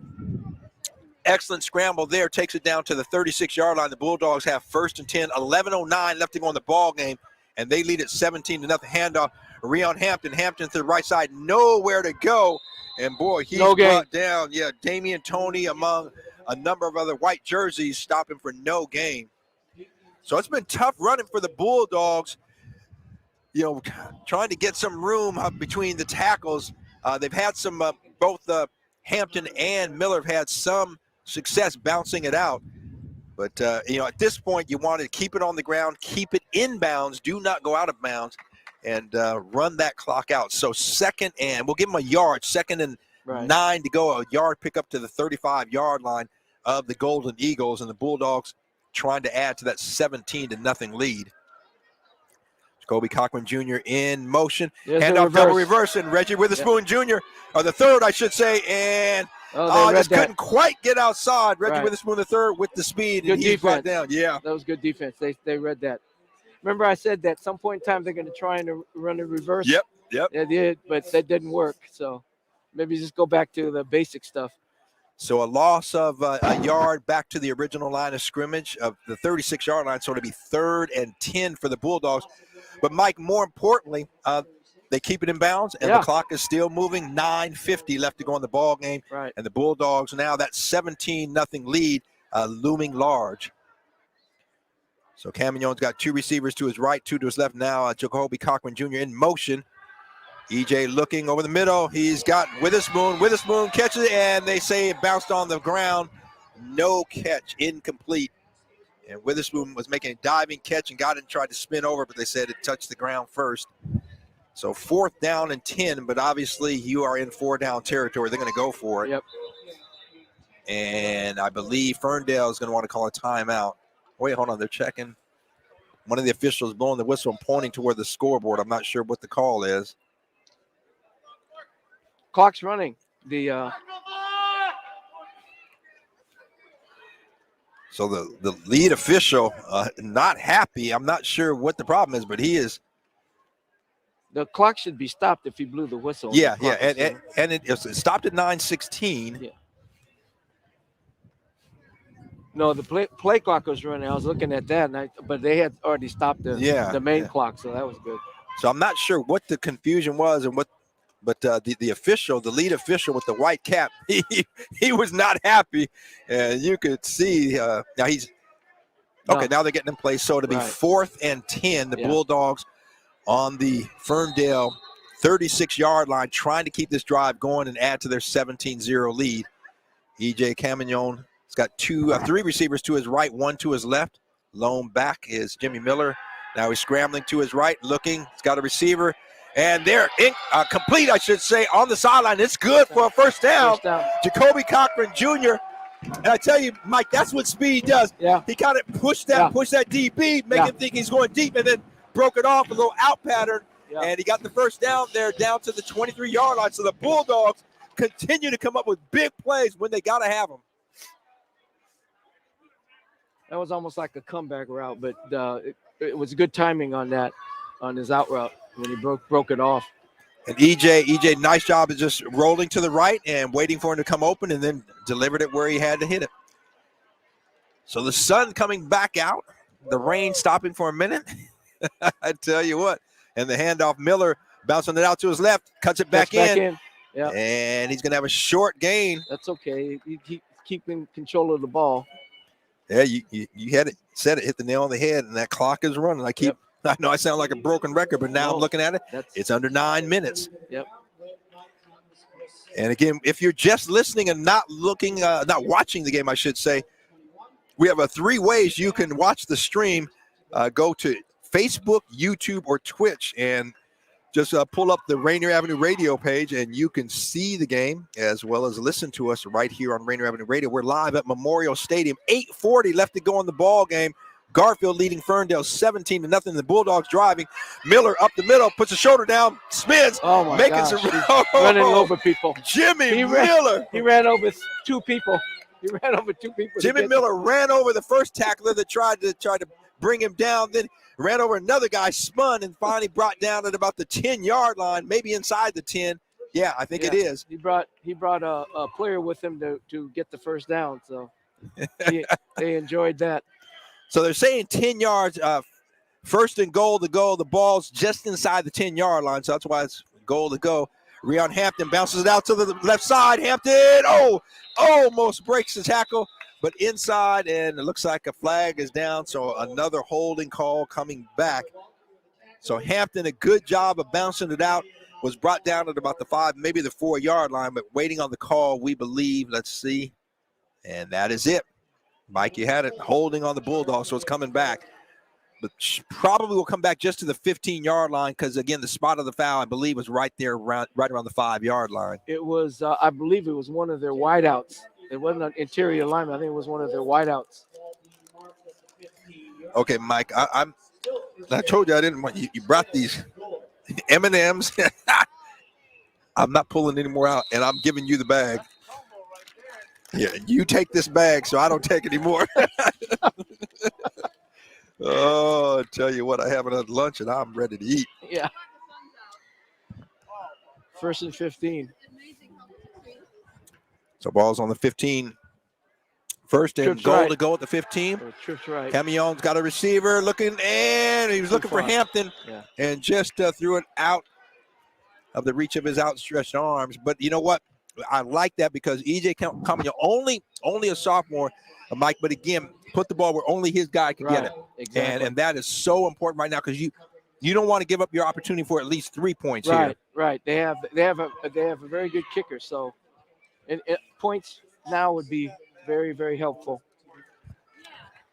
excellent scramble there takes it down to the 36-yard line. The Bulldogs have 1st and 10, 11:09 left to go in the ball game, and they lead at 17-0. Handoff, Rion Hampton. Hampton to the right side, nowhere to go, and boy, he's brought down. Yeah, Damian Toney among a number of other white jerseys stopping for no gain. So it's been tough running for the Bulldogs, trying to get some room between the tackles. They've had some, both Hampton and Miller have had some success bouncing it out. But, at this point, you want to keep it on the ground, keep it inbounds, do not go out of bounds, and run that clock out. So 2nd and, we'll give them a yard, 2nd and 9 to go, a yard pick up to the 35-yard line of the Golden Eagles, and the Bulldogs trying to add to that 17-0 lead. Jacoby Cochran Jr. in motion. Handoff double reverse, and Reggie Witherspoon Jr., or the third, I should say, and just couldn't quite get outside. Reggie Witherspoon the third with the speed, Good and he's brought defense. down. Yeah. That was good defense. They read that. Remember I said that at some point in time they're going to try and run a reverse? Yep. They did, but that didn't work. So maybe just go back to the basic stuff. So a loss of a yard back to the original line of scrimmage of the 36-yard line, so it'll be 3rd and 10 for the Bulldogs. But, Mike, more importantly, they keep it in bounds, and the clock is still moving. 9:50 left to go in the ball game. Right. And the Bulldogs now, that 17-0 lead looming large. So Camagnon's got 2 receivers to his right, 2 to his left now. Jacoby Cochran Jr. in motion. EJ looking over the middle. He's got Witherspoon. Witherspoon catches it, and they say it bounced on the ground. No catch, incomplete. And Witherspoon was making a diving catch and got it and tried to spin over, but they said it touched the ground first. So 4th down and 10, but obviously you are in 4-down territory. They're going to go for it. Yep. And I believe Ferndale is going to want to call a timeout. Wait, hold on. They're checking. One of the officials blowing the whistle and pointing toward the scoreboard. I'm not sure what the call is. Clock's running. So the lead official not happy. I'm not sure what the problem is, but he is. The clock should be stopped if he blew the whistle. Yeah. And it stopped at 9:16. Yeah. No, the play clock was running. I was looking at that, but they had already stopped the main clock, so that was good. So I'm not sure what the confusion was and what. But the official, the lead official with the white cap, he was not happy. And you could see now he's okay. Now they're getting in place. So it'll be 4th and 10. The Bulldogs on the Ferndale 36-yard line, trying to keep this drive going and add to their 17-0 lead. EJ Camagnon has got 3 receivers to his right, 1 to his left. Lone back is Jimmy Miller. Now he's scrambling to his right, looking. He's got a receiver. And they're complete, I should say, on the sideline. It's good for a first down. Jacoby Cochran Jr. And I tell you, Mike, that's what speed does. Yeah. He kind of pushed that DB, make him think he's going deep, and then broke it off, a little out pattern. Yeah. And he got the first down there down to the 23-yard line. So the Bulldogs continue to come up with big plays when they got to have them. That was almost like a comeback route, but it was good timing on that, on his out route. When he broke it off. And EJ, nice job of just rolling to the right and waiting for him to come open and then delivered it where he had to hit it. So the sun coming back out, the rain stopping for a minute. I tell you what. And the handoff, Miller bouncing it out to his left, cuts it back in. Yeah. And he's going to have a short gain. That's okay. He keep in control of the ball. Yeah, you had it, said it, hit the nail on the head, and that clock is running. I know I sound like a broken record, but now I'm looking at it. It's under 9 minutes. Yep. And again, if you're just listening and not looking, not watching the game, I should say, we have 3 ways you can watch the stream. Go to Facebook, YouTube, or Twitch, and just pull up the Rainier Avenue Radio page, and you can see the game as well as listen to us right here on Rainier Avenue Radio. We're live at Memorial Stadium. 8:40 left to go in the ball game. Garfield leading Ferndale 17-0. The Bulldogs driving. Miller up the middle, puts a shoulder down, spins, making gosh. some Running over people. Jimmy Miller. He ran over 2 people. Jimmy Miller ran over the first tackler that tried to bring him down, then ran over another guy, spun, and finally brought down at about the 10-yard line, maybe inside the 10. Yeah, I think it is. He brought a player with him to get the first down, so they enjoyed that. So they're saying 10 yards, first and goal to go. The ball's just inside the 10-yard line, so that's why it's goal to go. Rion Hampton bounces it out to the left side. Hampton, almost breaks the tackle, but inside, and it looks like a flag is down, so another holding call coming back. So Hampton, a good job of bouncing it out, was brought down at about the 5, maybe the 4-yard line, but waiting on the call, we believe. Let's see. And that is it. Mike, you had it, holding on the Bulldogs, so it's coming back. But probably will come back just to the 15-yard line because, again, the spot of the foul, I believe, was right there, right around the 5-yard line. It was, I believe it was one of their wideouts. It wasn't an interior lineman. I think it was one of their wideouts. Okay, Mike, I told you I didn't want you brought these M&Ms. I'm not pulling any more out, and I'm giving you the bag. Yeah, you take this bag so I don't take any more. Oh, I tell you what, I haven't had lunch, and I'm ready to eat. Yeah. 1st and 15. So ball's on the 15. First and Trips goal right. to go at the 15. Trips right. Camion's got a receiver looking, and he was looking for Hampton, and just threw it out of the reach of his outstretched arms. But you know what? I like that because E.J. Camion, only a sophomore, Mike, but again, put the ball where only his guy can get it. Exactly. And that is so important right now because you don't want to give up your opportunity for at least 3 points here. Right. They have a very good kicker, so and points now would be very, very helpful.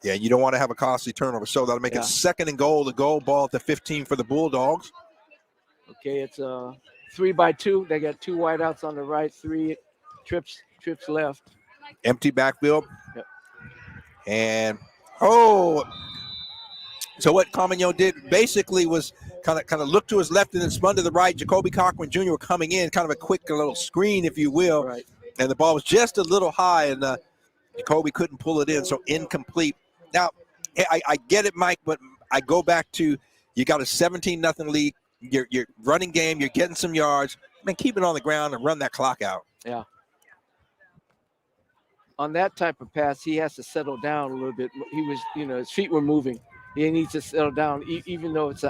Yeah, you don't want to have a costly turnover, so that'll make it 2nd and goal. The goal ball at the 15 for the Bulldogs. Okay, it's 3-by-2. They got 2 wideouts on the right, 3 trips left. Empty backfield. Yep. And so what Camino did basically was kind of looked to his left and then spun to the right. Jacoby Cochran Jr. were coming in, kind of a quick little screen, if you will. Right. And the ball was just a little high, and Jacoby couldn't pull it in, so incomplete. Now, I get it, Mike, but I go back to you got a 17-0 lead. Your running game, you're getting some yards. Man, keep it on the ground and run that clock out. Yeah. On that type of pass, he has to settle down a little bit. He was, his feet were moving. He needs to settle down, even though it's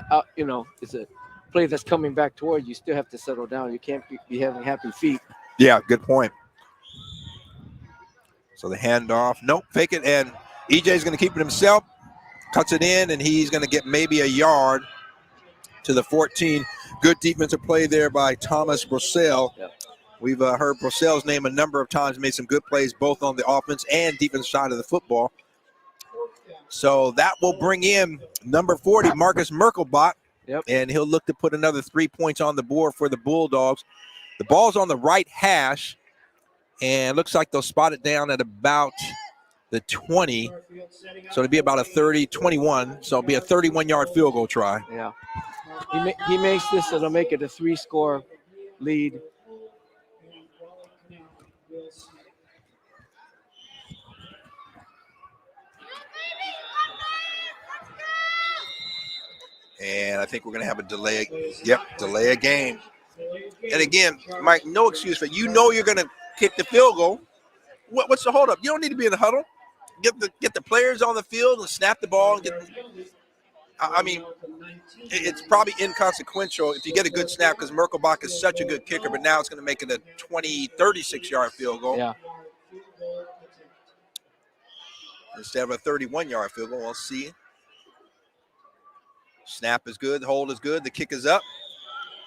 it's a play that's coming back toward you. You still have to settle down. You can't be having happy feet. Yeah, good point. So the handoff, nope, fake it, and EJ's going to keep it himself. Cuts it in, and he's going to get maybe a yard to the 14. Good defensive play there by Thomas Brosell. Yep. We've heard Brosell's name a number of times, made some good plays both on the offense and defense side of the football. So that will bring in number 40, Marcus Merkelbach, and he'll look to put another 3 points on the board for the Bulldogs. The ball's on the right hash, and looks like they'll spot it down at about the 20. So it'll be about a 30-21. So it'll be a 31-yard field goal try. Yeah. He makes this, it'll make it a 3-score lead. And I think we're going to have a delay. Delay a game. And again, Mike, no excuse for it. You know you're going to kick the field goal. What's the holdup? You don't need to be in the huddle. Get the players on the field and snap the ball. And it's probably inconsequential if you get a good snap because Merkelbach is such a good kicker, but now it's going to make it a 36-yard field goal. Yeah. instead of a 31-yard field goal. We'll see. Snap is good. Hold is good. The kick is up.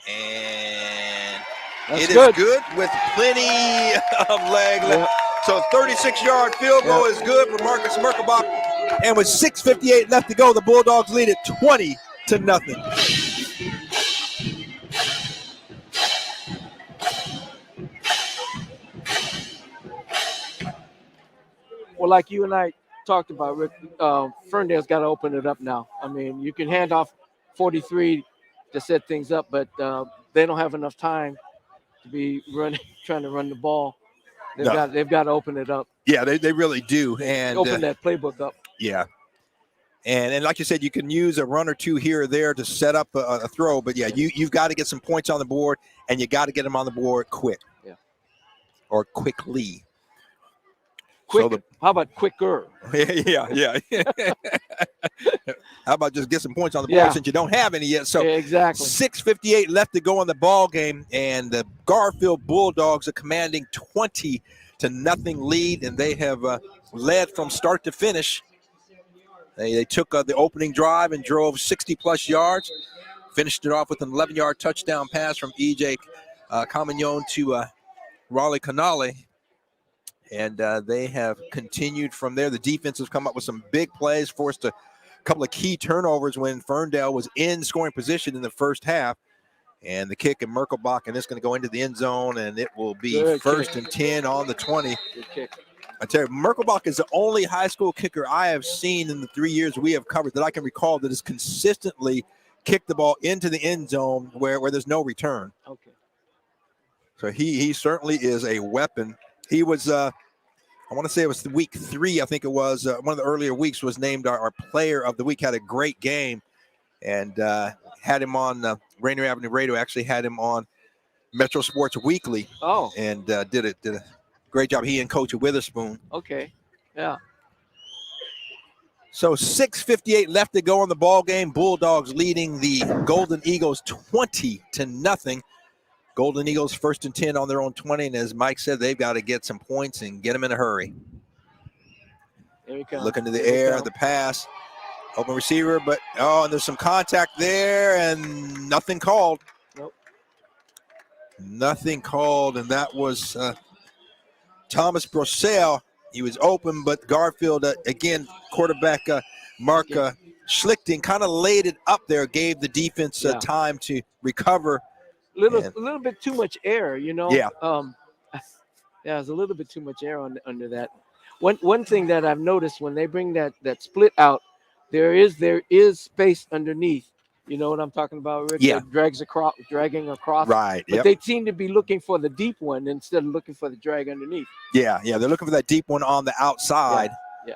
And That's it is good. good with plenty of leg left. So 36-yard field goal is good for Marcus Merkelbach. And with 6:58 left to go, the Bulldogs lead it 20-0. Well, like you and I talked about, Rick, Ferndale's got to open it up now. I mean, you can hand off 43 to set things up, but they don't have enough time to be trying to run the ball. They've got to open it up. Yeah, they really do. And open that playbook up. Yeah. And like you said, you can use a run or two here or there to set up a throw. But, yeah, you've got to get some points on the board, and you got to get them on the board quick. Yeah. Or quickly. How about quicker? Yeah. How about just get some points on the board since you don't have any yet? So exactly. 6:58 left to go in the ball game, and the Garfield Bulldogs are commanding 20-0 lead, and they have led from start to finish. They took the opening drive and drove 60-plus yards, finished it off with an 11-yard touchdown pass from E.J. Camignon to Raleigh Canale. And they have continued from there. The defense has come up with some big plays, forced a couple of key turnovers when Ferndale was in scoring position in the first half. And the kick, and Merkelbach, and it's going to go into the end zone, and it will be first and 10 on the 20. Good kick. I tell you, Merkelbach is the only high school kicker I have seen in the 3 years we have covered that I can recall that has consistently kicked the ball into the end zone where there's no return. Okay. So he certainly is a weapon. He was, I want to say it was week 3, I think it was, one of the earlier weeks, was named our player of the week, had a great game, and had him on Rainier Avenue Radio, actually had him on Metro Sports Weekly. Oh. And did a great job. He and Coach Witherspoon. Okay, yeah. So 6:58 left to go in the ball game. Bulldogs leading the Golden Eagles 20-0. Golden Eagles first and 10 on their own 20, and as Mike said, they've got to get some points and get them in a hurry. There you go. Look into the air, the pass, open receiver, but and there's some contact there, and nothing called. Nope. Nothing called, and that was Thomas Brosell. He was open, but Garfield, again, quarterback Mark Schlichting kind of laid it up there, gave the defense time to recover. A little bit too much air, you know. Yeah. There's a little bit too much air under that. One thing that I've noticed when they bring that split out, there is space underneath. You know what I'm talking about, Rick? Yeah. That dragging across. Right. But they seem to be looking for the deep one instead of looking for the drag underneath. Yeah. They're looking for that deep one on the outside. Yeah.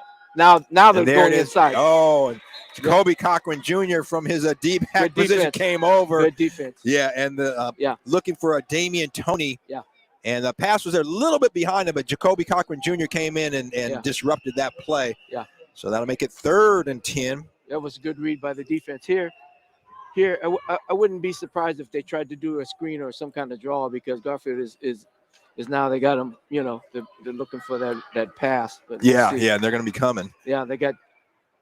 Now they're going inside. Oh, and Jacoby Cochran Jr. from his deep back position came over. Good defense. Yeah, and looking for a Damian Toney. Yeah. And the pass was there a little bit behind him, but Jacoby Cochran Jr. came in and disrupted that play. Yeah. So that'll make it 3rd and 10. That was a good read by the defense here. I wouldn't be surprised if they tried to do a screen or some kind of draw because Garfield is now they got them. You know, they're looking for that pass. But they're going to be coming. Yeah, they got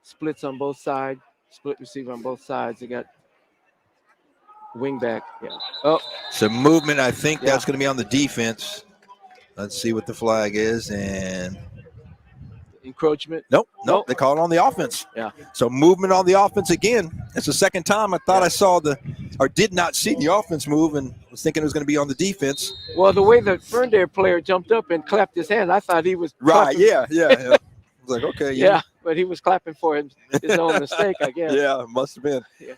splits on both sides, split receiver on both sides. They got wing back. Yeah. Oh, some movement. I think that's going to be on the defense. Let's see what the flag is and. Encroachment? Nope. They call it on the offense. Yeah. So movement on the offense again. It's the second time I thought I saw did not see the offense move and was thinking it was going to be on the defense. Well, the way the Ferndale player jumped up and clapped his hand, I thought he was right. Clapping. Yeah. I was like, okay. Yeah, but he was clapping for his own mistake, I guess. Yeah, it must have been. Yeah.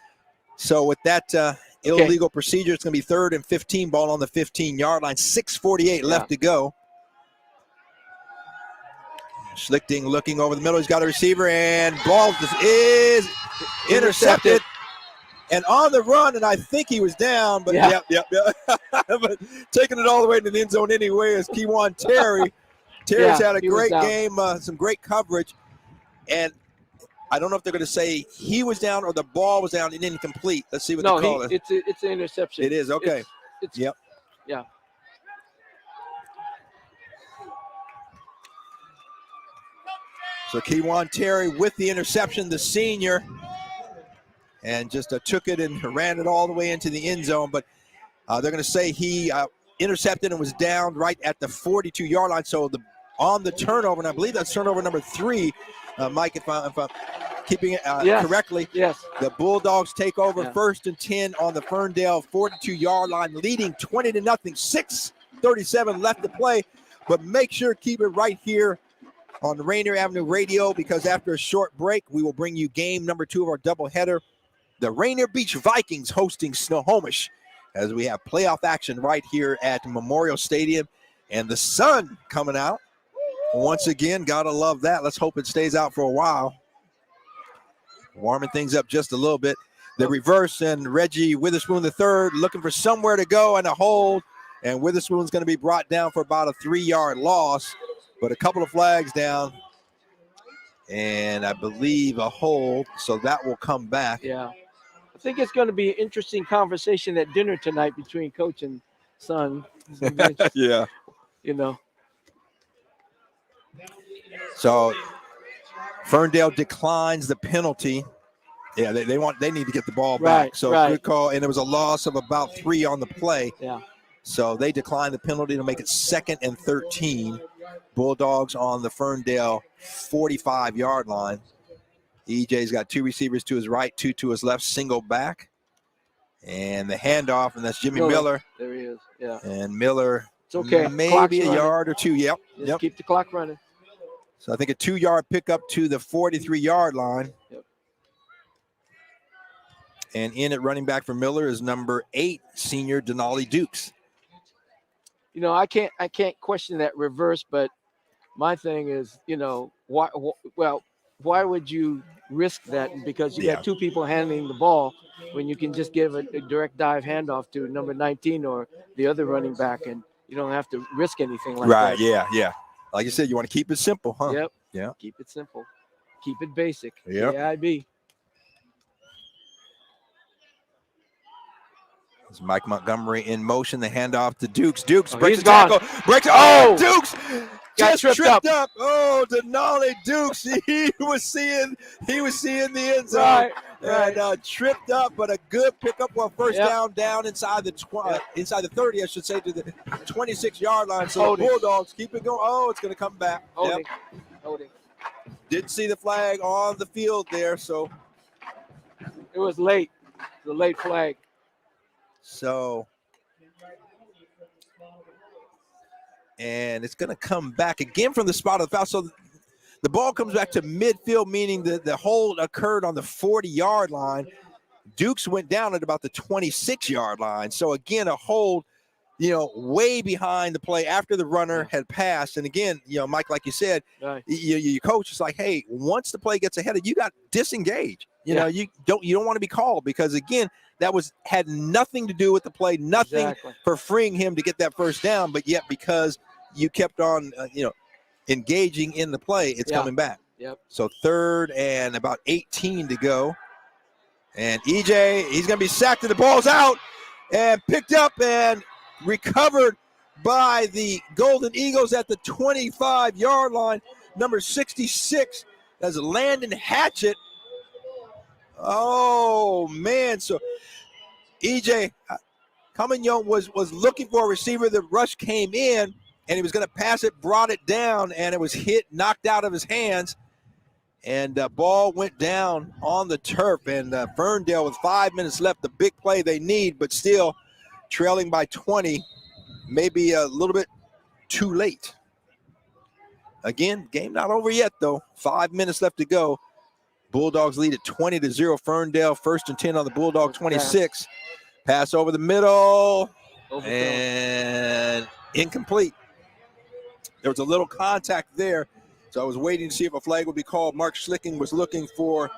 So with that illegal procedure, it's going to be 3rd and 15, ball on the 15-yard line. 6:48 left to go. Schlichting looking over the middle. He's got a receiver, and ball is intercepted. And on the run, and I think he was down, but yep. But taking it all the way to the end zone anyway is Kewan Terry. Terry's had a great game, some great coverage. And I don't know if they're going to say he was down or the ball was down and incomplete. Let's see what they call it. It's an interception. It is, okay. Yeah. So Kewan Terry with the interception, the senior, and just took it and ran it all the way into the end zone. But they're going to say he intercepted and was down right at the 42-yard line. So on the turnover, and I believe that's turnover number 3, Mike, if I'm keeping it correctly. Yes. The Bulldogs take over 1st and 10 on the Ferndale 42-yard line, leading 20-0, 6:37 left to play. But make sure to keep it right here on Rainier Avenue Radio, because after a short break, we will bring you game number 2 of our doubleheader. The Rainier Beach Vikings hosting Snohomish, as we have playoff action right here at Memorial Stadium. And the sun coming out. Once again, gotta love that. Let's hope it stays out for a while. Warming things up just a little bit. The reverse, and Reggie Witherspoon III looking for somewhere to go and a hold. And Witherspoon's going to be brought down for about a 3-yard loss, but a couple of flags down. And I believe a hold, so that will come back. Yeah. I think it's going to be an interesting conversation at dinner tonight between coach and son. Yeah. You know. So Ferndale declines the penalty. Yeah, they need to get the ball back. So good call, and it was a loss of about 3 on the play. Yeah. So they declined the penalty to make it 2nd and 13. Bulldogs on the Ferndale 45-yard line. EJ's got 2 receivers to his right, 2 to his left, single back. And the handoff, and that's Jimmy Miller. There he is, yeah. And Miller, it's okay. Maybe a yard or 2, yep. Just keep the clock running. So I think a 2-yard pickup to the 43-yard line. Yep. And in at running back for Miller is number 8, senior Denali Dukes. You know, I can't question that reverse, but my thing is, you know, why would you risk that? Because you got 2 people handling the ball when you can just give a direct dive handoff to number 19 or the other running back, and you don't have to risk anything like that. Right, yeah. Like you said, you want to keep it simple, huh? Yep. Yeah. Keep it simple. Keep it basic. Yep. AIB. It's Mike Montgomery in motion. The handoff to Dukes. Dukes breaks he's the tackle. gone. Breaks. Oh! Dukes Got just tripped up. Oh, Denali Dukes. He was seeing the end zone. Right. And tripped up, but a good pickup on first down inside the inside the 30, I should say, to the 26-yard line. So the Bulldogs keep it going. Oh, it's going to come back. Holding. Didn't see the flag on the field there, so it was late. The late flag. So, and it's going to come back again from the spot of the foul. So the ball comes back to midfield, meaning that the hold occurred on the 40-yard line. Dukes went down at about the 26-yard line. So again, a hold, way behind the play after the runner had passed. And again, Mike, like you said, your coach is like, hey, once the play gets ahead of you, got disengage. You don't want to be called, because again, that had nothing to do with the play, nothing for freeing him to get that first down, but yet because you kept on, engaging in the play, it's coming back. Yep. So 3rd and about 18 to go. And EJ, he's going to be sacked, and the ball's out and picked up and recovered by the Golden Eagles at the 25-yard line. Number 66, that's Landon Hatchett. Oh, man. So EJ Comignon was looking for a receiver. The rush came in, and he was going to pass it, brought it down, and it was knocked out of his hands. And the ball went down on the turf. And Ferndale, with 5 minutes left, the big play they need, but still trailing by 20, maybe a little bit too late. Again, game not over yet, though. 5 minutes left to go. Bulldogs lead at 20-0. Ferndale 1st and 10 on the Bulldog 26. Pass over the middle. And incomplete. There was a little contact there, so I was waiting to see if a flag would be called. Mark Schlichting was looking for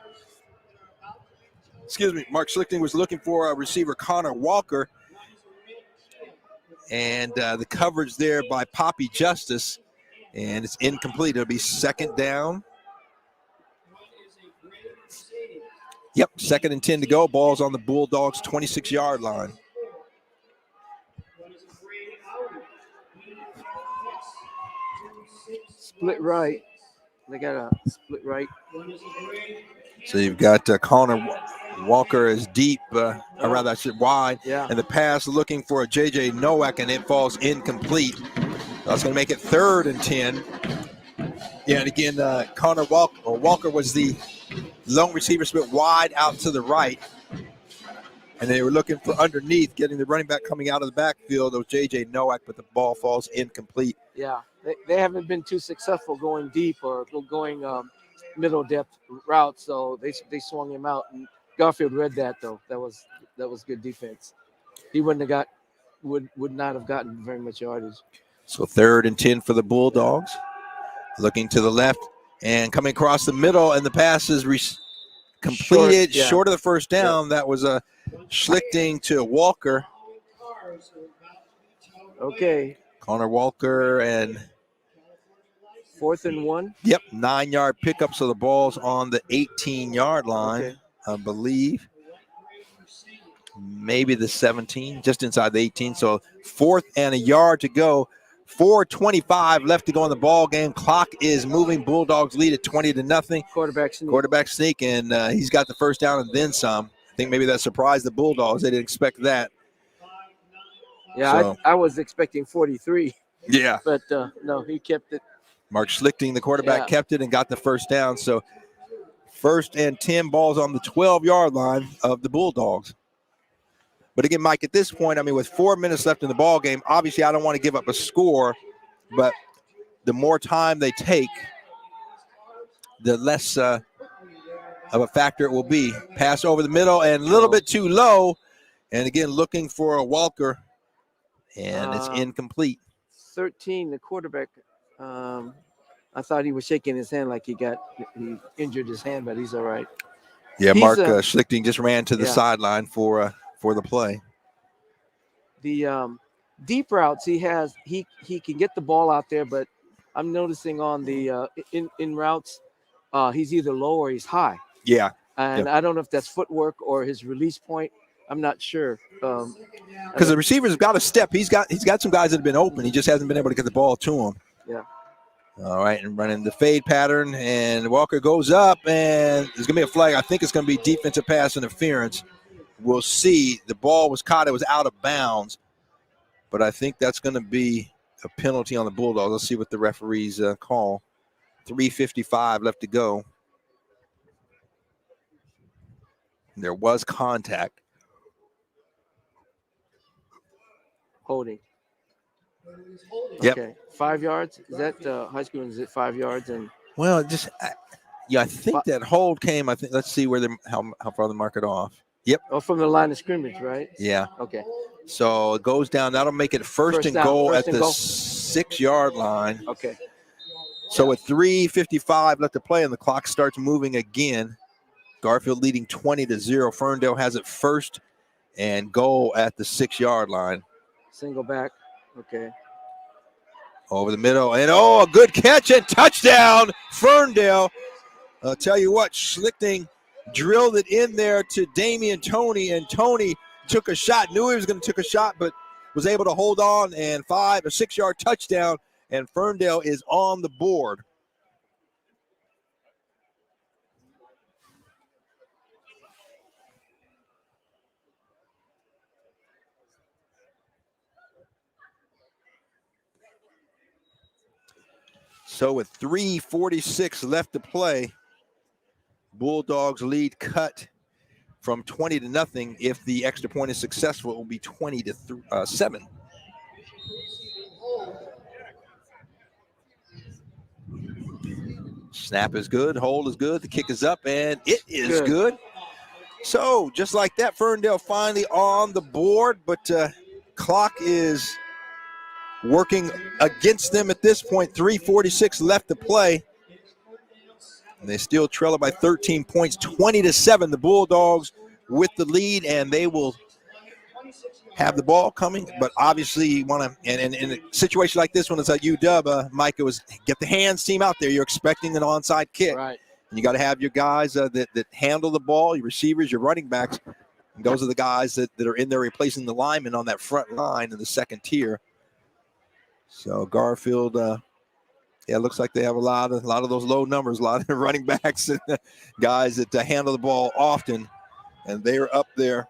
receiver Connor Walker. And the coverage there by Poppy Justice. And it's incomplete. It'll be 2nd down. Yep, 2nd and 10 to go. Ball's on the Bulldogs' 26-yard line. Split right. They got a split right. So you've got Connor Walker is deep, or rather I should wide, Yeah. and the pass looking for a J.J. Nowak, and it falls incomplete. That's going to make it 3rd and 10. Yeah, and again, Connor Walker was the lone receiver, split wide out to the right. And they were looking for underneath, getting the running back coming out of the backfield. It was J.J. Nowak, but the ball falls incomplete. Yeah, they haven't been too successful going deep or going middle depth routes, so they swung him out. And Garfield read that though. That was good defense. He would not have gotten very much yardage. So 3rd and 10 for the Bulldogs. Looking to the left and coming across the middle, and the pass is completed short of the first down. That was a Schlichting to Walker. Okay. Connor Walker, and 4th and 1. Yep, 9-yard pickup. So the ball's on the 18-yard line, I believe. Maybe the 17, just inside the 18. So 4th and a yard to go. 4:25 left to go in the ball game. Clock is moving. Bulldogs lead at 20-0. Quarterback sneak, and he's got the first down and then some. I think maybe that surprised the Bulldogs. They didn't expect that. Yeah, So, I was expecting 43. Yeah. But no, he kept it. Mark Schlichting, the quarterback, kept it and got the first down. So 1st and 10, balls on the 12-yard line of the Bulldogs. But again, Mike, at this point, I mean, with 4 minutes left in the ball game, obviously I don't want to give up a score, but the more time they take, the less of a factor it will be. Pass over the middle and a little bit too low. And again, looking for a Walker, and it's incomplete. 13, the quarterback. I thought he was shaking his hand like he injured his hand, but he's all right. Yeah, Mark Schlichting just ran to the sideline for the play. The deep routes he can get the ball out there, but I'm noticing on the in routes, he's either low or he's high. Yeah. And I don't know if that's footwork or his release point. I'm not sure. Because the receiver's got a step. He's got some guys that have been open. He just hasn't been able to get the ball to him. Yeah. All right, and running the fade pattern, and Walker goes up, and there's going to be a flag. I think it's going to be defensive pass interference. We'll see. The ball was caught. It was out of bounds, but I think that's going to be a penalty on the Bulldogs. Let's see what the referees call. 3:55 left to go. There was contact. Holding. Yep. Okay. 5 yards. Is that high school? Is it 5 yards? And well, I think that hold came. I think. Let's see where how far they mark it off. Yep. Oh, from the line of scrimmage, right? Yeah. Okay. So it goes down. That'll make it first and goal at the 6-yard line. Okay. So with 3:55 left to play, and the clock starts moving again. Garfield leading 20-0. Ferndale has it first and goal at the 6-yard line. Single back. Okay. Over the middle, and a good catch and touchdown, Ferndale. I'll tell you what, Schlichting drilled it in there to Damian Toney, and Toney took a shot, knew he was going to take a shot, but was able to hold on, and 6-yard touchdown, and Ferndale is on the board. So with 3:46 left to play, Bulldogs lead cut from 20-0. If the extra point is successful, it will be 20-7. Snap is good, hold is good, the kick is up, and it is good. So just like that, Ferndale finally on the board, but clock is working against them at this point. 3:46 left to play. And they still trail it by 13 points, 20-7. The Bulldogs with the lead, and they will have the ball coming. But obviously, you want to, and in a situation like this one, it's a UW, Mike, it was get the hands team out there. You're expecting an onside kick. Right. And you got to have your guys that handle the ball, your receivers, your running backs. And those are the guys that are in there replacing the linemen on that front line in the second tier. So Garfield Yeah, it looks like they have a lot of those low numbers, a lot of running backs and guys that handle the ball often, and they're up there.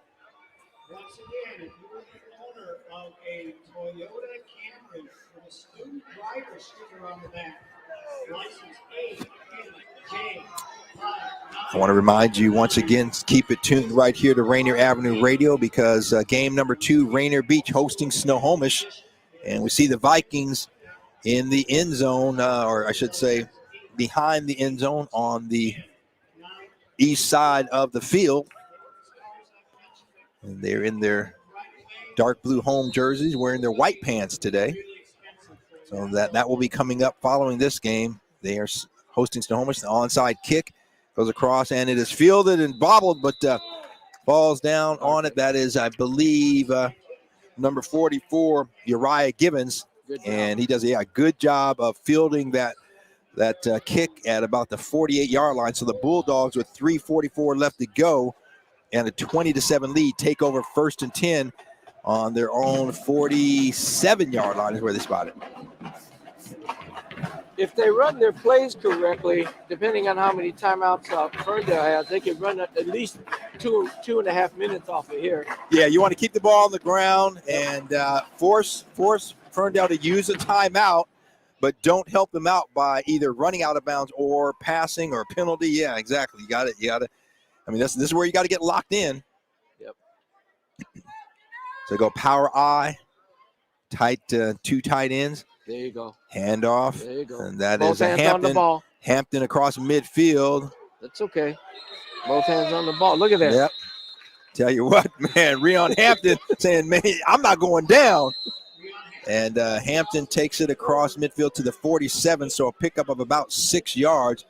Once again, if you're the owner of a Toyota Camry with a student driver sticker on the back, license AMJ. I want to remind you once again, keep it tuned right here to Rainier Avenue Radio, because game number 2, Rainier Beach hosting Snohomish, and we see the Vikings in the end zone, or I should say behind the end zone on the east side of the field. And they're in their dark blue home jerseys, wearing their white pants today. So that will be coming up following this game. They are hosting Snohomish. The onside kick goes across, and it is fielded and bobbled, but falls down on it. That is, I believe, number 44, Uriah Gibbons. And he does a good job of fielding that kick at about the 48-yard line. So the Bulldogs, with 3:44 left to go and a 20-7 lead, take over 1st and 10 on their own 47-yard line is where they spot it. If they run their plays correctly, depending on how many timeouts Ferndale has, they can run at least two and a half minutes off of here. Yeah, you want to keep the ball on the ground and force Ferndale to use a timeout, but don't help them out by either running out of bounds or passing or penalty. Yeah, exactly. You got it. I mean, this is where you got to get locked in. Yep. So go power I, tight 2 tight ends. There you go. Handoff. There you go. And that Both is hands Hampton. on the ball. Hampton across midfield. That's okay. Both hands on the ball. Look at that. Yep. Tell you what, man, Rion Hampton saying, man, I'm not going down. And Hampton takes it across midfield to the 47, so a pickup of about 6 yards.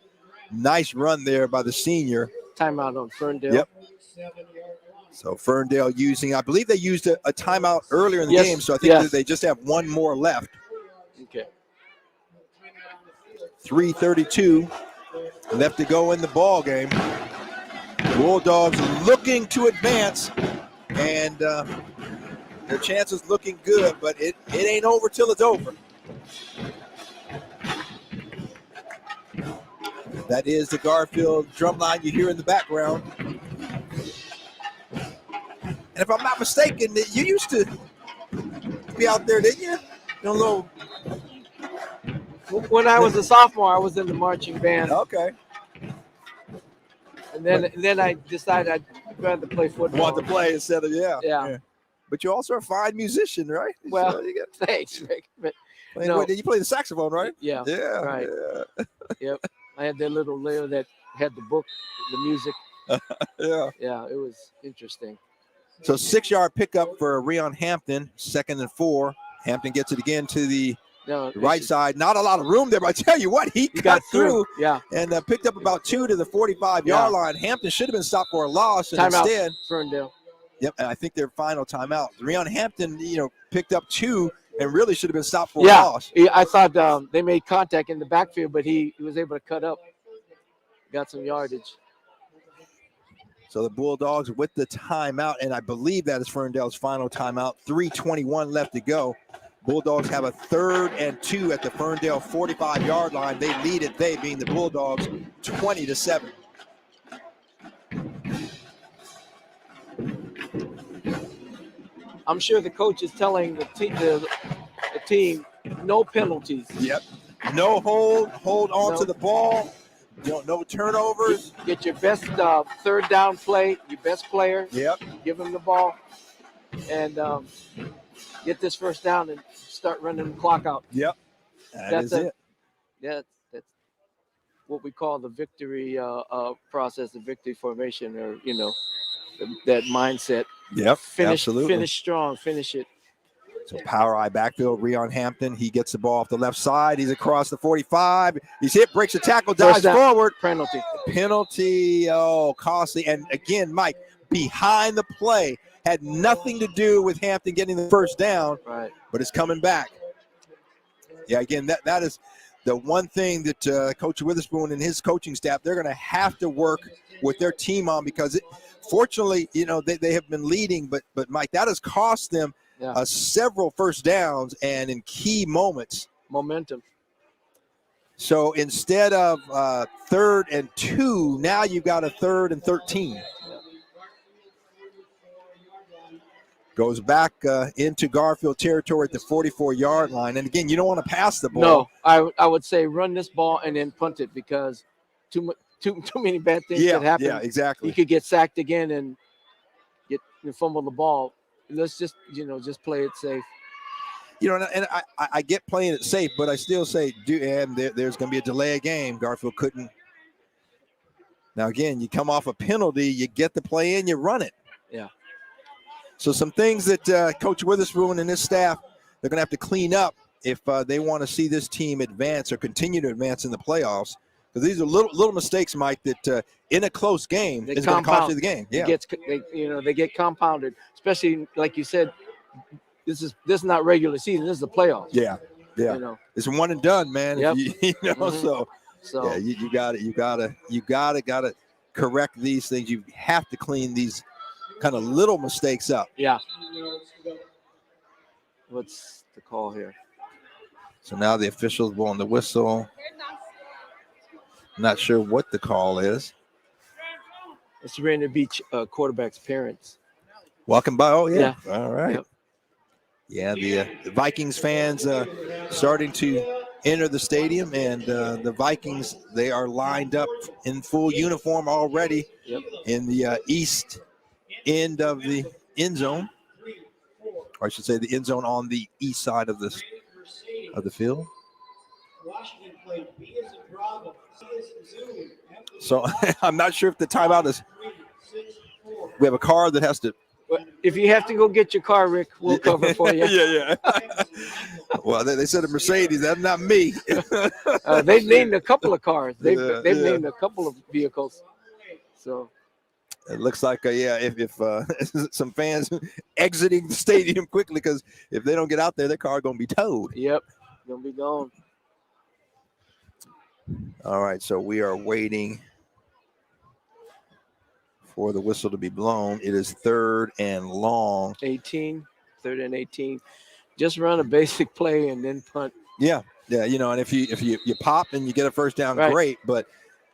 Nice run there by the senior. Timeout on Ferndale. Yep. So Ferndale I believe they used a timeout earlier in the game, so I think they just have one more left. Okay. 3:32 left to go in the ball game. Bulldogs looking to advance, and their chances looking good, but it ain't over till it's over. That is the Garfield drum line you hear in the background. And if I'm not mistaken, you used to be out there, didn't you? When I was a sophomore, I was in the marching band. Okay. And then I decided I'd rather play football. Want to play instead of yeah. But you're also a fine musician, right? Well, so you thanks, Rick. But you play the saxophone, right? Yeah. Yeah. Right. Yeah. Yep. I had that little layer that had the book, the music. Yeah. Yeah, it was interesting. So 6-yard pickup for Rion Hampton, 2nd and 4. Hampton gets it again to the right side. Not a lot of room there, but I tell you what, he got through. Yeah. And picked up about 2 to the 45-yard line. Hampton should have been stopped for a loss, and Timeout, instead, Ferndale. Yep, and I think their final timeout. Rion Hampton, picked up 2 and really should have been stopped for a loss. Yeah, I thought they made contact in the backfield, but he was able to cut up. Got some yardage. So the Bulldogs with the timeout, and I believe that is Ferndale's final timeout. 3:21 left to go. Bulldogs have a 3rd and 2 at the Ferndale 45-yard line. They lead it, they being the Bulldogs, 20-7. I'm sure the coach is telling the team no penalties. Yep. No hold on to the ball. No turnovers. Get your best 3rd down play, your best player. Yep. Give him the ball and get this 1st down and start running the clock out. Yep. That's it. Yeah, that's what we call the victory process, the victory formation, or that mindset. Yep. Absolutely. Finish strong. Finish it. So power I backfield, Rion Hampton. He gets the ball off the left side. He's across the 45. He's hit, breaks the tackle, dives forward. Penalty. Oh, costly. And again, Mike, behind the play, had nothing to do with Hampton getting the 1st down. Right. But it's coming back. Yeah, again, that is the one thing that Coach Witherspoon and his coaching staff, they're going to have to work with their team on, because fortunately, they have been leading, but Mike, that has cost them several 1st downs and in key moments. Momentum. So instead of 3rd and 2, now you've got a 3rd and 13. Goes back into Garfield territory at the 44-yard line. And again, you don't want to pass the ball. No, I would say run this ball and then punt it, because too many bad things could happen. Yeah, exactly. You could get sacked again and fumble the ball. Let's just play it safe. And I get playing it safe, but I still say, there's going to be a delay of game. Garfield couldn't. Now, again, you come off a penalty, you get the play in, you run it. Yeah. So some things that Coach Witherspoon and his staff, they're going to have to clean up if they want to see this team advance or continue to advance in the playoffs. Because these are little mistakes, Mike, that in a close game is going to cost you the game. Yeah. They get compounded, especially like you said. This is not regular season. This is the playoffs. Yeah. It's one and done, man. Yep. So yeah, you got to correct these things. You have to clean these kind of little mistakes up. Yeah. What's the call here? So now the officials blowing the whistle. Not sure what the call is. It's Rainier Beach quarterback's parents. Walking by. Oh, yeah. Yeah. All right. Yep. Yeah, the Vikings fans starting to enter the stadium, and the Vikings, they are lined up in full uniform already in the east end of the end zone. Or I should say the end zone on the east side of the field. So I'm not sure if the timeout is. We have a car that has to. If you have to go get your car, Rick, we'll cover for you. Yeah. Well, they said a Mercedes. That's not me. They've named a couple of cars. They've named a couple of vehicles. So it looks like, if some fans exiting the stadium quickly, because if they don't get out there, their car going to be towed. Yep, going to be gone. All right, so we are waiting for the whistle to be blown. It is 3rd and long. 3rd and 18. Just run a basic play and then punt. Yeah, and if you pop and you get a first down, great. But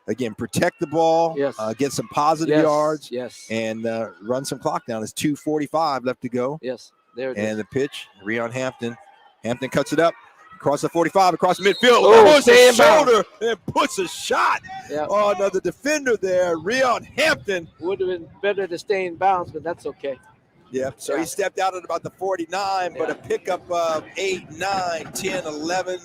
again, protect the ball. Yes. Get some positive yards. Yes. And run some clock down. It's 2:45 left to go. Yes. There it is. And the pitch, Rion Hampton. Hampton cuts it up. Across the 45, across the midfield. Puts his shoulder and puts a shot on the defender there. Rion Hampton. Would have been better to stay in bounds, but that's okay. Yeah, so he stepped out at about the 49, but a pickup of 8, 9, 10, 11,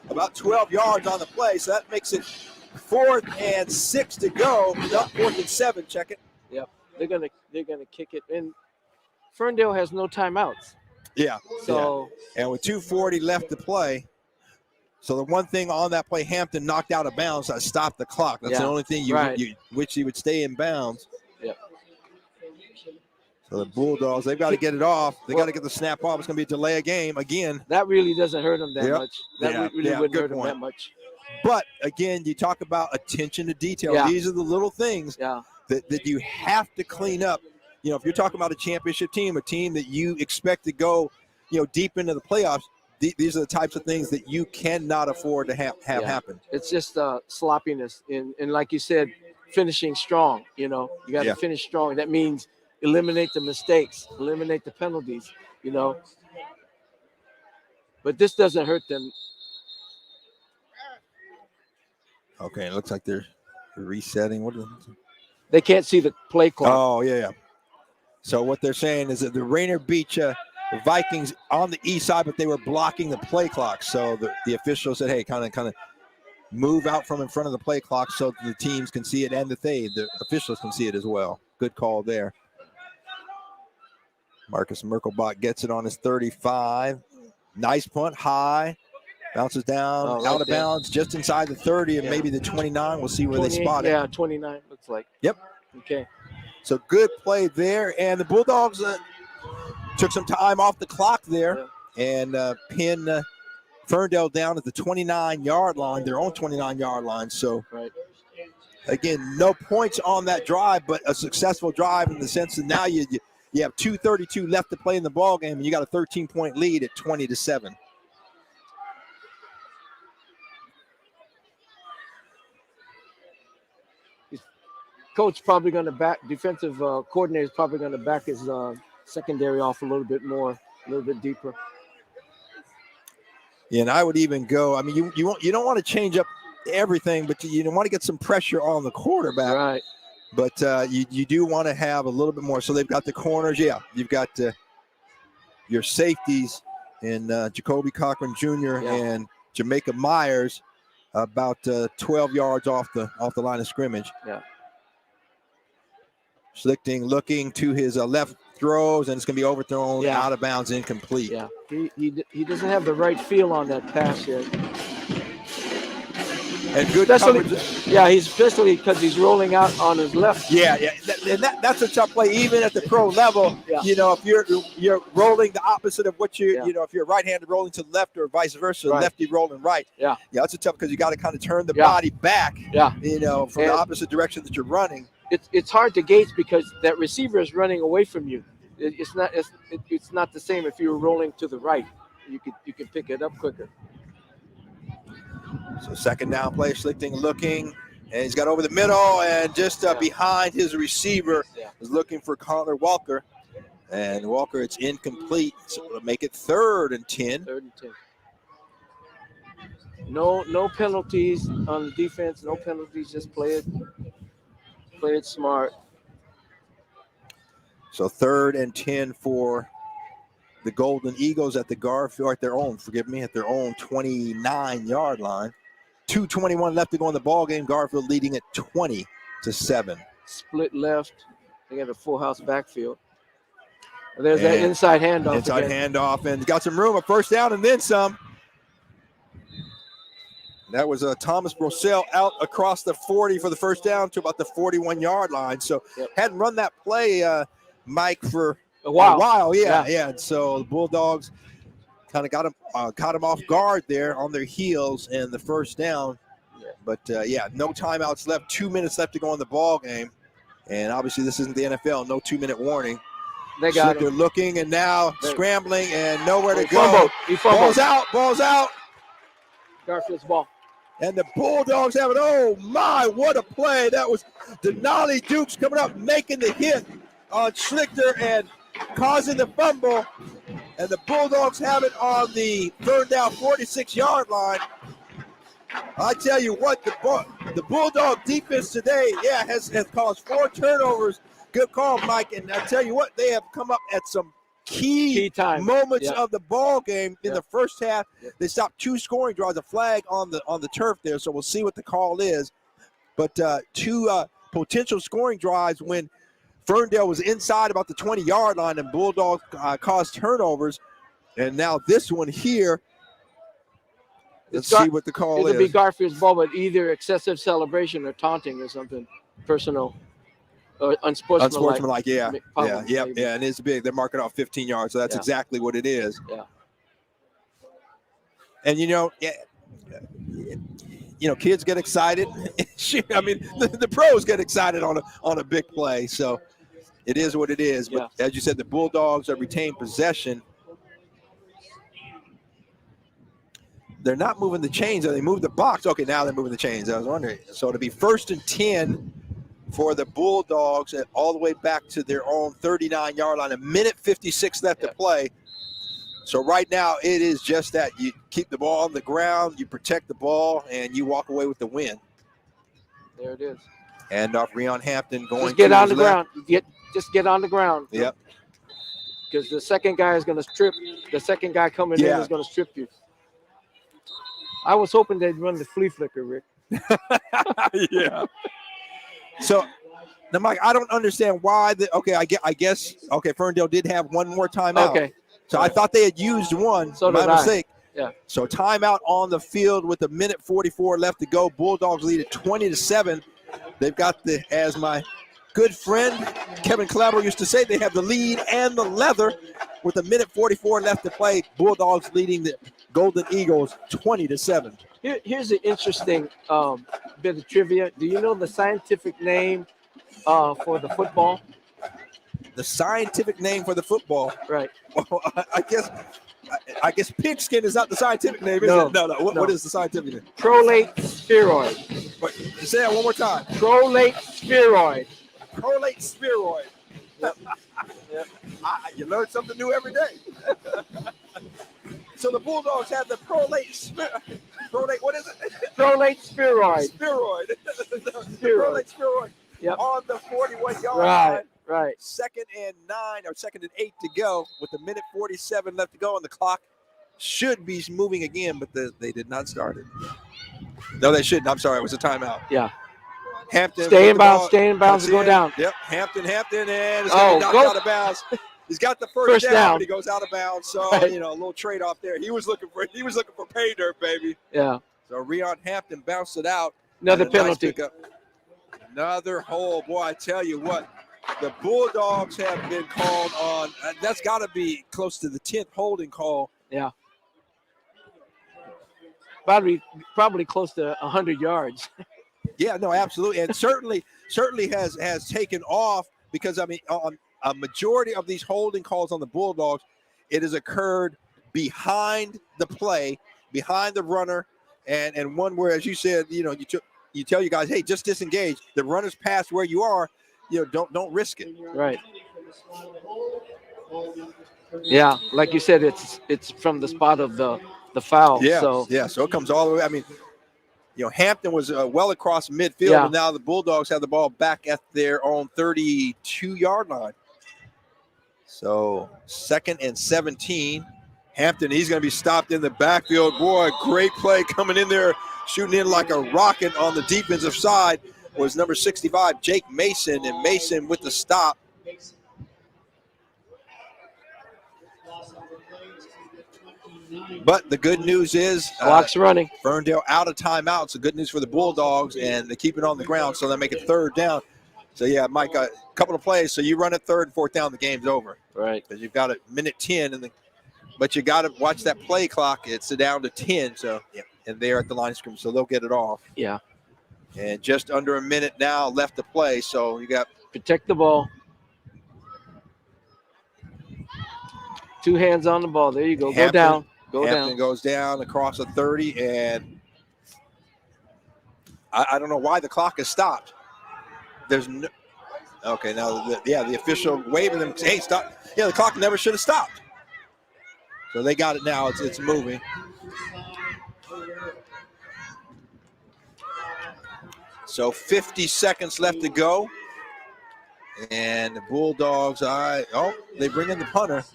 about 12 yards on the play. So that makes it 4th and 6 to go. Not 4th and 7. Check it. Yep, they're gonna kick it, and Ferndale has no timeouts. Yeah. So and with 2:40 left to play. So the one thing on that play, Hampton knocked out of bounds. That stopped the clock. That's the only thing you wish he would stay in bounds. Yep. So the Bulldogs, they've got to get it off. They got to get the snap off. It's going to be a delay of game again. That really doesn't hurt them that much. That really wouldn't hurt them that much. But again, you talk about attention to detail. Yeah. These are the little things that you have to clean up. If you're talking about a championship team, a team that you expect to go, deep into the playoffs, these are the types of things that you cannot afford to have happen. It's just sloppiness. And like you said, finishing strong. You got to finish strong. That means eliminate the mistakes, eliminate the penalties, But this doesn't hurt them. Okay, it looks like they're resetting. They can't see the play clock. Oh, yeah. So what they're saying is that the Rainier Beach Vikings on the east side, but they were blocking the play clock. So the official said, hey, kind of move out from in front of the play clock so the teams can see it and the officials can see it as well. Good call there. Marcus Merkelbach gets it on his 35. Nice punt, high. Bounces down, out of bounds, just inside the 30 and maybe the 29. We'll see where they spot it. Yeah, 29 looks like. Yep. Okay. So good play there. And the Bulldogs took some time off the clock there and pinned Ferndale down at the 29-yard line, their own 29-yard line. So, again, no points on that drive, but a successful drive in the sense that now you have 2:32 left to play in the ball game, and you got a 13-point lead at 20-7. coach probably going to back, defensive coordinator is probably going to back his secondary off a little bit more, a little bit deeper. Yeah, and I would even go. I mean, you don't want to change up everything, but you want to get some pressure on the quarterback. Right. But you do want to have a little bit more. So they've got the corners. Yeah, you've got your safeties in Jacoby Cochran Jr. and Jamaica Myers, about 12 yards off the line of scrimmage. Yeah. Schlichting looking to his left throws, and it's going to be overthrown, out of bounds, incomplete. Yeah, he doesn't have the right feel on that pass yet. And good especially, coverage. Yeah, he's especially because he's rolling out on his left. Yeah. That's a tough play, even at the pro level. Yeah. If you're rolling the opposite of what if you're right-handed rolling to the left or vice versa, lefty rolling right. Yeah. Yeah, that's a tough because you got to kind of turn the body back. Yeah. From the opposite direction that you're running. It's hard to gauge because that receiver is running away from you. It's not the same if you're rolling to the right. You can pick it up quicker. So second down play, Schlichting looking, and he's got over the middle, and just behind his receiver is looking for Connor Walker. And Walker, it's incomplete, so it'll make it 3rd and 10. 3rd and 10. No penalties on the defense. No penalties. Just play it smart. So 3rd and 10 for the Golden Eagles at the Garfield, at their own 29-yard line. 2:21 left to go in the ball game. Garfield leading at 20-7. Split left. They got a full house backfield. There's that inside handoff. Inside handoff, and got some room, a first down, and then some. That was Thomas Brossell out across the 40 for the first down to about the 41-yard line. So hadn't run that play, Mike, for a while. Yeah. So the Bulldogs kind of got him off guard there on their heels and the first down. But no timeouts left. 2 minutes left to go in the ball game. And obviously this isn't the NFL. No 2-minute warning. They got They're looking and now scrambling and nowhere to go. Fumbled. He fumbled. Ball's out. Garfield's ball. And the Bulldogs have it. Oh my, what a play. That was Denali Dukes coming up, making the hit on Schlichter and causing the fumble. And the Bulldogs have it on the Ferndale 46-yard line. I tell you what, the Bulldog defense today, has caused 4 turnovers. Good call, Mike. And I tell you what, they have come up at some key moments of the ball game in the first half. They stopped 2 scoring drives, a flag on the turf there, so we'll see what the call is. But 2 potential scoring drives when Ferndale was inside about the 20-yard line and Bulldogs caused turnovers. And now this one here, let's see what the call is. It'll be Garfield's ball, but either excessive celebration or taunting or something personal. Unsportsmanlike, and it's big. They're marking off 15 yards, so that's exactly what it is. Yeah. And kids get excited. I mean, the pros get excited on a big play. So it is what it is. But as you said, the Bulldogs have retained possession. They're not moving the chains. They moved the box. Okay, now they're moving the chains. I was wondering. So it'll be 1st and 10 for the Bulldogs and all the way back to their own 39-yard line. 1:56 left to play. So right now it is just that. You keep the ball on the ground, you protect the ball, and you walk away with the win. There it is. And off Rion Hampton going just get on the ground. Just get on the ground. Yep. Because the second guy is going to strip. The second guy coming in is going to strip you. I was hoping they'd run the flea flicker, Rick. Yeah. So, now, Mike, I don't understand why. I guess Ferndale did have one more timeout. Okay. So I thought they had used one. So by mistake. Yeah. So timeout on the field with 1:44 left to go. Bulldogs lead at 20-7. They've got as my good friend Kevin Calabro used to say, they have the lead and the leather with 1:44 left to play. Bulldogs leading the Golden Eagles 20-7. Here's an interesting bit of trivia. Do you know the scientific name for the football? The scientific name for the football? Right. Well, I guess pigskin is not the scientific name, is it? No. What is the scientific name? Prolate spheroid. Wait, say that one more time. Prolate spheroid. Prolate spheroid. Yep. Yep. You learn something new every day. So the Bulldogs have the prolate, what is it? Prolate spheroid. Spheroid. Spheroid. Prolate spheroid. Yep. On the 41-yard line. Right. 2nd and 9 or 2nd and 8 to go with a minute 47 left to go, and the clock should be moving again, but they did not start it. No, they shouldn't. I'm sorry. It was a timeout. Yeah. Hampton. Stay in bounds, and go down. Yep. Hampton, and it's going to be knocked out of bounds. He's got the first down, but he goes out of bounds. So, a little trade off there. He was looking for pay dirt, baby. Yeah. So Rion Hampton bounced it out. Another penalty. Nice another hole. Boy, I tell you what, the Bulldogs have been called on. That's got to be close to the 10th holding call. Yeah. Probably close to 100 yards. Yeah, no, absolutely. And certainly has taken off because, I mean, on a majority of these holding calls on the Bulldogs, it has occurred behind the play, behind the runner, and one where, as you said, you tell you guys, hey, just disengage. The runner's past where you are, don't risk it. Right. Yeah, like you said, it's from the spot of the foul. Yeah, so it comes all the way. I mean, Hampton was well across midfield, and now the Bulldogs have the ball back at their own 32-yard line. So 2nd and 17. Hampton, he's going to be stopped in the backfield. Boy, great play coming in there, shooting in like a rocket on the defensive side was number 65, Jake Mason, and Mason with the stop. But the good news is clock's running. Ferndale out of timeout. So good news for the Bulldogs, and they keep it on the ground, so they make it 3rd down. So, yeah, Mike, a couple of plays. So you run it 3rd and 4th down, the game's over. Right. Because you've got a minute 10, but you got to watch that play clock. It's down to 10, so and they're at the line of scrimmage, so they'll get it off. Yeah. And just under a minute now left to play, so you got protect the ball. 2 hands on the ball. There you go. Hampton, go down. Hampton goes down across a 30, and I don't know why the clock is stopped. There's no. Okay, now the official waving them. Hey, stop! Yeah, the clock never should have stopped. So they got it now. It's moving. So 50 seconds left to go, and the Bulldogs. They bring in the punter.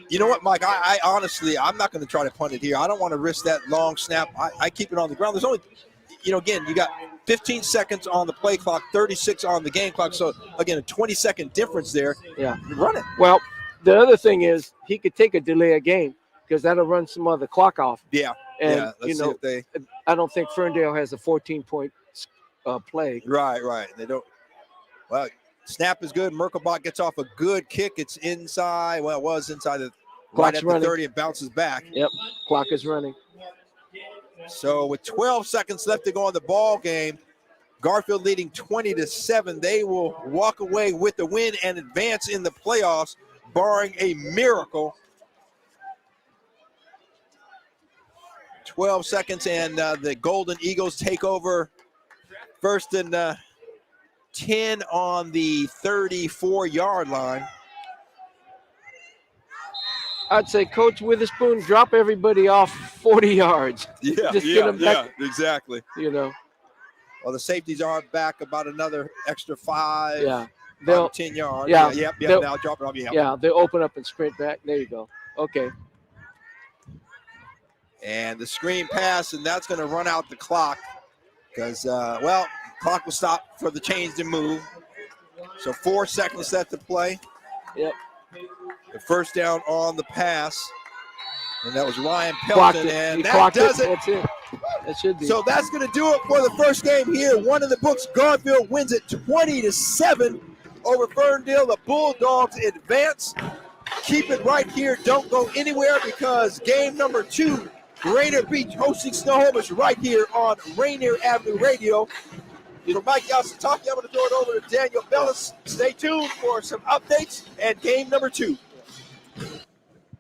You know what, Mike? I honestly, I'm not going to try to punt it here. I don't want to risk that long snap. I keep it on the ground. There's only, again, you got 15 seconds on the play clock, 36 on the game clock. So, again, a 20-second difference there. Yeah. Run it. Well, the other thing is he could take a delay of game because that'll run some of the clock off. Yeah. And, Let's see if I don't think Ferndale has a 14-point play. Right. They don't. Well, snap is good. Merkelbach gets off a good kick. It's inside. Well, it was inside the right at the 30 and bounces back. Yep. Clock is running. So with 12 seconds left to go on the ball game, Garfield leading 20-7. They will walk away with the win and advance in the playoffs, barring a miracle. 12 seconds, and the Golden Eagles take over 1st and 10 on the 34-yard line. I'd say Coach Witherspoon, drop everybody off 40 yards. Yeah, Just get them back, exactly. Well, the safeties are back about another extra 5. Yeah. They'll 10 yards. Yeah. Yep. Now drop it off. Yeah, they'll open up and sprint back. There you go. Okay. And the screen pass, and that's going to run out the clock because, clock will stop for the change to move. So 4 seconds left to play. Yep. The first down on the pass, and that was Ryan Pelton, and that does it. That's it. That should be. So that's going to do it for the first game here. One in the books. Garfield wins it 20-7 over Ferndale. The Bulldogs advance. Keep it right here. Don't go anywhere because game number 2, Rainier Beach hosting Snohomish, is right here on Rainier Avenue Radio. For Mike Yasutaki, I'm going to throw it over to Daniel Bellis. Stay tuned for some updates and game number 2.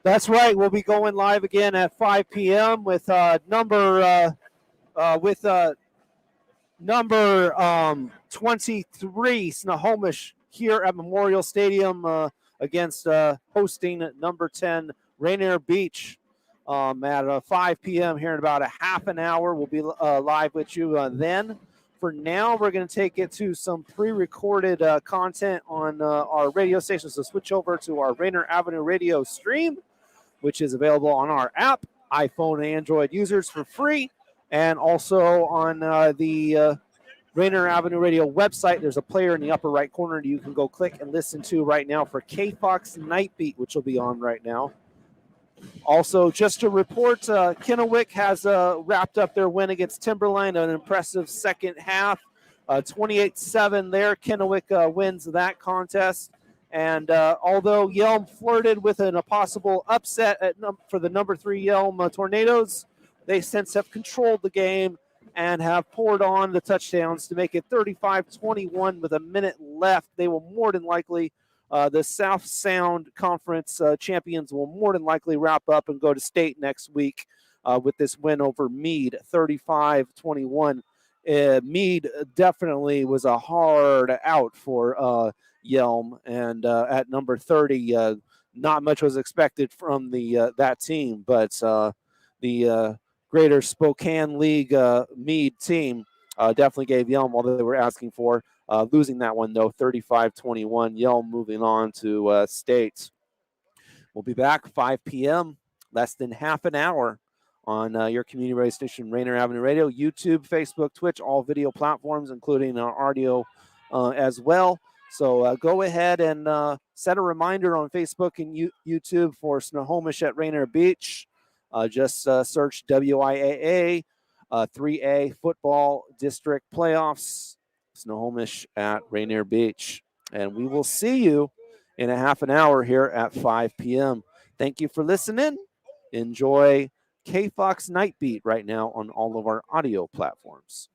That's right. We'll be going live number number 23, Snohomish, here at Memorial Stadium against hosting number 10, Rainier Beach, at 5 p.m. here in about a half an hour. We'll be live with you then. For now, we're going to take it to some pre-recorded content on our radio station. So switch over to our Rainier Avenue Radio stream, which is available on our app, iPhone and Android users for free, and also on the Rainier Avenue Radio website. There's a player in the upper right corner that you can go click and listen to right now for K-Fox Night Beat, which will be on right now. Also, just to report, Kennewick has wrapped up their win against Timberline, an impressive second half, 28-7 there. Kennewick wins that contest. And although Yelm flirted with a possible upset for the number 3 Yelm Tornadoes, they since have controlled the game and have poured on the touchdowns to make it 35-21 with a minute left. They will more than likely, the South Sound Conference champions will more than likely wrap up and go to state next week with this win over Meade, 35-21. Meade definitely was a hard out for Yelm, and at number 30, not much was expected from that team, but the Greater Spokane League Meade team definitely gave Yelm all that they were asking for. Losing that one, though, 35-21. Yelm moving on to state. We'll be back 5 p.m., less than half an hour on your community radio station, Rainier Avenue Radio, YouTube, Facebook, Twitch, all video platforms, including our audio as well. So go ahead and set a reminder on Facebook and YouTube for Snohomish at Rainier Beach. Just search WIAA 3A Football District Playoffs, Snohomish at Rainier Beach. And we will see you in a half an hour here at 5 p.m. Thank you for listening. Enjoy K-Fox Night Beat right now on all of our audio platforms.